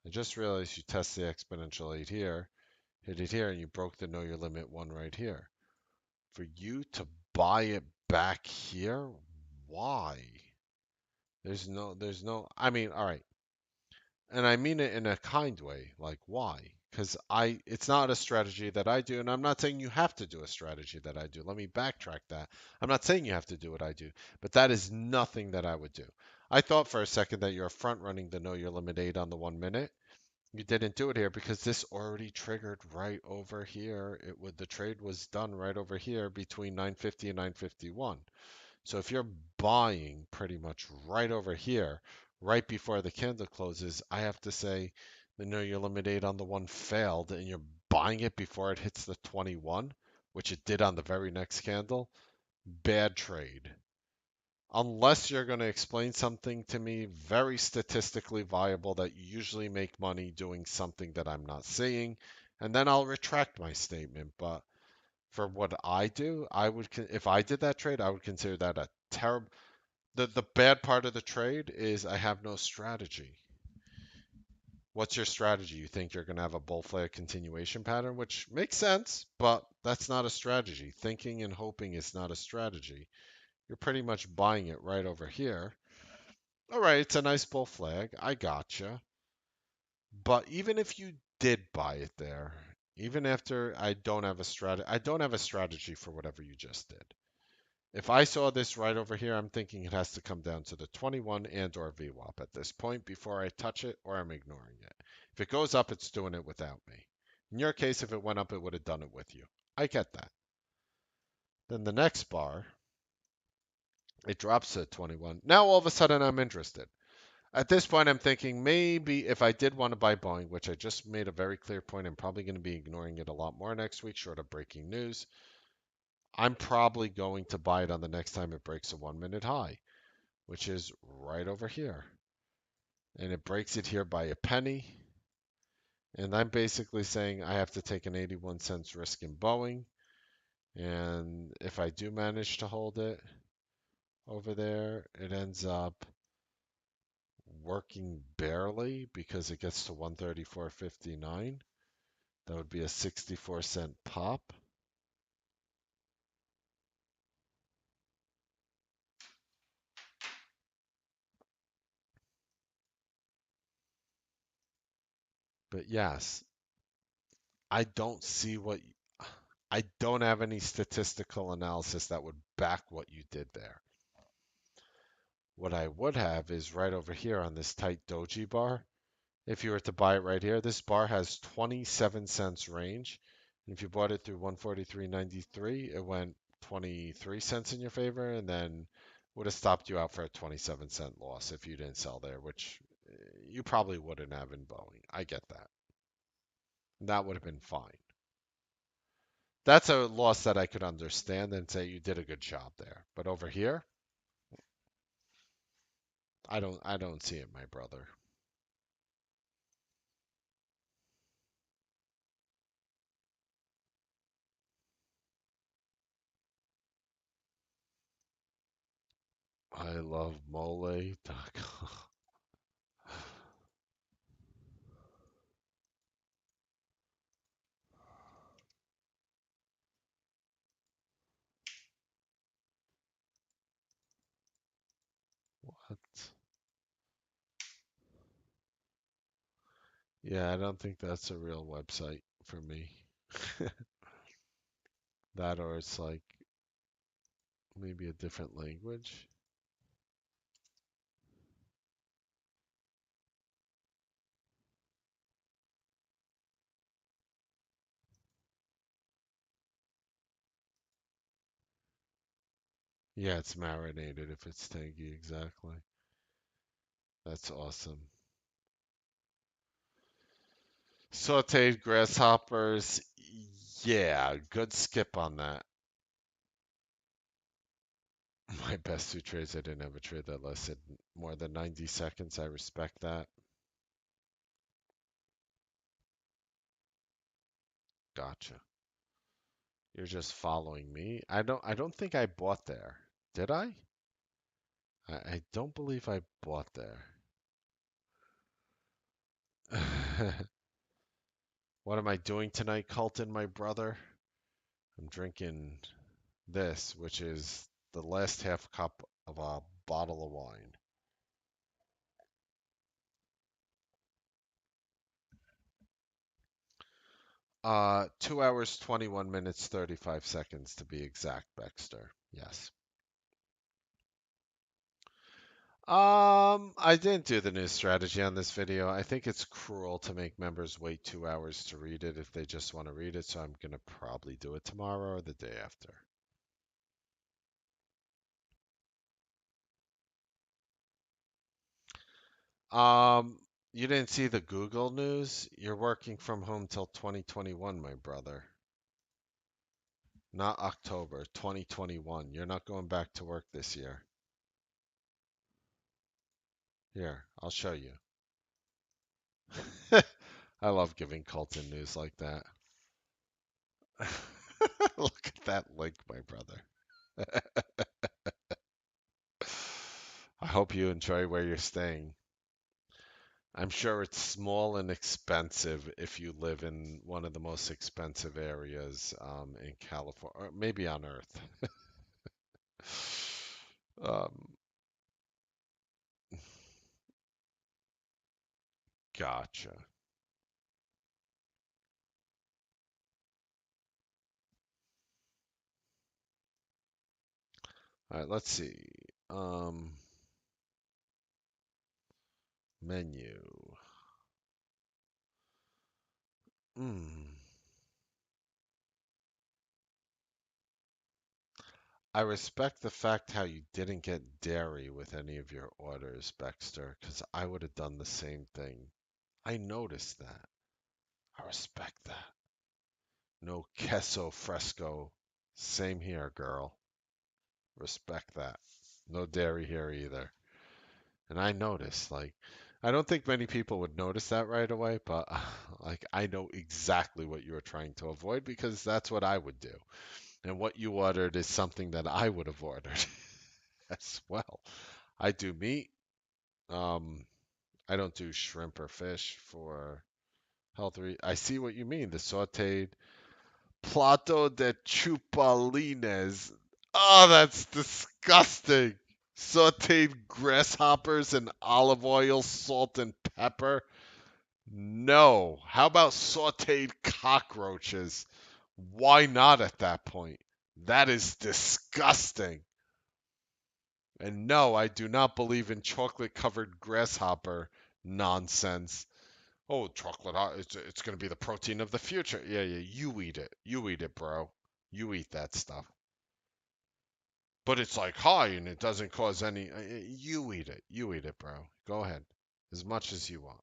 I just realized you test the exponential 8 here, hit it here, and you broke the know your limit 1 right here. For you to buy it back here, why? I mean, all right. And I mean it in a kind way. Like, why? Because it's not a strategy that I do, and I'm not saying you have to do a strategy that I do. Let me backtrack that. I'm not saying you have to do what I do, but that is nothing that I would do. I thought for a second that you're front running the know your limit 8 on the 1 minute. You didn't do it here because this already triggered right over here. The trade was done right over here between 950 and 951. So if you're buying pretty much right over here, right before the candle closes, I have to say the know your limit 8 on the 1 failed, and you're buying it before it hits the 21, which it did on the very next candle. Bad trade. Unless you're going to explain something to me very statistically viable that you usually make money doing something that I'm not seeing, and then I'll retract my statement. But for what I do, if I did that trade, I would consider that a terrible. The bad part of the trade is I have no strategy. What's your strategy? You think you're going to have a bull flag continuation pattern, which makes sense, but that's not a strategy. Thinking and hoping is not a strategy. You're pretty much buying it right over here. All right, it's a nice bull flag. I gotcha. But even if you did buy it there, even after I don't have a strategy for whatever you just did. If I saw this right over here, I'm thinking it has to come down to the 21 and or VWAP at this point before I touch it, or I'm ignoring it. If it goes up, it's doing it without me. In your case, if it went up, it would have done it with you. I get that. Then the next bar, it drops to 21. Now all of a sudden I'm interested. At this point, I'm thinking maybe if I did want to buy Boeing, which I just made a very clear point, I'm probably going to be ignoring it a lot more next week, short of breaking news. I'm probably going to buy it on the next time it breaks a 1 minute high, which is right over here. And it breaks it here by a penny. And I'm basically saying I have to take an 81 cents risk in Boeing. And if I do manage to hold it over there, it ends up working barely because it gets to 134.59. That would be a 64-cent pop. But yes, I don't see I don't have any statistical analysis that would back what you did there. What I would have is right over here on this tight doji bar. If you were to buy it right here, this bar has 27 cents range. And if you bought it through 143.93, it went 23 cents in your favor and then would have stopped you out for a 27-cent loss if you didn't sell there, which you probably wouldn't have in Boeing. I get that. That would have been fine. That's a loss that I could understand and say you did a good job there. But over here, I don't see it, my brother. I love mole.com. What? Yeah, I don't think that's a real website for me. That or it's like maybe a different language. Yeah, it's marinated if it's tangy, exactly. That's awesome. Sauteed grasshoppers. Yeah, good skip on that. My best two trades, I didn't have a trade that lasted more than 90 seconds. I respect that. Gotcha. You're just following me. I don't think I bought there. Did I? I don't believe I bought there. What am I doing tonight, Colton, my brother? I'm drinking this, which is the last half cup of a bottle of wine. 2 hours, 21 minutes, 35 seconds to be exact, Baxter. Yes. I didn't do the new strategy on this video. I think it's cruel to make members wait 2 hours to read it if they just want to read it, so I'm gonna probably do it tomorrow or the day after. Um, you didn't see the Google news? You're working from home till 2021, my brother. Not October, 2021. You're not going back to work this year. Here, I'll show you. I love giving Colton news like that. Look at that link, my brother. I hope you enjoy where you're staying. I'm sure it's small and expensive if you live in one of the most expensive areas in California, or maybe on Earth. Um, gotcha. All right, let's see. Um, Menu. Mm. I respect the fact how you didn't get dairy with any of your orders, Baxter, because I would have done the same thing. I noticed that. I respect that. No queso fresco. Same here, girl. Respect that. No dairy here either. And I noticed, like, I don't think many people would notice that right away, but like, I know exactly what you were trying to avoid because that's what I would do. And what you ordered is something that I would have ordered as well. I do meat. Um, I don't do shrimp or fish for health reasons. I see what you mean. The sauteed plato de chupalines. Oh, that's disgusting. Sauteed grasshoppers in olive oil, salt, and pepper. No. How about sauteed cockroaches? Why not at that point? That is disgusting. And no, I do not believe in chocolate covered grasshopper nonsense. Oh, chocolate, it's going to be the protein of the future. Yeah, yeah, you eat it. You eat it, bro. You eat that stuff. But it's like high and it doesn't cause any. You eat it. You eat it, bro. Go ahead. As much as you want.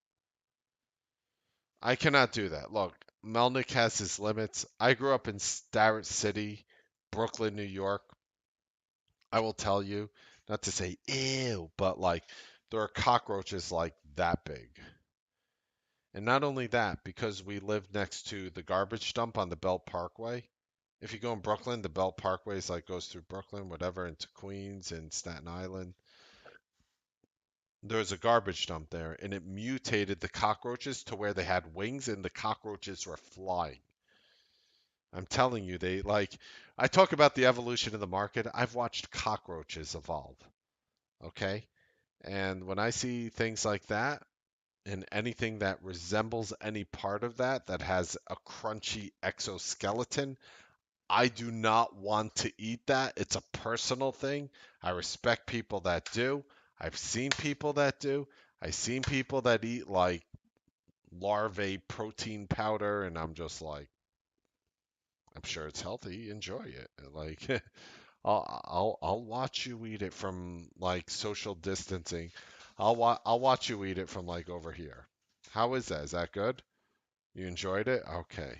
I cannot do that. Look, Melnick has his limits. I grew up in Starrett City, Brooklyn, New York. I will tell you, not to say ew, but like there are cockroaches like that big. And not only that, because we live next to the garbage dump on the Belt Parkway. If you go in Brooklyn, the Belt Parkway is like goes through Brooklyn, whatever, into Queens and Staten Island. There's a garbage dump there, and it mutated the cockroaches to where they had wings and the cockroaches were flying. I'm telling you, they like. I talk about the evolution of the market. I've watched cockroaches evolve. Okay. And when I see things like that, and anything that resembles any part of that that has a crunchy exoskeleton, I do not want to eat that. It's a personal thing. I respect people that do. I've seen people that do. I've seen people that eat like larvae protein powder, and I'm just like, I'm sure it's healthy. Enjoy it. Like, I'll watch you eat it from like social distancing. I'll watch you eat it from like over here. How is that? Is that good? You enjoyed it? Okay.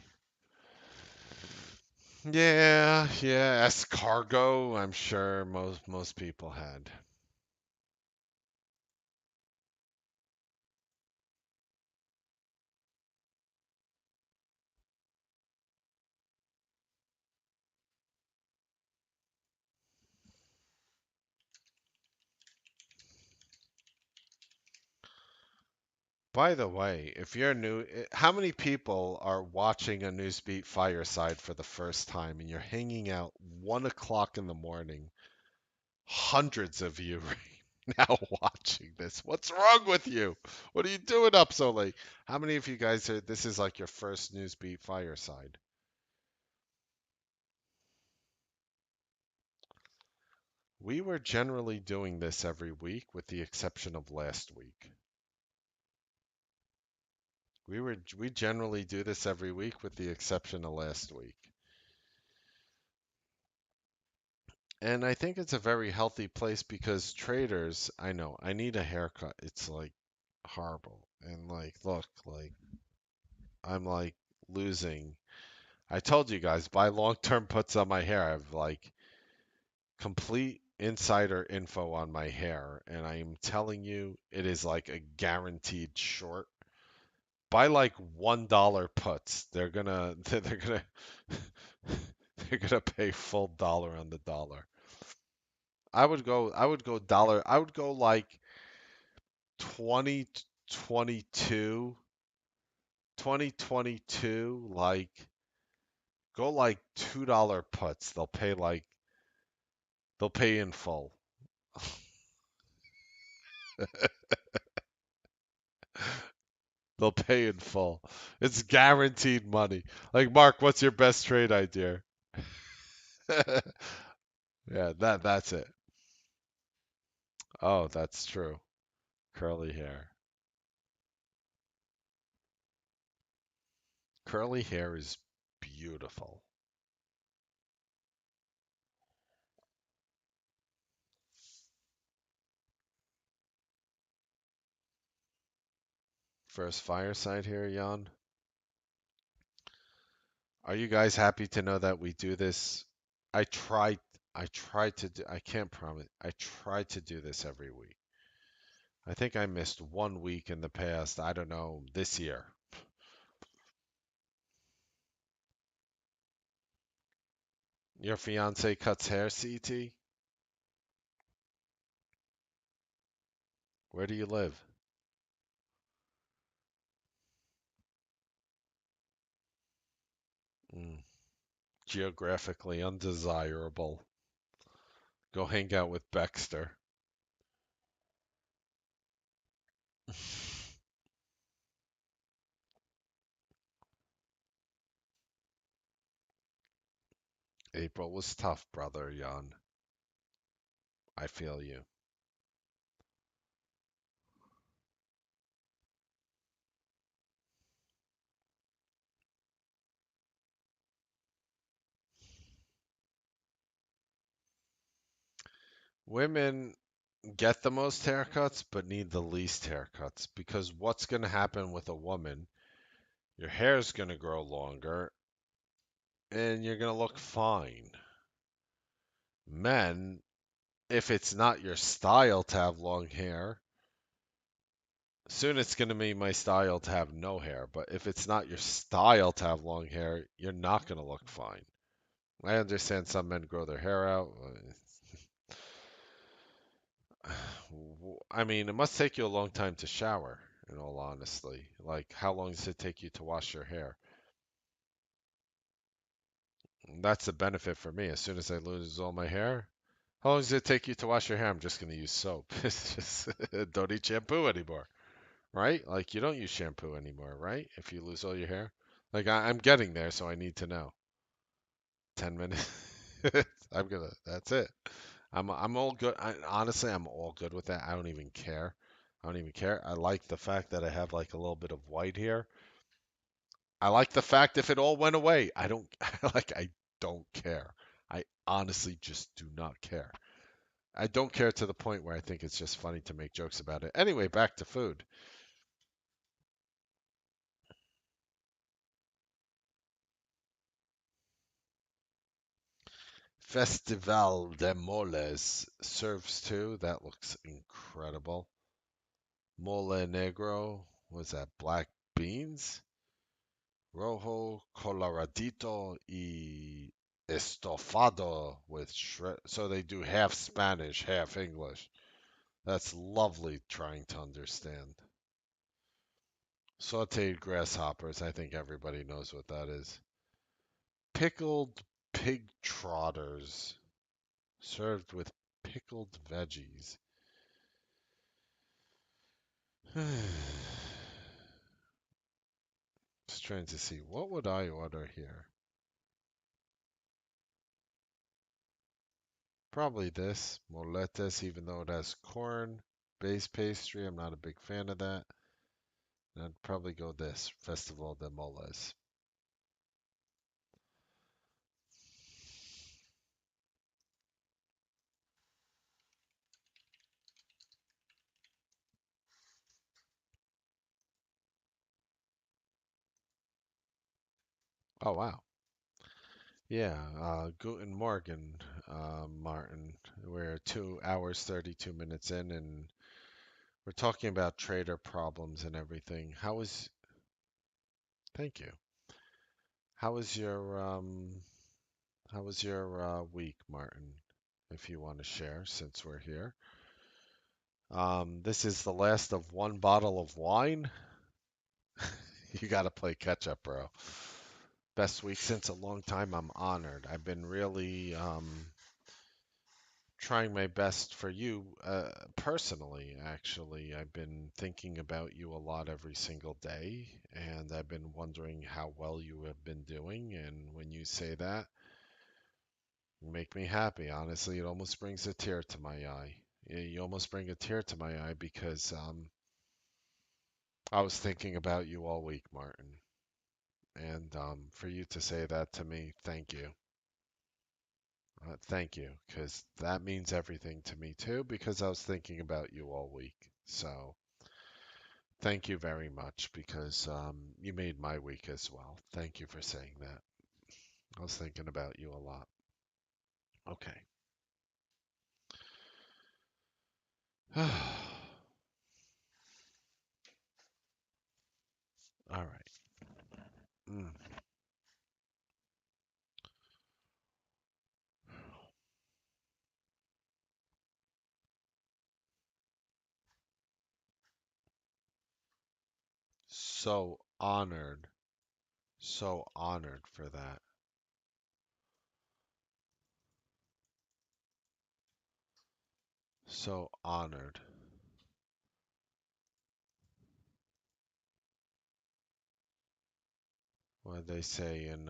Yeah, yeah. Escargot, I'm sure most people had. By the way, if you're new, how many people are watching a Newsbeat fireside for the first time and you're hanging out 1 o'clock in the morning? Hundreds of you right now watching this. What's wrong with you? What are you doing up so late? How many of you guys are, this is like your first Newsbeat fireside? We were generally doing this every week with the exception of last week. We generally do this every week with the exception of last week. And I think it's a very healthy place because traders, I know, I need a haircut. It's like horrible. And like, look, like I'm like losing. I told you guys, buy long-term puts on my hair. I have like complete insider info on my hair, and I am telling you, it is like a guaranteed short. Buy like $1 puts. They're gonna pay full dollar on the dollar. I would go dollar. I would go like 2022, 2022, like go like $2 puts. They'll pay in full. They'll pay in full. It's guaranteed money. Like Mark, what's your best trade idea? Yeah, that's it. Oh, that's true. Curly hair. Curly hair is beautiful. First fireside here, Jan. Are you guys happy to know that we do this? I try I try to do, I can't promise. I try to do this every week. I think I missed 1 week in the past, I don't know, this year. Your fiance cuts hair, CT? Where do you live? Mm, geographically undesirable. Go hang out with Baxter. April was tough, brother Jan. I feel you. Women get the most haircuts, but need the least haircuts because what's going to happen with a woman? Your hair's going to grow longer and you're going to look fine. Men, if it's not your style to have long hair, soon it's going to be my style to have no hair. But if it's not your style to have long hair, you're not going to look fine. I understand some men grow their hair out. I mean, it must take you a long time to shower, in all honesty. Like, how long does it take you to wash your hair? That's the benefit for me. As soon as I lose all my hair, how long does it take you to wash your hair? I'm just going to use soap. It's just don't need shampoo anymore, right? Like, you don't use shampoo anymore, right? If you lose all your hair. Like, I'm getting there, so I need to know. 10 minutes. That's it. I'm all good. Honestly, I'm all good with that. I don't even care. I don't even care. I like the fact that I have like a little bit of white here. I like the fact if it all went away. I don't I don't care. I honestly just do not care. I don't care to the point where I think it's just funny to make jokes about it. Anyway, back to food. Festival de Moles serves too. That looks incredible. Mole negro. Was that black beans? Rojo coloradito y estofado with shred. So they do half Spanish, half English. That's lovely trying to understand. Sauteed grasshoppers. I think everybody knows what that is. Pickled pig trotters served with pickled veggies. Just trying to see what would I order here. Probably this moletes, even though it has corn base pastry. I'm not a big fan of that. I'd probably go this Festival de Moles. Oh wow. Yeah, Guten Morgen, Martin. We're 2 hours, 32 minutes in, and we're talking about trader problems and everything. Thank you. How was your week, Martin? If you want to share, since we're here. This is the last of one bottle of wine. You got to play catch up, bro. Best week since a long time. I'm honored. I've been really trying my best for you personally, actually. I've been thinking about you a lot every single day, and I've been wondering how well you have been doing. And when you say that, you make me happy. Honestly, it almost brings a tear to my eye. You almost bring a tear to my eye because I was thinking about you all week, Martin. And for you to say that to me, thank you. Thank you, because that means everything to me too, because I was thinking about you all week. So thank you very much, because you made my week as well. Thank you for saying that. I was thinking about you a lot. Okay. All right. Mm. So honored. So honored for that. So honored. What do they say in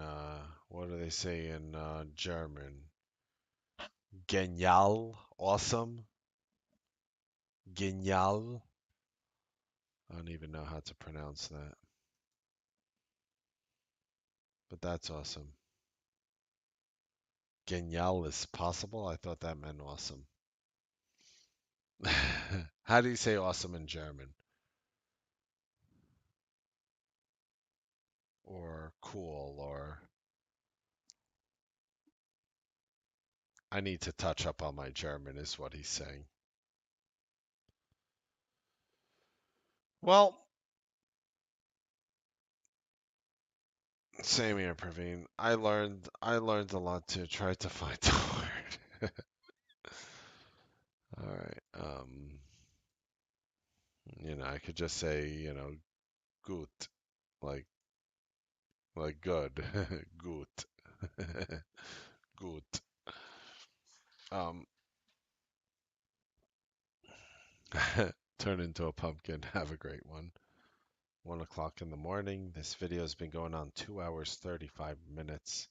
German? Genial, awesome, genial. I don't even know how to pronounce that, but that's awesome. Genial is possible? I thought that meant awesome. How do you say awesome in German? Or cool, or I need to touch up on my German, is what he's saying. Well, same here, Praveen. I learned a lot too. Tried to find the word. All right. I could just say, gut, like good, gut, gut. Um, turn into a pumpkin. Have a great one. 1 o'clock in the morning. This video has been going on 2 hours, 35 minutes.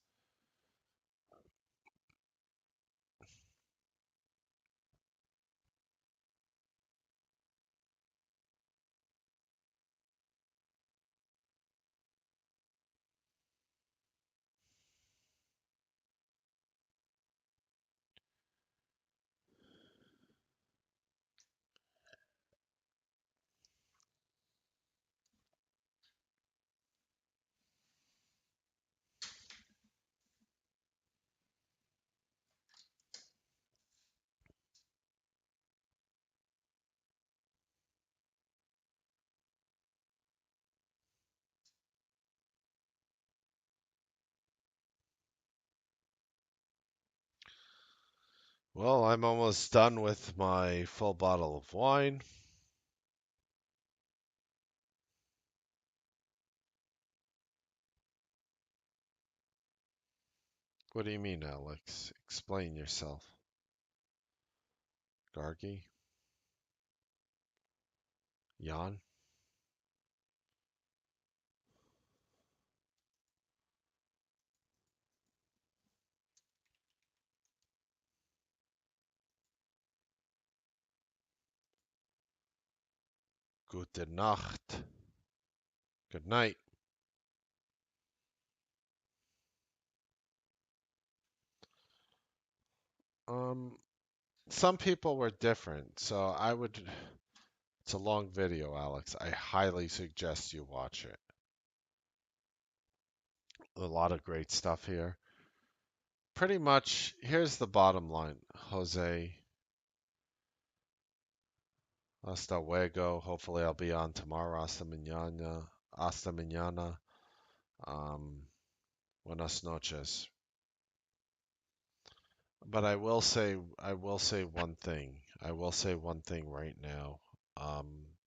Well, I'm almost done with my full bottle of wine. What do you mean, Alex? Explain yourself. Gargi? Jan? Gute Nacht. Good night. Um, some people were different, so I would. It's a long video, Alex. I highly suggest you watch it. A lot of great stuff here. Pretty much, here's the bottom line. Jose, hasta luego. Hopefully, I'll be on tomorrow. Hasta mañana. Hasta mañana. Um, buenas noches. But I will say one thing. I will say one thing right now.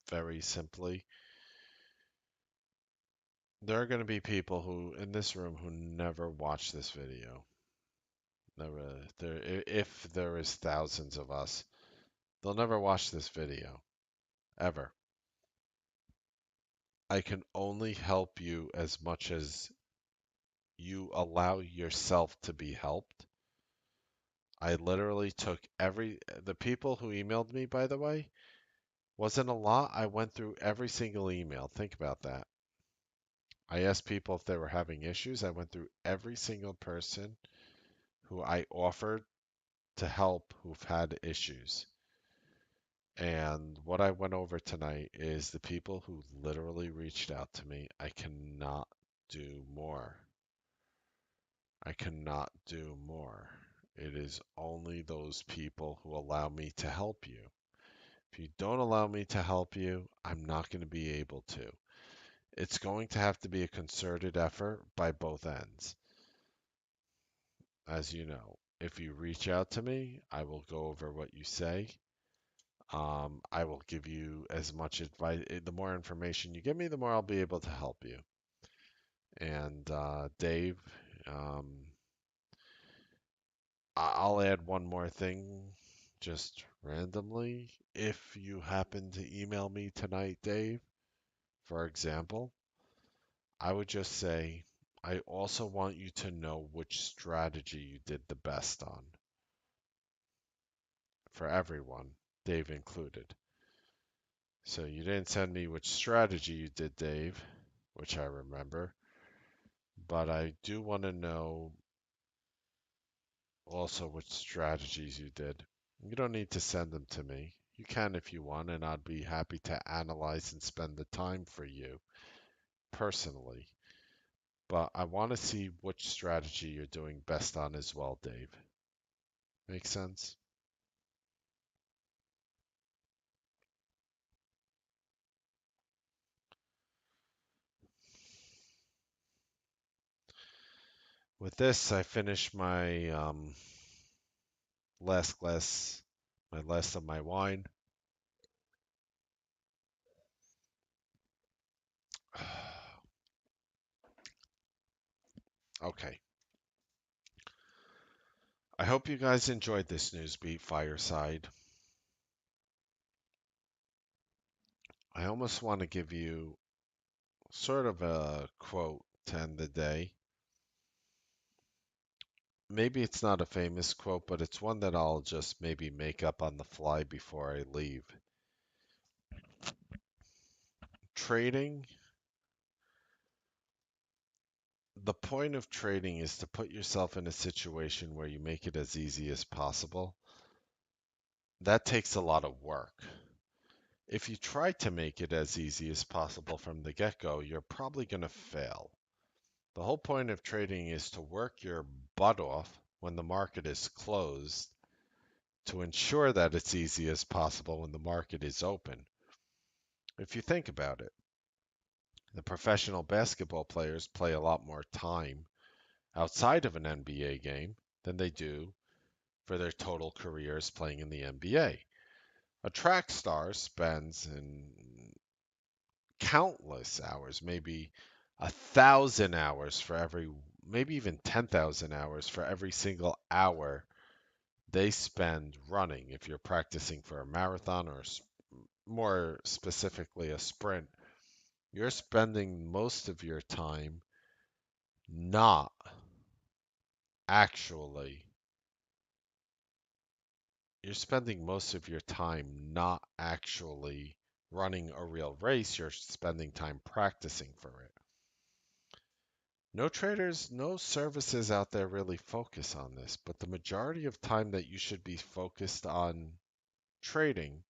Very simply, there are going to be people who in this room who never watch this video. Never. If there is thousands of us, they'll never watch this video ever. I can only help you as much as you allow yourself to be helped. I literally took the people who emailed me, by the way, wasn't a lot. I went through every single email. Think about that. I asked people if they were having issues. I went through every single person who I offered to help who've had issues. And what I went over tonight is the people who literally reached out to me. I cannot do more. I cannot do more. It is only those people who allow me to help you. If you don't allow me to help you, I'm not going to be able to. It's going to have to be a concerted effort by both ends. As you know, if you reach out to me, I will go over what you say. I will give you as much advice. The more information you give me, the more I'll be able to help you. And Dave, um, I'll add one more thing just randomly. If you happen to email me tonight, Dave, for example, I would just say, I also want you to know which strategy you did the best on for everyone, Dave included. So you didn't send me which strategy you did, Dave, which I remember, but I do want to know also which strategies you did. You don't need to send them to me. You can if you want, and I'd be happy to analyze and spend the time for you personally. But I want to see which strategy you're doing best on as well, Dave. Make sense? With this, I finish my last glass, My last of my wine. Okay. I hope you guys enjoyed this Newsbeat fireside. I almost want to give you sort of a quote to end the day. Maybe it's not a famous quote, but it's one that I'll just maybe make up on the fly before I leave. Trading, the point of trading is to put yourself in a situation where you make it as easy as possible. That takes a lot of work. If you try to make it as easy as possible from the get-go, you're probably going to fail. The whole point of trading is to work your butt off when the market is closed to ensure that it's easy as possible when the market is open. If you think about it, the professional basketball players play a lot more time outside of an NBA game than they do for their total careers playing in the NBA. A track star spends countless hours, maybe 1,000 hours for every, maybe even 10,000 hours for every single hour they spend running. If you're practicing for a marathon or more specifically a sprint, you're spending most of your time not actually, you're spending most of your time not actually running a real race. You're spending time practicing for it. No traders, no services out there really focus on this, but the majority of time that you should be focused on trading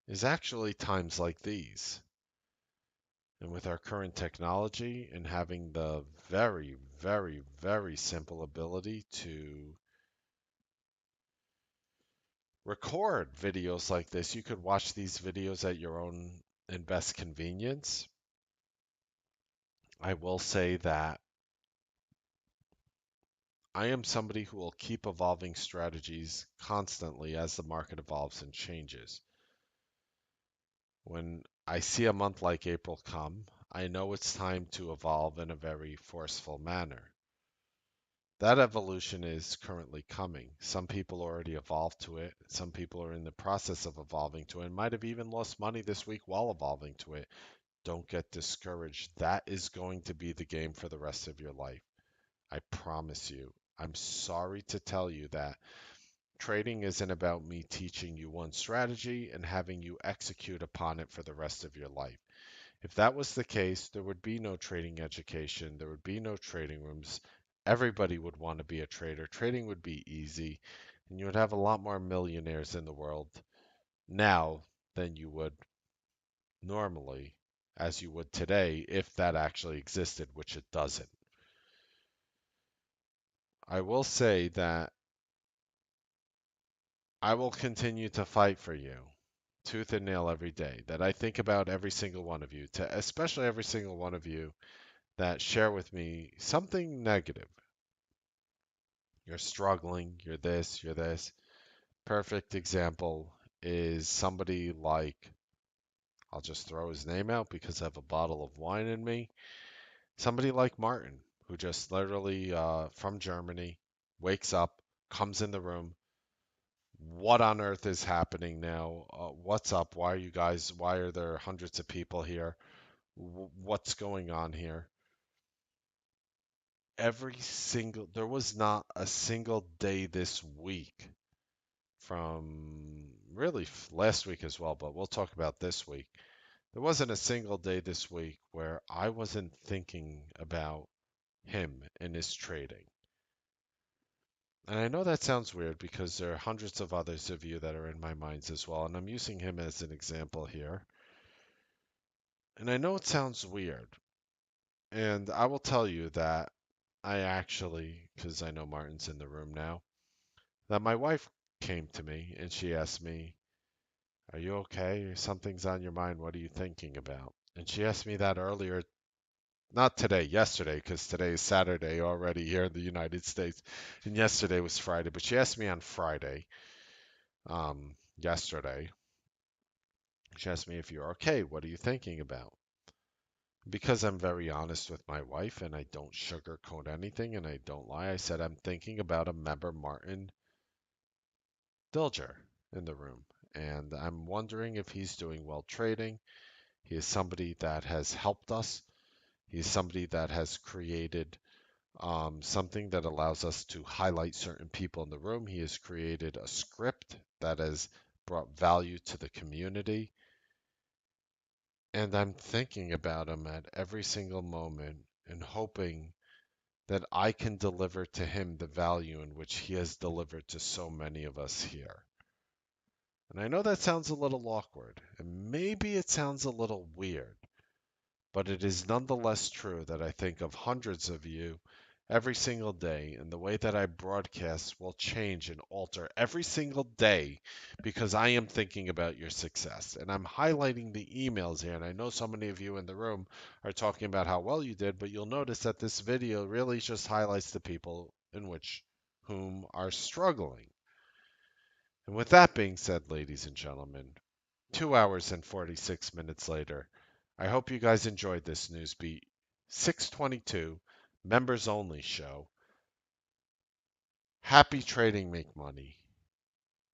is actually times like these. And with our current technology and having the very, very, very simple ability to record videos like this, you could watch these videos at your own and best convenience. I will say that I am somebody who will keep evolving strategies constantly as the market evolves and changes. When I see a month like April come, I know it's time to evolve in a very forceful manner. That evolution is currently coming. Some people already evolved to it. Some people are in the process of evolving to it and might have even lost money this week while evolving to it. Don't get discouraged. That is going to be the game for the rest of your life. I promise you. I'm sorry to tell you that trading isn't about me teaching you one strategy and having you execute upon it for the rest of your life. If that was the case, there would be no trading education, there would be no trading rooms. Everybody would want to be a trader. Trading would be easy, and you would have a lot more millionaires in the world now than you would normally, as you would today, if that actually existed, which it doesn't. I will say that I will continue to fight for you, tooth and nail every day, that I think about every single one of you, to especially every single one of you that share with me something negative. You're struggling, you're this, you're this. Perfect example is somebody like, I'll just throw his name out because I have a bottle of wine in me. Somebody like Martin, who just literally from Germany wakes up, comes in the room. What on earth is happening now? What's up? Why are there hundreds of people here? What's going on here? There was not a single day this week from really last week as well, but we'll talk about this week. There wasn't a single day this week where I wasn't thinking about him and his trading. And I know that sounds weird because there are hundreds of others of you that are in my minds as well, and I'm using him as an example here. And I know it sounds weird, and I will tell you that I actually, because I know Martin's in the room now, that my wife came to me and she asked me, "Are you okay? Something's on your mind. What are you thinking about?" And she asked me that earlier, not today, yesterday, because today is Saturday already here in the United States, and yesterday was Friday, but she asked me on Friday. yesterday. She asked me if you're okay, what are you thinking about? Because I'm very honest with my wife and I don't sugarcoat anything and I don't lie, I said I'm thinking about a member, Martin Dilger, in the room. And I'm wondering if he's doing well trading. He is somebody that has helped us. He's somebody that has created something that allows us to highlight certain people in the room. He has created a script that has brought value to the community. And I'm thinking about him at every single moment and hoping that I can deliver to him the value in which he has delivered to so many of us here. And I know that sounds a little awkward, and maybe it sounds a little weird, but it is nonetheless true that I think of hundreds of you every single day, and the way that I broadcast will change and alter every single day because I am thinking about your success. And I'm highlighting the emails here, and I know so many of you in the room are talking about how well you did, but you'll notice that this video really just highlights the people in which whom are struggling. And with that being said, ladies and gentlemen, 2 hours and 46 minutes later, I hope you guys enjoyed this Newsbeat 622 members only show. Happy trading, make money.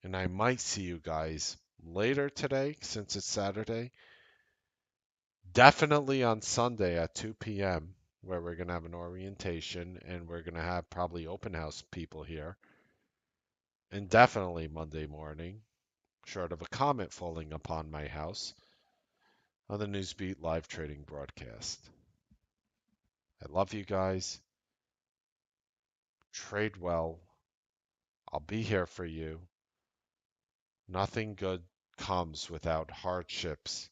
And I might see you guys later today since it's Saturday. Definitely on Sunday at 2 p.m., where we're going to have an orientation and we're going to have probably open house people here. And definitely Monday morning, short of a comet falling upon my house, on the Newsbeat live trading broadcast. I love you guys. Trade well. I'll be here for you. Nothing good comes without hardships